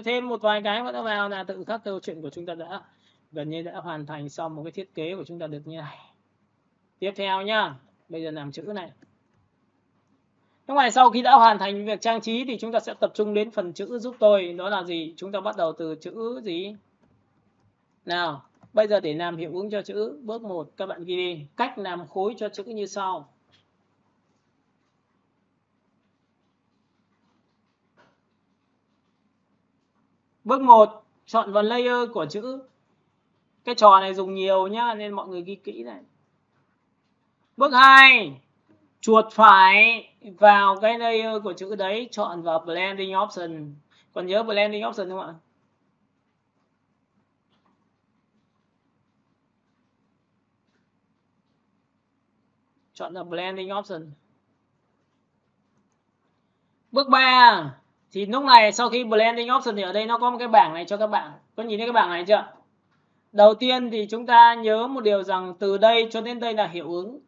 [SPEAKER 1] Thêm một vài cái nữa vào là tự khắc câu chuyện của chúng ta đã gần như đã hoàn thành xong một cái thiết kế của chúng ta được như này. Tiếp theo nhá, bây giờ làm chữ này. Lúc này sau khi đã hoàn thành việc trang trí thì chúng ta sẽ tập trung đến phần chữ giúp tôi. Đó là gì? Chúng ta bắt đầu từ chữ gì? Nào, bây giờ để làm hiệu ứng cho chữ, bước 1 các bạn ghi đi. Cách làm khối cho chữ như sau. Bước 1, chọn vào layer của chữ. Cái trò này dùng nhiều nhá, nên mọi người ghi kỹ này. Bước 2, chuột phải vào cái layer của chữ đấy, chọn vào blending option. Còn nhớ blending option không ạ? Chọn vào blending option. Bước 3 thì lúc này sau khi blending option thì ở đây nó có một cái bảng này cho các bạn. Có nhìn thấy cái bảng này chưa? Đầu tiên thì chúng ta nhớ một điều rằng từ đây cho đến đây là hiệu ứng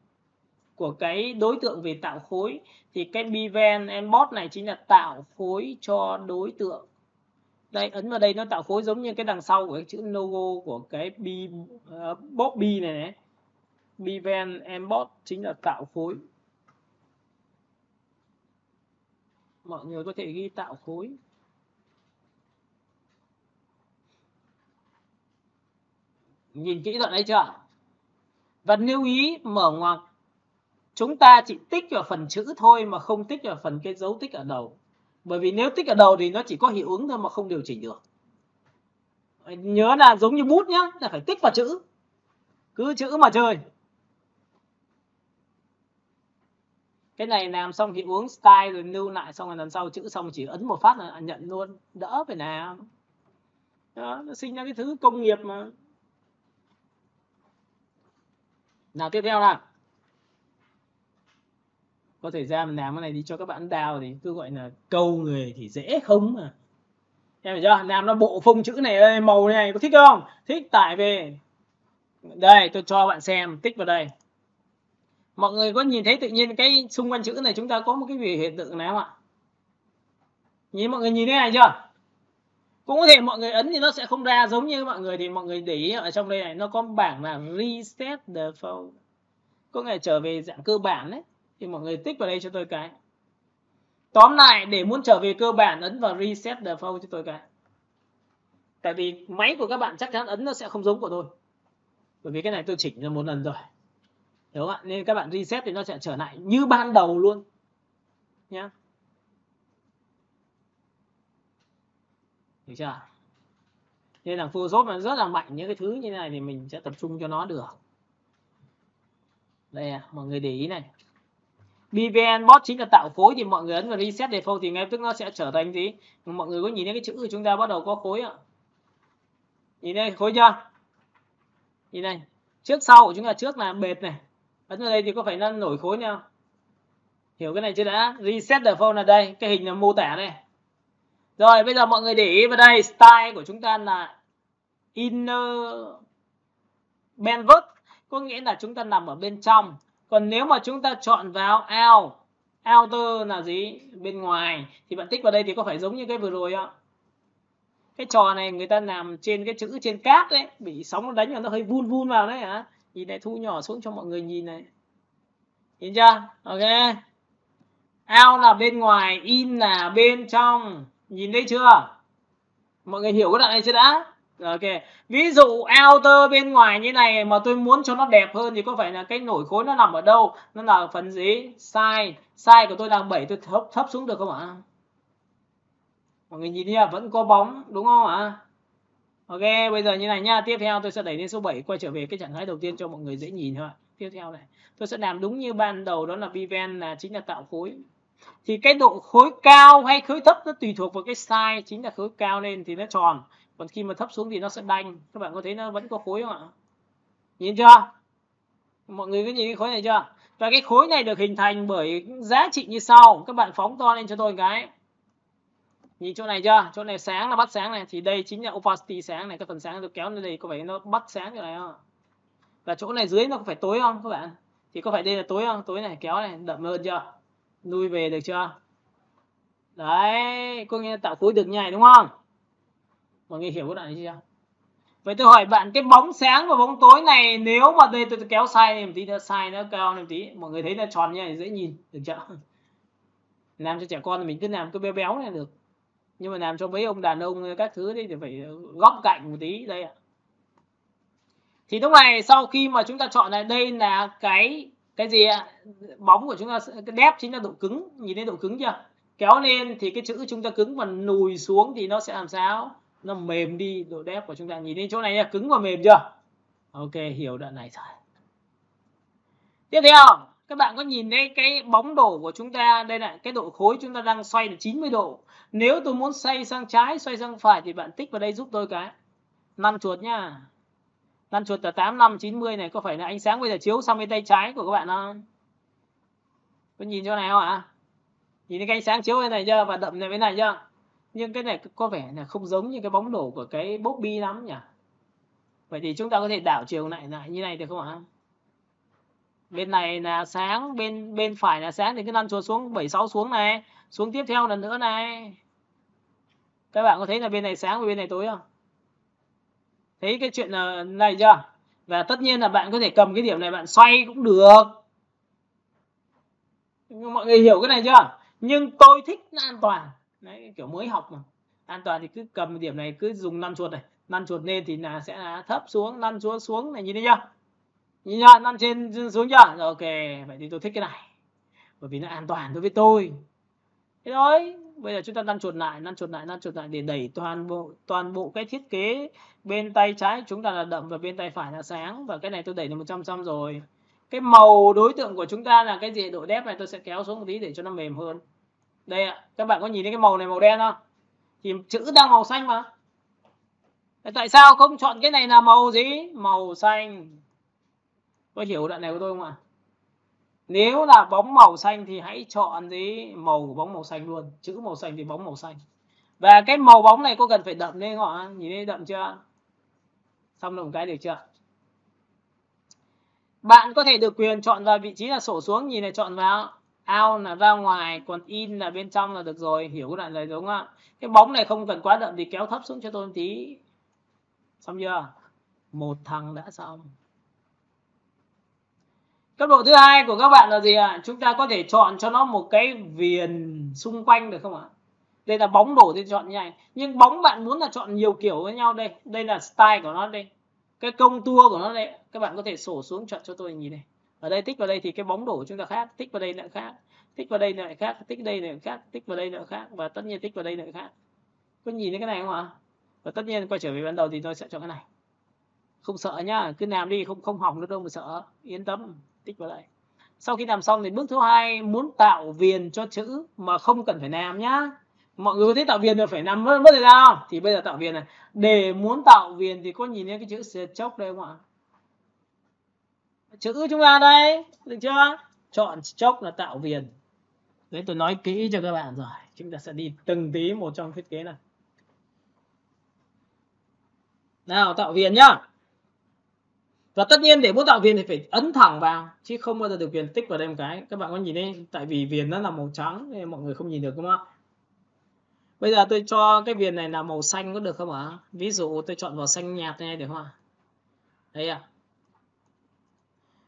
[SPEAKER 1] của cái đối tượng về tạo khối. Thì cái Bevel Emboss này chính là tạo khối cho đối tượng. Đây, ấn vào đây nó tạo khối giống như cái đằng sau của cái chữ logo của cái Bobby này này. Bevel Emboss chính là tạo khối. Mọi người có thể ghi tạo khối. Nhìn kỹ đoạn đấy chưa? Và lưu ý mở ngoặc, chúng ta chỉ tích vào phần chữ thôi mà không tích vào phần cái dấu tích ở đầu. Bởi vì nếu tích ở đầu thì nó chỉ có hiệu ứng thôi mà không điều chỉnh được. Nhớ là giống như bút nhá, là phải tích vào chữ. Cứ chữ mà chơi. Cái này làm xong hiệu ứng style rồi lưu lại, xong rồi lần sau chữ xong chỉ ấn một phát là nhận luôn, đỡ phải làm. Đó, nó sinh ra cái thứ công nghiệp mà. Nào tiếp theo nào. Có thời gian mình làm cái này đi cho các bạn đào thì cứ gọi là câu người thì dễ không mà. Em hiểu chưa? Làm nó bộ phông chữ này, màu này có thích không? Thích tải về. Đây, tôi cho bạn xem, tích vào đây. Mọi người có nhìn thấy tự nhiên cái xung quanh chữ này chúng ta có một cái hiện tượng này không ạ? Mọi người nhìn thấy này chưa? Cũng có thể mọi người ấn thì nó sẽ không ra giống như mọi người, thì mọi người để ý ở trong đây này nó có bảng là reset default. Có nghĩa là trở về dạng cơ bản đấy. Thì mọi người tích vào đây cho tôi cái. Tóm lại để muốn trở về cơ bản ấn vào reset default cho tôi cái. Tại vì máy của các bạn chắc chắn ấn nó sẽ không giống của tôi. Bởi vì cái này tôi chỉnh ra một lần rồi. Hiểu không ạ? Nên các bạn reset thì nó sẽ trở lại như ban đầu luôn. Nhá. Được chưa? Nên là Photoshop nó rất là mạnh, những cái thứ như này thì mình sẽ tập trung cho nó được. Đây mọi người để ý này. Bevel Emboss chính là tạo khối, thì mọi người ấn vào reset default thì ngay tức nó sẽ trở thành gì? Mọi người có nhìn thấy cái chữ của chúng ta bắt đầu có khối ạ. Nhìn đây khối chưa? Nhìn này. Trước sau của chúng ta, trước là bệt này. Ấn vào đây thì có phải nó nổi khối nào? Hiểu cái này chưa đã? Reset default là đây, cái hình là mô tả này. Rồi bây giờ mọi người để ý vào đây, style của chúng ta là inner bandwidth, có nghĩa là chúng ta nằm ở bên trong. Còn nếu mà chúng ta chọn vào out, outer là gì? Bên ngoài. Thì bạn tích vào đây thì có phải giống như cái vừa rồi không? Cái trò này người ta làm trên cái chữ trên cát đấy, bị sóng nó đánh vào nó hơi vun vun vào đấy hả? Nhìn này, thu nhỏ xuống cho mọi người nhìn này. Nhìn chưa? Ok. Out là bên ngoài, in là bên trong. Nhìn thấy chưa? Mọi người hiểu cái đoạn này chưa đã? Ok. Ví dụ outer bên ngoài như này mà tôi muốn cho nó đẹp hơn thì có phải là cái nổi khối nó nằm ở đâu? Nó là phần gì? Size. Size của tôi là 7, tôi thấp xuống được không ạ? Mọi người nhìn thấy vẫn có bóng đúng không ạ? Ok, bây giờ như này nha. Tiếp theo tôi sẽ đẩy lên số 7, quay trở về cái trạng thái đầu tiên cho mọi người dễ nhìn thôi. Tiếp theo này, tôi sẽ làm đúng như ban đầu, đó là Bevel là chính là tạo khối. Thì cái độ khối cao hay khối thấp nó tùy thuộc vào cái size, chính là khối cao lên thì nó tròn, còn khi mà thấp xuống thì nó sẽ đanh. Các bạn có thấy nó vẫn có khối không ạ? Nhìn chưa? Mọi người có nhìn cái khối này chưa? Và cái khối này được hình thành bởi giá trị như sau. Các bạn phóng to lên cho tôi cái. Nhìn chỗ này chưa? Chỗ này sáng là bắt sáng này, thì đây chính là opacity sáng này, cái phần sáng được kéo lên đây có phải nó bắt sáng chỗ này không? Và chỗ này dưới nó có phải tối không các bạn? Thì có phải đây là tối không? Tối này kéo này đậm hơn chưa? Lui về được chưa? Đấy, có nghĩa tạo khối được như này đúng không? Mọi người hiểu cái đoạn này chưa? Vậy tôi hỏi bạn, cái bóng sáng và bóng tối này nếu mà đây tôi kéo size này một tí, size nó cao lên một tí, mọi người thấy nó tròn như này dễ nhìn, được chưa? Làm cho trẻ con thì mình cứ làm cái béo béo này được. Nhưng mà làm cho mấy ông đàn ông các thứ thì phải góc cạnh một tí đây ạ. Thì lúc này sau khi mà chúng ta chọn lại, đây là cái gì ạ? Bóng của chúng ta, cái depth chính là độ cứng, nhìn thấy độ cứng chưa? Kéo lên thì cái chữ chúng ta cứng, mà lùi xuống thì nó sẽ làm sao? nó mềm đi độ đép của chúng ta. Nhìn đến chỗ này cứng và mềm chưa? Ok, hiểu đoạn này rồi. Tiếp theo các bạn có nhìn thấy cái bóng đổ của chúng ta đây này, cái độ khối chúng ta đang xoay là 90 độ. Nếu tôi muốn xoay sang trái, xoay sang phải thì bạn tích vào đây giúp tôi cái lăn chuột nhá. Lăn chuột là 85 90 này, có phải là ánh sáng bây giờ chiếu sang bên tay trái của các bạn không? Có nhìn chỗ này không ạ? Nhìn thấy cái ánh sáng chiếu bên này chưa và đậm này bên này chưa? Nhưng cái này có vẻ là không giống như cái bóng đổ của cái Bobby lắm nhỉ. Vậy thì chúng ta có thể đảo chiều lại như này được không ạ? Bên này là sáng, bên phải là sáng thì cứ lăn chuột xuống 76 xuống này, xuống tiếp theo lần nữa này. Các bạn có thấy là bên này sáng và bên này tối không? Thấy cái chuyện này chưa? Và tất nhiên là bạn có thể cầm cái điểm này bạn xoay cũng được. Mọi người hiểu cái này chưa? Nhưng tôi thích nó an toàn. Đấy, kiểu mới học mà. An toàn thì cứ cầm điểm này, cứ dùng lăn chuột này. Lăn chuột lên thì là sẽ là thấp xuống, lăn chuột xuống này, nhìn thấy chưa? Nhìn chưa? Lăn trên xuống chưa? Rồi, ok, vậy thì tôi thích cái này. Bởi vì nó an toàn đối với tôi. Thế thôi. Bây giờ chúng ta lăn chuột lại để đẩy toàn bộ cái thiết kế bên tay trái chúng ta là đậm và bên tay phải là sáng, và cái này tôi đẩy được 100% rồi. Cái màu đối tượng của chúng ta là cái gì? Độ đép này tôi sẽ kéo xuống một tí để cho nó mềm hơn. Đây ạ, các bạn có nhìn thấy cái màu này màu đen không? Thì chữ đang màu xanh mà. Tại sao không chọn cái này là màu gì? Màu xanh. Có hiểu đoạn này của tôi không ạ? Nếu là bóng màu xanh thì hãy chọn gì? Màu của bóng màu xanh luôn. Chữ màu xanh thì bóng màu xanh. Và cái màu bóng này có cần phải đậm lên không ạ? Nhìn thấy đậm chưa? Xong được một cái được chưa? Bạn có thể được quyền chọn vào vị trí là sổ xuống. Nhìn này, chọn vào out là ra ngoài, còn in là bên trong là được rồi. Hiểu cái đoạn này đúng không ạ? Cái bóng này không cần quá đậm thì kéo thấp xuống cho tôi một tí. Xong chưa? Một thằng đã xong. Cấp độ thứ hai của các bạn là gì ạ? Chúng ta có thể chọn cho nó một cái viền xung quanh được không ạ? Đây là bóng đổ thì chọn như này. Nhưng bóng bạn muốn là chọn nhiều kiểu với nhau đây. Đây là style của nó đây. Cái công tua của nó đây. Các bạn có thể sổ xuống chọn cho tôi nhìn này. Ở đây tích vào đây thì cái bóng đổ của chúng ta khác. Tích vào đây lại khác. Tích vào đây lại khác. Tích đây lại khác. Tích vào đây lại khác. Và tất nhiên tích vào đây lại khác. Có nhìn thấy cái này không ạ? Và tất nhiên quay trở về ban đầu thì tôi sẽ chọn cái này. Không sợ nhá. Cứ làm đi. Không hỏng nữa đâu mà sợ. Yên tâm. Tích vào đây. Sau khi làm xong thì bước thứ hai, muốn tạo viền cho chữ mà không cần phải làm nhá. Mọi người có thấy tạo viền rồi phải làm mất thời gian không? Thì bây giờ tạo viền này. Để muốn tạo viền thì có nhìn thấy cái chữ stroke đây không ạ? Chữ chúng ta đây, được chưa? Chọn stroke là tạo viền. Đấy, tôi nói kỹ cho các bạn rồi. Chúng ta sẽ đi từng tí một trong thiết kế này. Nào, tạo viền nhá. Và tất nhiên để muốn tạo viền thì phải ấn thẳng vào, chứ không bao giờ được viền tích vào đây một cái. Các bạn có nhìn thấy, tại vì viền nó là màu trắng nên mọi người không nhìn được đúng không ạ? Bây giờ tôi cho cái viền này là màu xanh có được không ạ? Ví dụ tôi chọn màu xanh nhạt này được không ạ? Đấy ạ.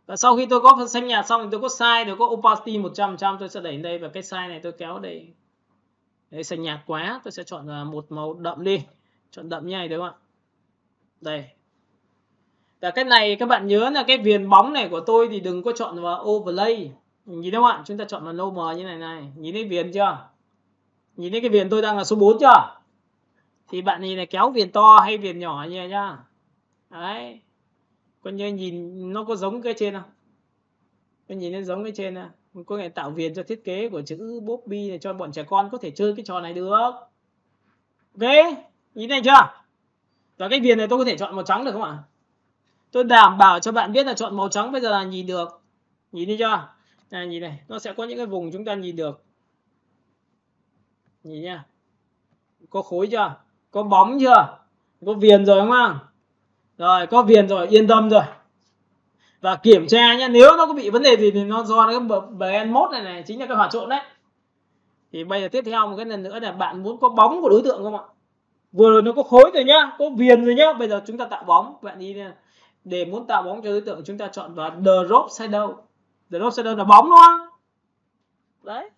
[SPEAKER 1] Và sau khi tôi có xanh nhạt xong thì tôi có size, tôi có opacity 100%, tôi sẽ đẩy đây và cái size này tôi kéo đây. Đấy, xanh nhạt quá, tôi sẽ chọn một màu đậm đi. Chọn đậm như này đúng không ạ? Đây. Và cái này các bạn nhớ là cái viền bóng này của tôi thì đừng có chọn vào overlay. Nhìn thấy không ạ? Chúng ta chọn vào normal như này này. Nhìn thấy viền chưa? Nhìn thấy cái viền tôi đang là số 4 chưa? Thì bạn nhìn này, kéo viền to hay viền nhỏ như này nhá. Đấy. Con như nhìn nó có giống cái trên không? Con nhìn nó giống cái trên nào. Có thể tạo viền cho thiết kế của chữ Bobby này cho bọn trẻ con có thể chơi cái trò này được. Ok, nhìn này chưa? Và cái viền này tôi có thể chọn màu trắng được không ạ? Tôi đảm bảo cho bạn biết là chọn màu trắng bây giờ là nhìn được. Nhìn thấy chưa? Này, nhìn này, nó sẽ có những cái vùng chúng ta nhìn được. Nhìn nha. Có khối chưa? Có bóng chưa? Có viền rồi đúng không? Rồi, có viền rồi, yên tâm rồi. Và kiểm tra nhé, nếu nó có bị vấn đề gì thì nó do cái blend mode này chính là cái hòa trộn đấy. Thì bây giờ tiếp theo một cái lần nữa là bạn muốn có bóng của đối tượng không ạ? Vừa rồi nó có khối rồi nhá, có viền rồi nhá, bây giờ chúng ta tạo bóng. Bạn đi để muốn tạo bóng cho đối tượng chúng ta chọn vào drop shadow. Drop shadow là bóng đúng không? Đấy.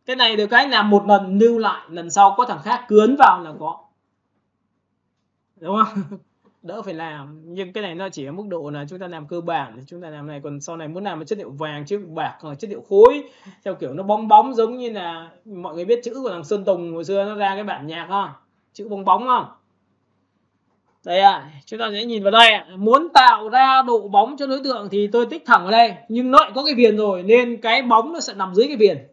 [SPEAKER 1] Cái này được cái làm một lần lưu lại, lần sau có thằng khác cướn vào là có. Đúng không? Đỡ phải làm. Nhưng cái này nó chỉ ở mức độ là chúng ta làm cơ bản, chúng ta làm này, còn sau này muốn làm một chất liệu vàng, chất liệu bạc hoặc chất liệu khối theo kiểu nó bóng bóng giống như là mọi người biết chữ của thằng Sơn Tùng hồi xưa nó ra cái bản nhạc không? chữ bong bóng không? Đây ạ, chúng ta sẽ nhìn vào đây ạ. Muốn tạo ra độ bóng cho đối tượng thì tôi tích thẳng vào đây, nhưng nó lại có cái viền rồi nên cái bóng nó sẽ nằm dưới cái viền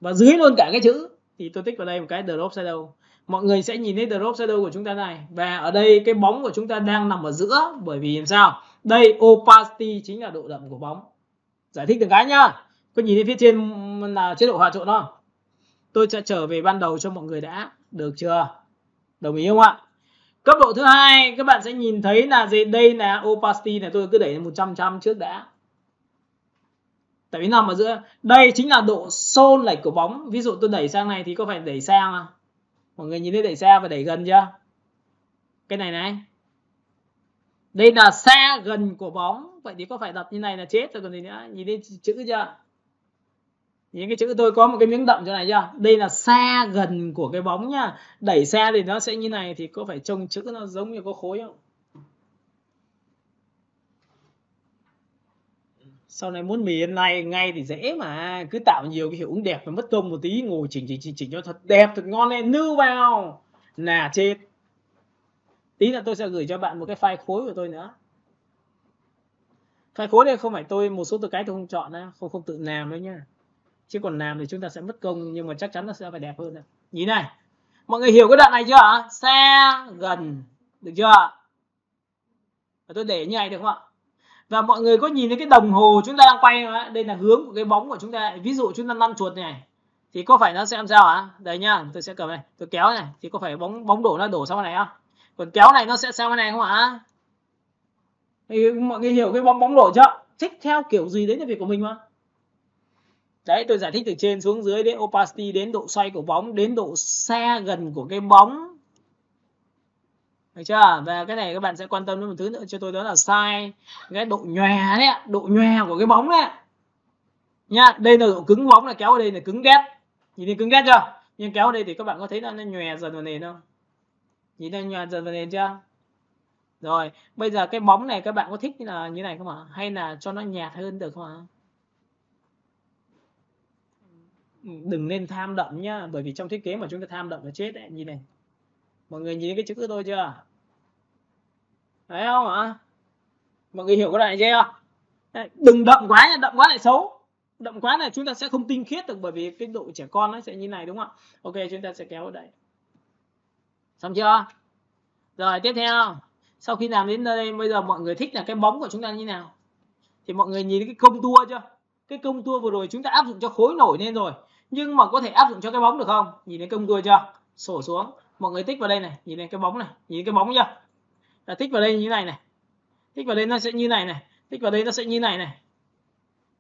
[SPEAKER 1] và dưới luôn cả cái chữ, thì tôi tích vào đây một cái drop shadow. Mọi người sẽ nhìn thấy drop shadow của chúng ta này, và ở đây cái bóng của chúng ta đang nằm ở giữa, bởi vì làm sao? Đây opacity chính là độ đậm của bóng. Giải thích từng cái nhá. Có nhìn thấy phía trên là chế độ hòa trộn không? Tôi sẽ trở về ban đầu cho mọi người đã, được chưa? Đồng ý không ạ? Cấp độ thứ hai các bạn sẽ nhìn thấy là gì? Đây là opacity này, tôi cứ đẩy 100% trước đã. Tại vì nằm ở giữa, đây chính là độ xô lệch của bóng. Ví dụ tôi đẩy sang này thì có phải đẩy sang không? Mọi người nhìn thấy đẩy xa và đẩy gần chưa? Cái này này. Đây là xa gần của bóng. Vậy thì có phải đặt như này là chết rồi còn gì nữa. Nhìn thấy chữ chưa? Nhìn cái chữ tôi có một cái miếng đậm chỗ này chưa? Đây là xa gần của cái bóng nhá. Đẩy xa thì nó sẽ như này, thì có phải trông chữ nó giống như có khối không? Sau này muốn mì này ngay thì dễ mà, cứ tạo nhiều cái hiệu ứng đẹp và mất công một tí, ngồi chỉnh cho thật đẹp thật ngon lên, nư vào là chết. Tí là tôi sẽ gửi cho bạn một cái file khối của tôi nữa. File khối này không phải tôi, một số từ cái tôi không chọn nữa, không tự làm đâu nhá. Chứ còn làm thì chúng ta sẽ mất công, nhưng mà chắc chắn nó sẽ phải đẹp hơn. Nhìn này, mọi người hiểu cái đoạn này chưa ạ? Xa gần, được chưa? Và tôi để như này được không ạ? Và mọi người có nhìn thấy cái đồng hồ chúng ta đang quay không ạ? Đây là hướng của cái bóng của chúng ta. Ví dụ chúng ta lăn chuột này thì có phải nó sẽ làm sao ạ? Đây nhá, tôi sẽ cầm này, tôi kéo này thì có phải bóng đổ nó đổ sang này không? Còn kéo này nó sẽ sang này không ạ? Thì mọi người hiểu cái bóng đổ chưa? Thích theo kiểu gì đấy là việc của mình mà. Đấy, tôi giải thích từ trên xuống dưới, đến opacity, đến độ xoay của bóng, đến độ xa gần của cái bóng. Được chưa? Và cái này các bạn sẽ quan tâm đến một thứ nữa cho tôi, đó là size, cái độ nhòe đấy, độ nhòe của cái bóng đấy. Nhá, đây là độ cứng bóng, là kéo ở đây là cứng đét. Nhìn thấy cứng đét chưa? Nhưng kéo ở đây thì các bạn có thấy là nó nhòe dần vào nền không? Nhìn thấy nhòe dần vào nền chưa? Rồi, bây giờ cái bóng này các bạn có thích là như này không ạ? Hay là cho nó nhạt hơn được không ạ? Đừng nên tham đậm nhá, bởi vì trong thiết kế mà chúng ta tham đậm là chết đấy. Nhìn này, mọi người nhìn cái chữ của tôi chưa? Thấy không ạ? Mọi người hiểu cái này chưa? Đừng đậm quá nha, đậm quá lại xấu. Đậm quá là chúng ta sẽ không tinh khiết được, bởi vì cái độ trẻ con nó sẽ như này, đúng không ạ? Ok, chúng ta sẽ kéo ở đây. Xong chưa? Rồi tiếp theo, sau khi làm đến đây, bây giờ mọi người thích là cái bóng của chúng ta như nào? Thì mọi người nhìn cái công tua chưa? Cái công tua vừa rồi chúng ta áp dụng cho khối nổi lên rồi, nhưng mà có thể áp dụng cho cái bóng được không? Nhìn thấy công tua chưa? Sổ xuống, mọi người tích vào đây này, nhìn thấy cái bóng này, nhìn cái bóng chưa? Là tích vào đây như này này, tích vào đây nó sẽ như này này, tích vào đây nó sẽ như này này.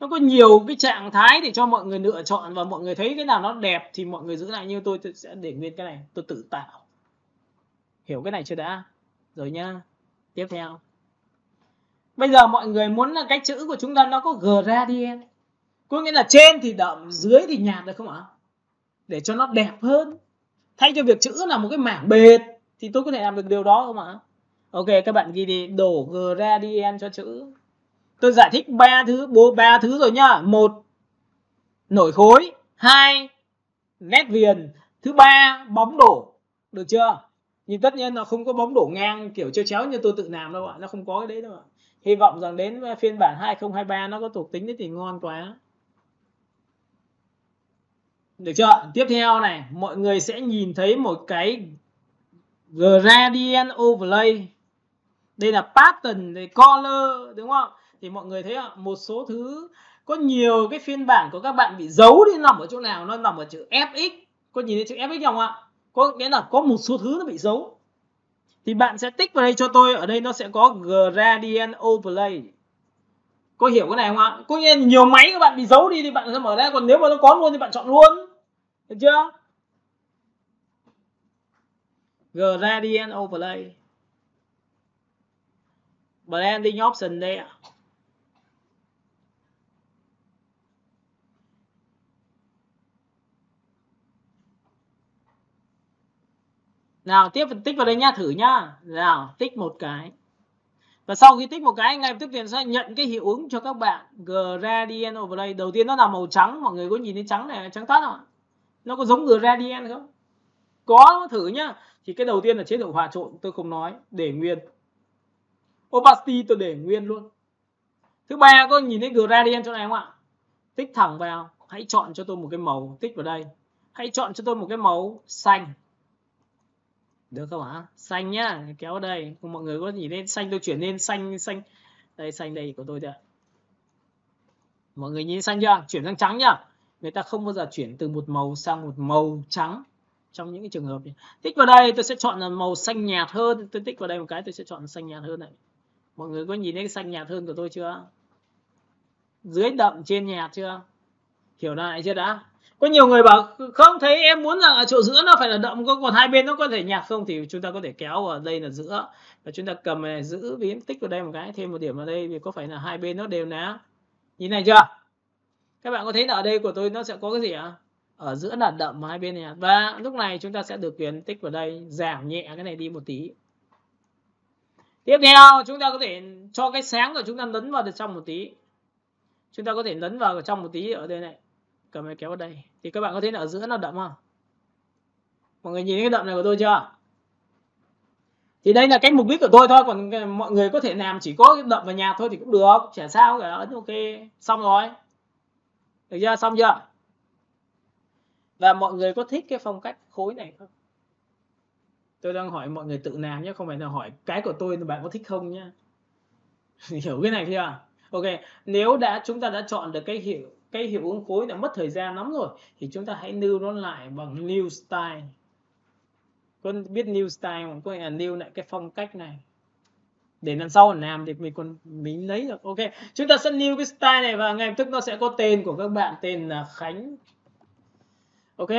[SPEAKER 1] Nó có nhiều cái trạng thái để cho mọi người lựa chọn, và mọi người thấy cái nào nó đẹp thì mọi người giữ lại. Như tôi sẽ để nguyên cái này, tôi tự tạo. Hiểu cái này chưa đã? Rồi nhá. Tiếp theo, bây giờ mọi người muốn là cái chữ của chúng ta nó có gradient, có nghĩa là trên thì đậm, dưới thì nhạt, được không ạ? Để cho nó đẹp hơn, thay cho việc chữ là một cái mảng bệt, thì tôi có thể làm được điều đó không ạ? Ok, các bạn ghi đi, đổ gradient cho chữ. Tôi giải thích ba thứ rồi nhá. 1, nổi khối. 2, nét viền. Thứ 3, bóng đổ. Được chưa? Nhưng tất nhiên là không có bóng đổ ngang kiểu treo chéo như tôi tự làm đâu ạ. Nó không có cái đấy đâu ạ. Hy vọng rằng đến phiên bản 2023 nó có thuộc tính đấy thì ngon quá. Được chưa? Tiếp theo này, mọi người sẽ nhìn thấy một cái gradient overlay. Đây là pattern, đây color, đúng không? Thì mọi người thấy một số thứ, có nhiều cái phiên bản của các bạn bị giấu đi, nằm ở chỗ nào? Nó nằm ở chữ FX. Có nhìn thấy chữ FX không ạ? Có nghĩa là có một số thứ nó bị giấu. Thì bạn sẽ tích vào đây cho tôi, ở đây nó sẽ có gradient overlay. Có hiểu cái này không ạ? Có nghĩa nhiều máy các bạn bị giấu đi thì bạn sẽ mở ra, còn nếu mà nó có luôn thì bạn chọn luôn. Được chưa? Gradient overlay. Blending option đây ạ. Nào, tiếp tích vào đây nhá, thử nhá. Nào, tích một cái. Và sau khi tích một cái, ngay lập tức liền sẽ nhận cái hiệu ứng cho các bạn gradient overlay. Đầu tiên nó là màu trắng, mọi người có nhìn thấy trắng này, trắng toát không ạ? Nó có giống gradient không? Có, thử nhá. Thì cái đầu tiên là chế độ hòa trộn tôi không nói, để nguyên. Opacity tôi để nguyên luôn. Thứ ba có nhìn thấy gradient chỗ này không ạ? Tích thẳng vào, hãy chọn cho tôi một cái màu, tích vào đây. Hãy chọn cho tôi một cái màu xanh. Được không ạ? Xanh nhá, kéo ở đây. Mọi người có nhìn thấy xanh tôi chuyển lên xanh. Đây, xanh đây của tôi đây. Mọi người nhìn xanh chưa? Chuyển sang trắng nhá. Người ta không bao giờ chuyển từ một màu sang một màu trắng trong những cái trường hợp này. Tích vào đây tôi sẽ chọn là màu xanh nhạt hơn. Tôi tích vào đây một cái tôi sẽ chọn xanh nhạt hơn này. Mọi người có nhìn thấy cái xanh nhạt hơn của tôi chưa? Dưới đậm trên nhạt chưa? Hiểu lại chưa đã? Có nhiều người bảo không, thấy em muốn rằng ở chỗ giữa nó phải là đậm, còn hai bên nó có thể nhạt không, thì chúng ta có thể kéo vào đây là giữa và chúng ta cầm này giữ biến tích vào đây một cái, thêm một điểm vào đây, vì có phải là hai bên nó đều ná. Nhìn này chưa? Các bạn có thấy là ở đây của tôi nó sẽ có cái gì ạ? Ở giữa là đậm và hai bên này nhạt. Và lúc này chúng ta sẽ được quyền tích vào đây, giảm nhẹ cái này đi một tí. Tiếp theo chúng ta có thể cho cái sáng của chúng ta lấn vào được trong một tí. Chúng ta có thể lấn vào trong một tí ở đây này. Cầm cái kéo vào đây. Thì các bạn có thấy là ở giữa nó đậm không? Mọi người nhìn cái đậm này của tôi chưa? Thì đây là cái mục đích của tôi thôi. Còn mọi người có thể làm chỉ có đậm và nhạt thôi thì cũng được. Chả sao cả. Ấn ok. Xong rồi. Được chưa? Xong chưa? Và mọi người có thích cái phong cách khối này không? Tôi đang hỏi mọi người tự làm nhé. Không phải là hỏi cái của tôi bạn có thích không nhé. Hiểu cái này chưa? Ok. Nếu chúng ta đã chọn được cái hiệu ứng khối đã mất thời gian lắm rồi thì chúng ta hãy lưu nó lại bằng new style. Con biết new style không? Có nghĩa là lưu lại cái phong cách này để lần sau làm thì mình lấy được. Ok, chúng ta sẽ lưu cái style này và ngay lập tức nó sẽ có tên của các bạn, tên là Khánh. Ok,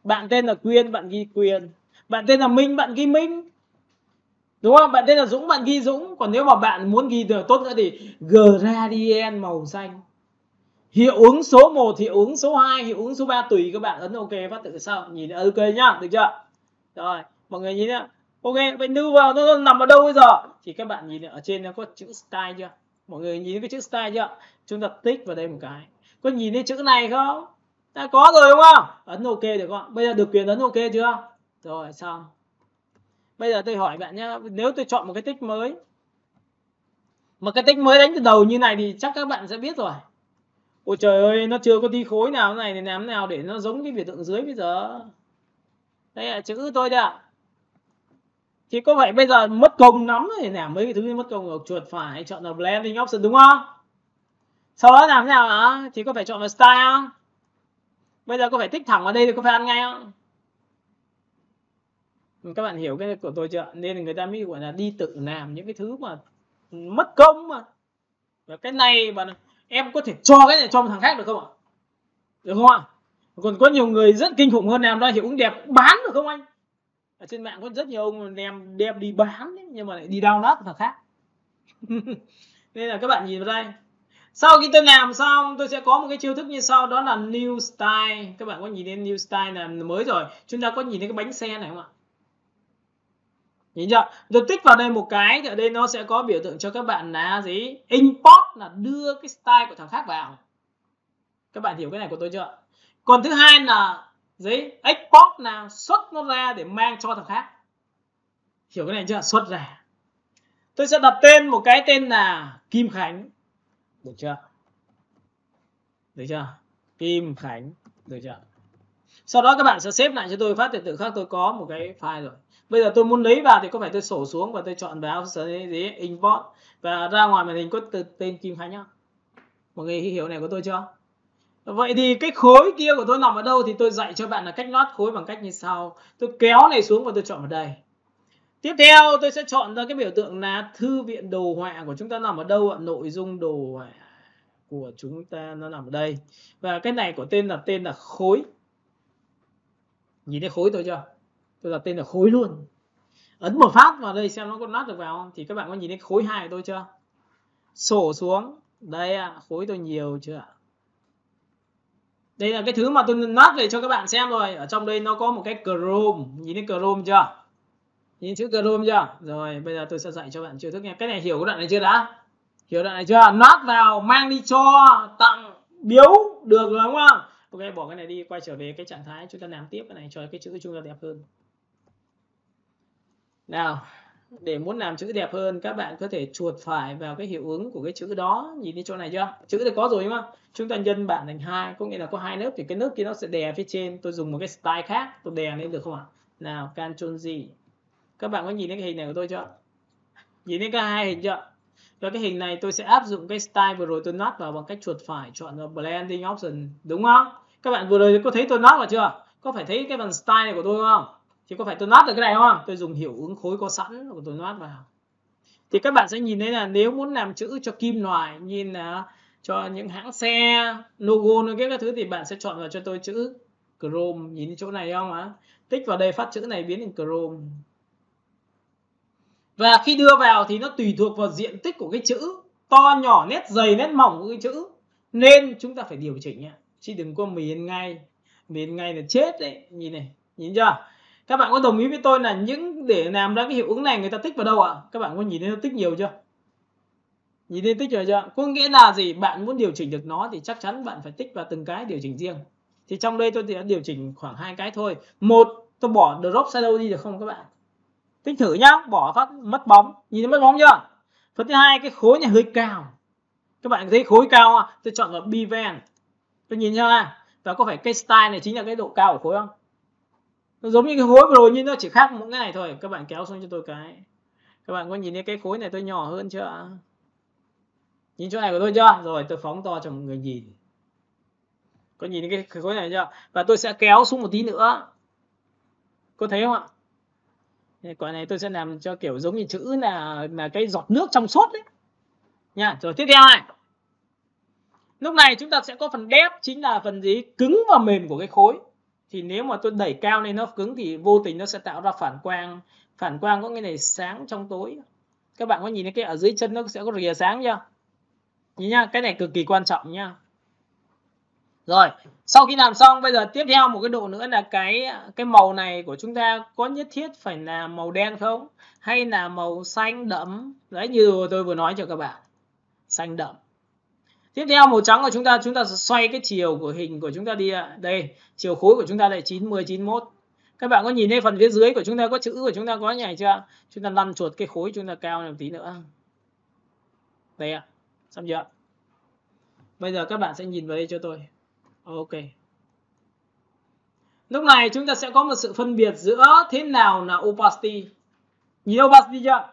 [SPEAKER 1] bạn tên là Quyên, bạn ghi Quyên. Bạn tên là Minh, bạn ghi Minh. Đúng không? Bạn tên là Dũng, bạn ghi Dũng. Còn nếu mà bạn muốn ghi được tốt nữa thì gradient màu xanh. Hiệu ứng số 1, hiệu ứng số 2, hiệu ứng số 3 tùy các bạn ấn ok phát tự sau. Nhìn ok nhá, được chưa? Rồi, mọi người nhìn nhá. Ok, vậy lưu vào nó nằm ở đâu bây giờ? Thì các bạn nhìn ở trên nó có chữ style chưa? Mọi người nhìn cái chữ style chưa? Chúng ta tích vào đây một cái. Có nhìn thấy chữ này không? Đã có rồi đúng không? Ấn ok được không? Bây giờ được quyền ấn ok chưa? Rồi, xong. Bây giờ tôi hỏi bạn nhá, nếu tôi chọn một cái tích mới, mà cái tích mới đánh từ đầu như này thì chắc các bạn sẽ biết rồi. Ôi trời ơi, nó chưa có tí khối nào này thì làm nào để nó giống cái biểu tượng dưới bây giờ. Đây là chữ tôi đây ạ. Thì có phải bây giờ mất công lắm để làm mấy cái thứ mất công, chuột phải chọn là blending option đúng không? Sau đó làm thế nào hả? Thì có phải chọn vào style không? Bây giờ có phải tích thẳng vào đây thì có phải ăn ngay không? Các bạn hiểu cái của tôi chưa? Nên người ta mới gọi là đi tự làm những cái thứ mà mất công mà. Và cái này mà em có thể cho cái này cho một thằng khác được không ạ? Được không ạ? Còn có nhiều người rất kinh khủng hơn làm ra hiệu ứng đẹp bán được không anh? Ở trên mạng có rất nhiều ông đem đi bán ấy, nhưng mà lại đi download thằng khác. Nên là các bạn nhìn vào đây. Sau khi tôi làm xong tôi sẽ có một cái chiêu thức như sau, đó là new style. Các bạn có nhìn thấy new style là mới rồi. Chúng ta có nhìn thấy cái bánh xe này không ạ? Nhìn chưa? Tôi tích vào đây một cái thì ở đây nó sẽ có biểu tượng cho các bạn là gì? Import là đưa cái style của thằng khác vào. Các bạn hiểu cái này của tôi chưa? Còn thứ hai là gì? Export là xuất nó ra để mang cho thằng khác. Hiểu cái này chưa? Xuất ra. Tôi sẽ đặt tên một cái tên là Kim Khánh. Được chưa? Được chưa? Kim Khánh. Được chưa? Sau đó các bạn sẽ xếp lại cho tôi phát tự khác, tôi có một cái file rồi. Bây giờ tôi muốn lấy vào thì có phải tôi sổ xuống và tôi chọn vào gì import và ra ngoài màn hình có tên Kim Khánh nhá. Mọi người hiểu này của tôi chưa? Vậy thì cái khối kia của tôi nằm ở đâu thì tôi dạy cho bạn là cách loát khối bằng cách như sau. Tôi kéo này xuống và tôi chọn vào đây. Tiếp theo tôi sẽ chọn ra cái biểu tượng là thư viện đồ họa của chúng ta nằm ở đâu ạ? Nội dung đồ họa của chúng ta nó nằm ở đây. Và cái này của tên là khối. Nhìn thấy khối tôi chưa? Tôi đặt tên là khối luôn. Ấn một phát vào đây xem nó có loát được vào không? Thì các bạn có nhìn thấy khối 2 của tôi chưa? Sổ xuống. Đây ạ, khối tôi nhiều chưa ạ? Đây là cái thứ mà tôi loát về cho các bạn xem rồi. Ở trong đây nó có một cái Chrome. Nhìn thấy Chrome chưa? Nhìn chữ Chrome chưa? Rồi bây giờ tôi sẽ dạy cho bạn chiêu thức nha. Cái này hiểu cái đoạn này chưa đã? Hiểu đoạn này chưa? Loát vào, mang đi cho, tặng, biếu được rồi đúng không? Ok, bỏ cái này đi, quay trở về cái trạng thái chúng ta làm tiếp cái này cho cái chữ chúng ta đẹp hơn. Nào, để muốn làm chữ đẹp hơn, các bạn có thể chuột phải vào cái hiệu ứng của cái chữ đó, nhìn thấy chỗ này chưa? Chữ này có rồi đúng không? Chúng ta nhân bản thành 2, có nghĩa là có 2 lớp thì cái lớp kia nó sẽ đè phía trên. Tôi dùng một cái style khác, tôi đè lên được không ạ? Nào, Ctrl Z. Các bạn có nhìn thấy cái hình này của tôi chưa? Nhìn thấy cái hai hình chưa? Và cái hình này tôi sẽ áp dụng cái style vừa rồi tôi nốt vào bằng cách chuột phải chọn vào blending option, đúng không? Các bạn vừa rồi có thấy tôi nốt vào chưa? Có phải thấy cái phần style này của tôi không? Thì có phải tôi nốt được cái này không? Tôi dùng hiệu ứng khối có sẵn của tôi nốt vào. Thì các bạn sẽ nhìn thấy là nếu muốn làm chữ cho kim loại, như là cho những hãng xe, logo các thứ, thì bạn sẽ chọn vào cho tôi chữ Chrome. Nhìn thấy chỗ này không ạ? Tích vào đây phát chữ này biến thành Chrome. Và khi đưa vào thì nó tùy thuộc vào diện tích của cái chữ, to nhỏ, nét dày nét mỏng của cái chữ, nên chúng ta phải điều chỉnh nhé, chứ đừng có miền ngay là chết đấy. Nhìn này, nhìn chưa? Các bạn có đồng ý với tôi là để làm ra cái hiệu ứng này người ta tích vào đâu ạ? Các bạn có nhìn thấy nó tích nhiều chưa? Nhìn thấy tích rồi chưa? Có nghĩa là gì? Bạn muốn điều chỉnh được nó thì chắc chắn bạn phải tích vào từng cái điều chỉnh riêng. Thì trong đây tôi đã điều chỉnh khoảng 2 cái thôi. Một, tôi bỏ drop shadow đi được không các bạn? Tích thử nhá, bỏ phát mất bóng, nhìn thấy mất bóng chưa? Phần thứ hai, cái khối này hơi cao. Các bạn thấy khối cao không? Tôi chọn vào bevel. Tôi nhìn ra, và có phải cái style này chính là cái độ cao của khối không? Nó giống như cái khối vừa rồi nhưng nó chỉ khác một cái này thôi. Các bạn kéo xuống cho tôi cái. Các bạn có nhìn thấy cái khối này tôi nhỏ hơn chưa? Nhìn chỗ này của tôi chưa? Rồi tôi phóng to cho mọi người nhìn. Có nhìn thấy cái khối này chưa? Và tôi sẽ kéo xuống một tí nữa. Có thấy không ạ? Quả này tôi sẽ làm cho kiểu giống như chữ là cái giọt nước trong suốt đấy nha. Rồi tiếp theo này, lúc này chúng ta sẽ có phần depth, chính là phần gì cứng và mềm của cái khối. Thì nếu mà tôi đẩy cao lên nó cứng thì vô tình nó sẽ tạo ra phản quang có nghĩa là sáng trong tối. Các bạn có nhìn thấy cái ở dưới chân nó sẽ có rìa sáng chưa? Nhìn nhá, cái này cực kỳ quan trọng nhá. Rồi, sau khi làm xong, bây giờ tiếp theo một cái độ nữa là cái màu này của chúng ta có nhất thiết phải là màu đen không? Hay là màu xanh đậm? Đấy, như tôi vừa nói cho các bạn. Xanh đậm. Tiếp theo màu trắng của chúng ta sẽ xoay cái chiều của hình của chúng ta đi ạ. Đây, chiều khối của chúng ta là 90, 91. Các bạn có nhìn thấy phần phía dưới của chúng ta có chữ của chúng ta có như này chưa? Chúng ta lăn chuột cái khối chúng ta cao lên một tí nữa. Đây ạ. Xong chưa? Bây giờ các bạn sẽ nhìn vào đây cho tôi. Ok. Lúc này chúng ta sẽ có một sự phân biệt giữa thế nào là opacity. Nhìn opacity chưa?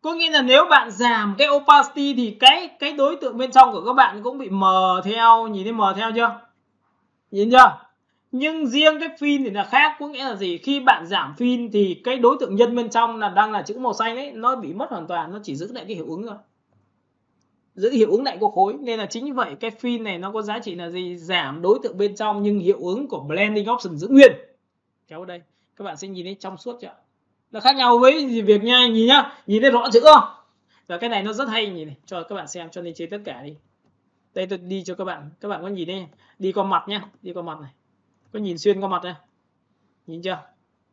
[SPEAKER 1] Có nghĩa là nếu bạn giảm cái opacity thì cái đối tượng bên trong của các bạn cũng bị mờ theo. Nhìn thấy mờ theo chưa? Nhìn chưa? Nhưng riêng cái fin thì là khác. Có nghĩa là gì? Khi bạn giảm fin thì cái đối tượng nhân bên trong là đang là chữ màu xanh ấy, nó bị mất hoàn toàn. Nó chỉ giữ lại cái hiệu ứng thôi, giữ hiệu ứng lại của khối. Nên là chính như vậy cái fin này nó có giá trị là gì? Giảm đối tượng bên trong nhưng hiệu ứng của blending option giữ nguyên. Kéo vào đây, các bạn sẽ nhìn thấy trong suốt chưa? Nó khác nhau với việc nha, nhìn nhá, nhìn thấy rõ chữ không? Và cái này nó rất hay, nhìn này, cho các bạn xem, cho nên chế tất cả đi. Đây tôi đi cho các bạn có nhìn đây, đi qua mặt nhá, đi qua mặt này, có nhìn xuyên qua mặt này, nhìn chưa?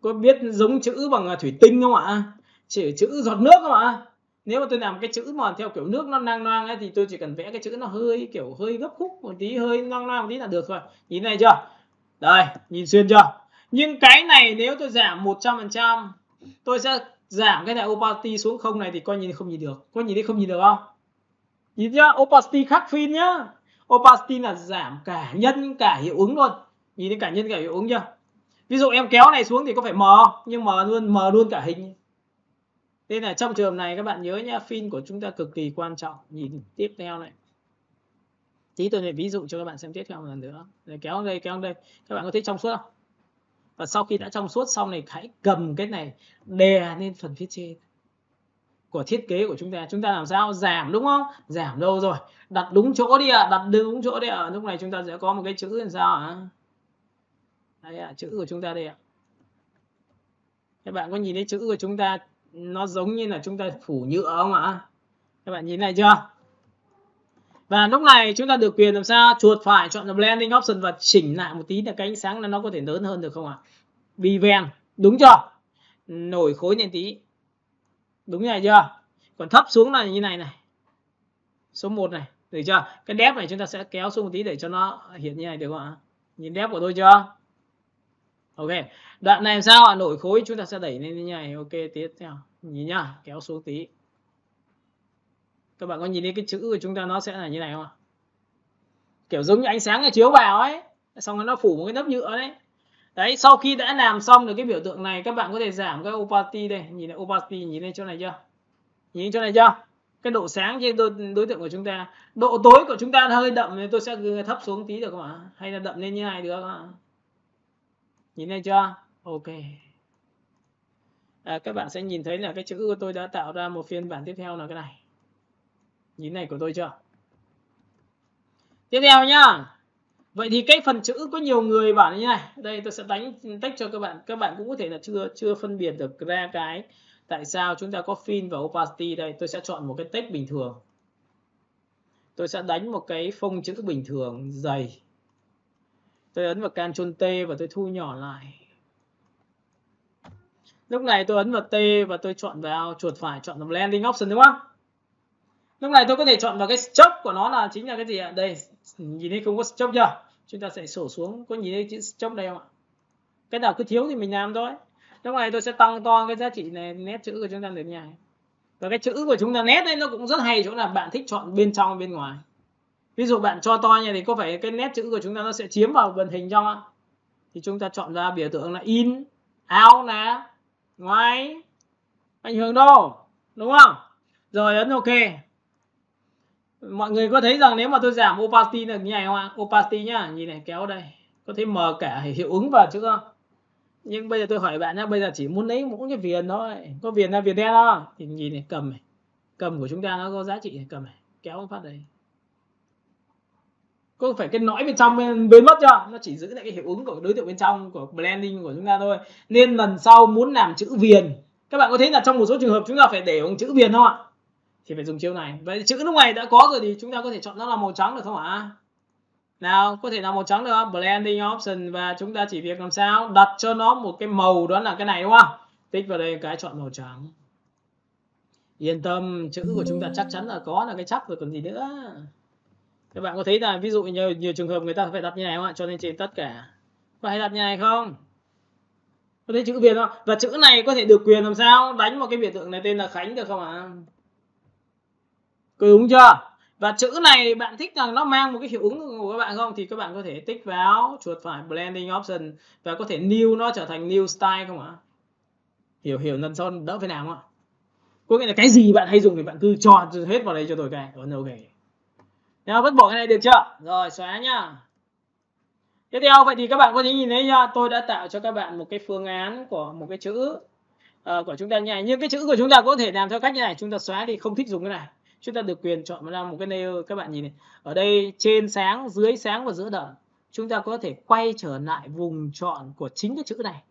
[SPEAKER 1] Có biết giống chữ bằng thủy tinh không ạ? Chỉ chữ giọt nước không ạ? Nếu mà tôi làm cái chữ mà theo kiểu nước nó nang nang ấy thì tôi chỉ cần vẽ cái chữ nó hơi kiểu hơi gấp khúc một tí, hơi nang nang một tí là được rồi. Nhìn này chưa? Đây, nhìn xuyên chưa? Nhưng cái này nếu tôi giảm 100%, tôi sẽ giảm cái này opacity xuống không này thì coi như không nhìn được. Có nhìn thấy không nhìn được không? Nhìn nhá, opacity khác fin nhá. Opacity là giảm cả nhân cả hiệu ứng luôn. Nhìn thấy cả nhân cả hiệu ứng chưa? Ví dụ em kéo này xuống thì có phải mờ, nhưng mờ luôn cả hình. Nên là trong trường này các bạn nhớ nhá, fin của chúng ta cực kỳ quan trọng. Nhìn tiếp theo này. Tí tôi lại ví dụ cho các bạn xem tiếp theo một lần nữa. Để kéo đây. Các bạn có thấy trong suốt không? Và sau khi đã trong suốt xong này, hãy cầm cái này đè lên phần phía trên của thiết kế của chúng ta. Chúng ta làm sao? Giảm đúng không? Giảm đâu rồi? Đặt đúng chỗ đi ạ, đặt đúng chỗ đi ạ. Lúc này chúng ta sẽ có một cái chữ làm sao ạ? Đây ạ, chữ của chúng ta đây ạ. Các bạn có nhìn thấy chữ của chúng ta nó giống như là chúng ta phủ nhựa không ạ? Các bạn nhìn này chưa? Và lúc này chúng ta được quyền làm sao? Chuột phải chọn là blending option và chỉnh lại một tí là cái ánh sáng nó có thể lớn hơn được không ạ? Bevel, đúng chưa? Nổi khối lên tí. Đúng như này chưa? Còn thấp xuống là như này này. Số 1 này, được chưa? Cái depth này chúng ta sẽ kéo xuống một tí để cho nó hiện như này được không ạ? Nhìn depth của tôi chưa? Ok, đoạn này làm sao ạ? Nổi khối chúng ta sẽ đẩy lên như này. Ok, tiếp theo nhìn nhá, kéo xuống tí. Các bạn có nhìn thấy cái chữ của chúng ta nó sẽ là như này không ạ? Kiểu giống như ánh sáng nó chiếu vào ấy, xong rồi nó phủ một cái lớp nhựa đấy. Đấy, sau khi đã làm xong được cái biểu tượng này, các bạn có thể giảm cái opacity đây, nhìn này opacity, nhìn lên chỗ này chưa? Nhìn chỗ này chưa? Cái độ sáng trên đối tượng của chúng ta, độ tối của chúng ta hơi đậm nên tôi sẽ thấp xuống tí được không ạ? Hay là đậm lên như này được không ạ? Nhìn thấy chưa? Ok. Các bạn sẽ nhìn thấy là cái chữ của tôi đã tạo ra một phiên bản tiếp theo là cái này. Nhìn này của tôi chưa? Tiếp theo nhá. Vậy thì cái phần chữ có nhiều người bảo như này. Đây tôi sẽ đánh tách cho các bạn. Các bạn cũng có thể là chưa phân biệt được ra cái tại sao chúng ta có fill và opacity đây. Tôi sẽ chọn một cái text bình thường. Tôi sẽ đánh một cái phông chữ bình thường dày. Tôi ấn vào Ctrl T và tôi thu nhỏ lại. Lúc này tôi ấn vào T và tôi chọn vào chuột phải chọn vào blending option đúng không? Lúc này tôi có thể chọn vào cái stroke của nó là chính là cái gì ạ? Đây, nhìn thấy không có stroke chưa? Chúng ta sẽ sổ xuống, có nhìn thấy chữ stroke đây không ạ? Cái nào cứ thiếu thì mình làm thôi. Lúc này tôi sẽ tăng to cái giá trị này, nét chữ của chúng ta lên như này. Và cái chữ của chúng ta nét đấy nó cũng rất hay chỗ là bạn thích chọn bên trong bên ngoài. Ví dụ bạn cho to như thì có phải cái nét chữ của chúng ta nó sẽ chiếm vào màn hình trong ạ? Thì chúng ta chọn ra biểu tượng là in, out nè, ngoài, ảnh hưởng đâu, đúng không? Rồi ấn OK. Mọi người có thấy rằng nếu mà tôi giảm opacity được như này không ạ? Opacity nhá, nhìn này kéo đây, có thấy mờ cả hiệu ứng vào chữ không? Nhưng bây giờ tôi hỏi bạn nhá, bây giờ chỉ muốn lấy mỗi cái viền thôi, có viền là viền đen không? Thì nhìn này, cầm của chúng ta nó có giá trị này, cầm này, kéo phát đây. Có phải cái nõi bên trong bên mất chưa? Nó chỉ giữ lại cái hiệu ứng của đối tượng bên trong của blending của chúng ta thôi. Nên lần sau muốn làm chữ viền, các bạn có thấy là trong một số trường hợp chúng ta phải để một chữ viền không ạ? Thì phải dùng chiêu này. Vậy chữ lúc này đã có rồi thì chúng ta có thể chọn nó là màu trắng được không ạ? Nào, có thể là màu trắng được không? Blending option và chúng ta chỉ việc làm sao đặt cho nó một cái màu, đó là cái này đúng không? Tích vào đây cái chọn màu trắng. Yên tâm, chữ của chúng ta chắc chắn là có, là cái chắc rồi còn gì nữa. Các bạn có thấy là ví dụ nhiều trường hợp người ta phải đặt như này không ạ? Cho nên trên tất cả. Có hay đặt như này không? Có thấy chữ Việt không? Và chữ này có thể được quyền làm sao? Đánh một cái biểu tượng này tên là Khánh được không ạ? Đúng chưa? Và chữ này bạn thích rằng nó mang một cái hiệu ứng của các bạn không? Thì các bạn có thể tích vào chuột phải blending option và có thể new nó trở thành new style không ạ? Hiểu lần sau đỡ phải làm không ạ? Có nghĩa là cái gì bạn hay dùng thì bạn cứ cho hết vào đây cho tôi cái. Ok. Nào, vứt bỏ cái này được chưa? Rồi xóa nhá. Tiếp theo vậy thì các bạn có thể nhìn thấy nhá, tôi đã tạo cho các bạn một cái phương án của một cái chữ của chúng ta như này. Nhưng cái chữ của chúng ta có thể làm theo cách như này, chúng ta xóa đi, không thích dùng cái này. Chúng ta được quyền chọn ra một cái layer. Các bạn nhìn này, ở đây trên sáng, dưới sáng và giữa đậm. Chúng ta có thể quay trở lại vùng chọn của chính cái chữ này.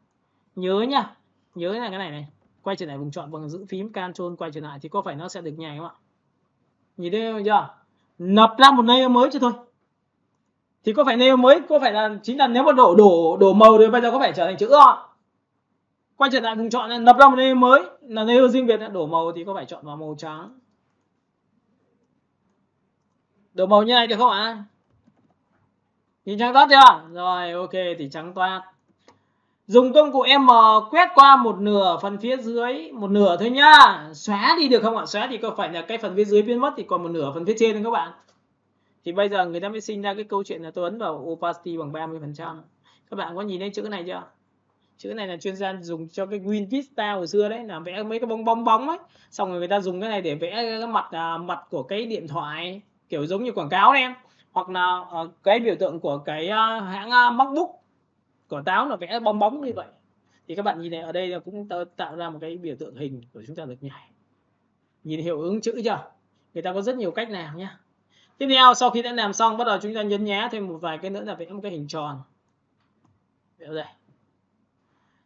[SPEAKER 1] Nhớ nhá, nhớ là cái này quay trở lại vùng chọn bằng giữ phím Ctrl quay trở lại thì có phải nó sẽ được như này không ạ? Nhìn thấy không chưa? Lập ra một layer mới cho thôi. Thì có phải layer mới, có phải là chính là nếu mà đổ màu thì bây giờ có phải trở thành chữ không? Quay trở lại vùng chọn này, lập ra một layer mới là layer riêng biệt, đổ màu thì có phải chọn vào màu trắng. Đổ màu như này được không ạ? Nhìn trắng toát chưa? Rồi ok thì trắng toát. Dùng công cụ M quét qua một nửa phần phía dưới, một nửa thôi nhá. Xóa đi được không ạ? Xóa thì có phải là cái phần phía dưới biến mất thì còn một nửa phần phía trên thôi các bạn. Thì bây giờ người ta mới sinh ra cái câu chuyện là tôi ấn vào opacity bằng 30%. Các bạn có nhìn thấy chữ này chưa? Chữ này là chuyên gia dùng cho cái Win Vista hồi xưa đấy, là vẽ mấy cái bong ấy. Xong rồi người ta dùng cái này để vẽ cái mặt của cái điện thoại, kiểu giống như quảng cáo đấy em. Hoặc là cái biểu tượng của cái hãng MacBook của táo là vẽ bong như vậy. Thì các bạn nhìn này, ở đây là cũng tạo ra một cái biểu tượng hình của chúng ta được nhảy. Nhìn hiệu ứng chữ chưa? Người ta có rất nhiều cách làm nhá. Tiếp theo sau khi đã làm xong, bắt đầu chúng ta nhấn nhá thêm một vài cái nữa là vẽ một cái hình tròn. Đây.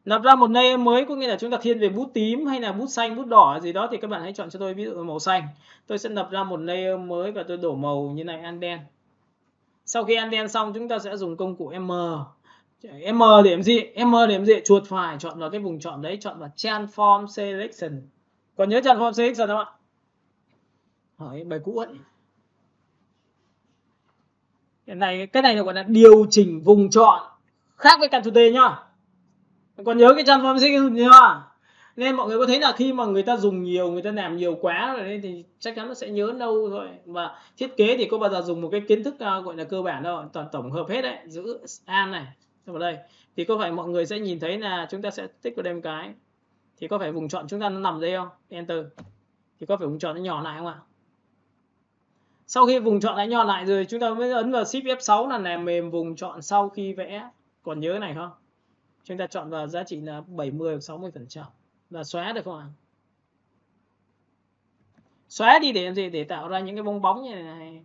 [SPEAKER 1] Lập ra một layer mới, có nghĩa là chúng ta thiên về bút tím hay là bút xanh, bút đỏ gì đó thì các bạn hãy chọn cho tôi ví dụ màu xanh. Tôi sẽ lập ra một layer mới và tôi đổ màu như này, ăn đen. Sau khi ăn đen xong chúng ta sẽ dùng công cụ M. M để làm gì? M để làm gì? Chuột phải chọn vào cái vùng chọn đấy, chọn vào Transform Selection. Còn nhớ Transform Selection không ạ? Hỏi bài cũ ấy. Cái này gọi là điều chỉnh vùng chọn, khác với Ctrl T nhá. Còn nhớ cái transform sequence chưa? Nên mọi người có thấy là khi mà người ta dùng nhiều, người ta làm nhiều quá rồi đấy thì chắc chắn nó sẽ nhớ lâu thôi. Và thiết kế thì có bao giờ dùng một cái kiến thức gọi là cơ bản đâu, toàn tổng hợp hết đấy, giữ an này vào đây thì có phải mọi người sẽ nhìn thấy là chúng ta sẽ tích vào đây một cái thì có phải vùng chọn chúng ta nó nằm đây không? Enter thì có phải vùng chọn nó nhỏ lại không ạ? Sau khi vùng chọn đã nhỏ lại rồi chúng ta mới ấn vào Shift F6 là làm mềm vùng chọn sau khi vẽ. Còn nhớ cái này không? Chúng ta chọn vào giá trị là 70 hoặc 60% là xóa được không ạ? Xóa đi để làm gì? Để tạo ra những cái bong bóng như này.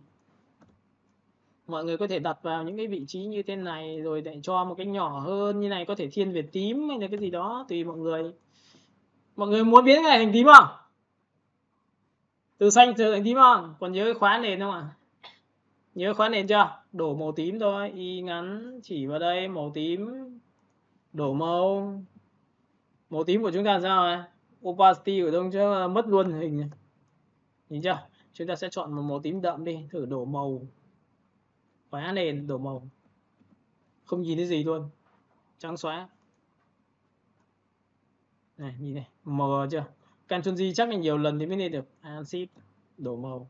[SPEAKER 1] Mọi người có thể đặt vào những cái vị trí như thế này rồi để cho một cái nhỏ hơn như này, có thể thiên về tím hay là cái gì đó tùy mọi người. Mọi người muốn biến cái này thành tím không? Từ xanh trở thành tím không? Còn nhớ khóa nền không ạ? Nhớ khóa nền chưa? Đổ màu tím thôi, y ngắn chỉ vào đây màu tím, đổ màu. Màu tím của chúng ta sao ạ? Opacity của chúng ta mất luôn hình này. Nhìn chưa? Chúng ta sẽ chọn một màu tím đậm đi, thử đổ màu. Khóa nền đổ màu. Không nhìn thấy gì luôn. Trắng xóa. Này, nhìn này, mờ chưa? Ctrl G chắc là nhiều lần thì mới lên được. Shift đổ màu.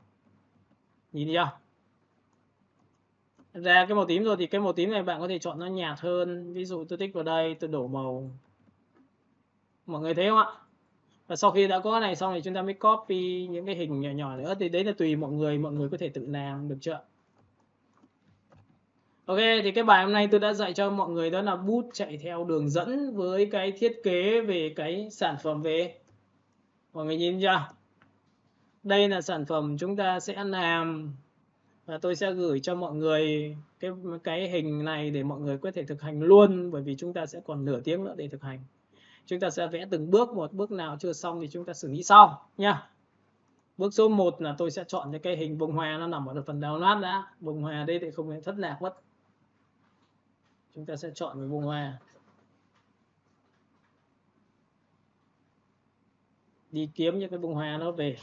[SPEAKER 1] Nhìn thấy chưa? Ra cái màu tím rồi thì cái màu tím này bạn có thể chọn nó nhạt hơn. Ví dụ tôi tích vào đây, tôi đổ màu. Mọi người thấy không ạ? Và sau khi đã có cái này xong thì chúng ta mới copy những cái hình nhỏ nhỏ nữa. Thì đấy là tùy mọi người có thể tự làm được chưa? Ok, thì cái bài hôm nay tôi đã dạy cho mọi người đó là bút chạy theo đường dẫn với cái thiết kế về cái sản phẩm về. Mọi người nhìn chưa? Đây là sản phẩm chúng ta sẽ làm và tôi sẽ gửi cho mọi người cái hình này để mọi người có thể thực hành luôn, bởi vì chúng ta sẽ còn nửa tiếng nữa để thực hành. Chúng ta sẽ vẽ từng bước một, bước nào chưa xong thì chúng ta xử lý sau nha. Bước số 1 là tôi sẽ chọn cái hình bông hoa, nó nằm ở phần download đã. Bông hoa đây thì không thể thất lạc mất. Chúng ta sẽ chọn với bông hoa. Đi kiếm những cái bông hoa nó về.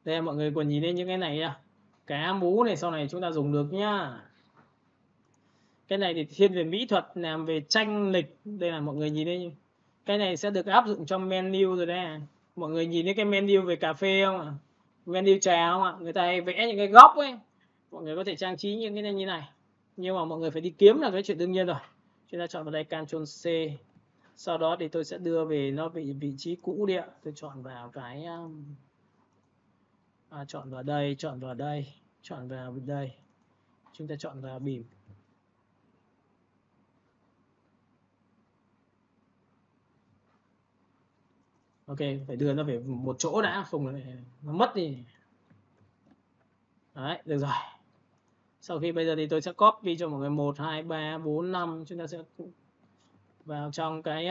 [SPEAKER 1] Đây mọi người còn nhìn thấy những cái này nha. Cá mú này sau này chúng ta dùng được nhá. Cái này thì thiên về mỹ thuật, làm về tranh lịch. Đây là mọi người nhìn thấy. Cái này sẽ được áp dụng trong menu rồi đây. Mọi người nhìn thấy cái menu về cà phê không ạ? Menu trà không ạ? Người ta hay vẽ những cái góc ấy. Mọi người có thể trang trí những cái này như này. Nhưng mà mọi người phải đi kiếm là cái chuyện đương nhiên rồi. Chúng ta chọn vào đây Ctrl C. Sau đó thì tôi sẽ đưa về nó vị trí cũ đi ạ. Tôi chọn vào cái chọn vào đây, chọn vào đây, chọn vào đây. Chúng ta chọn vào bìm. Ok, phải đưa nó về một chỗ đã, không nó mất đi. Đấy, được rồi. Sau khi bây giờ thì tôi sẽ copy cho mọi người 1, 2, 3, 4, 5. Chúng ta sẽ vào trong cái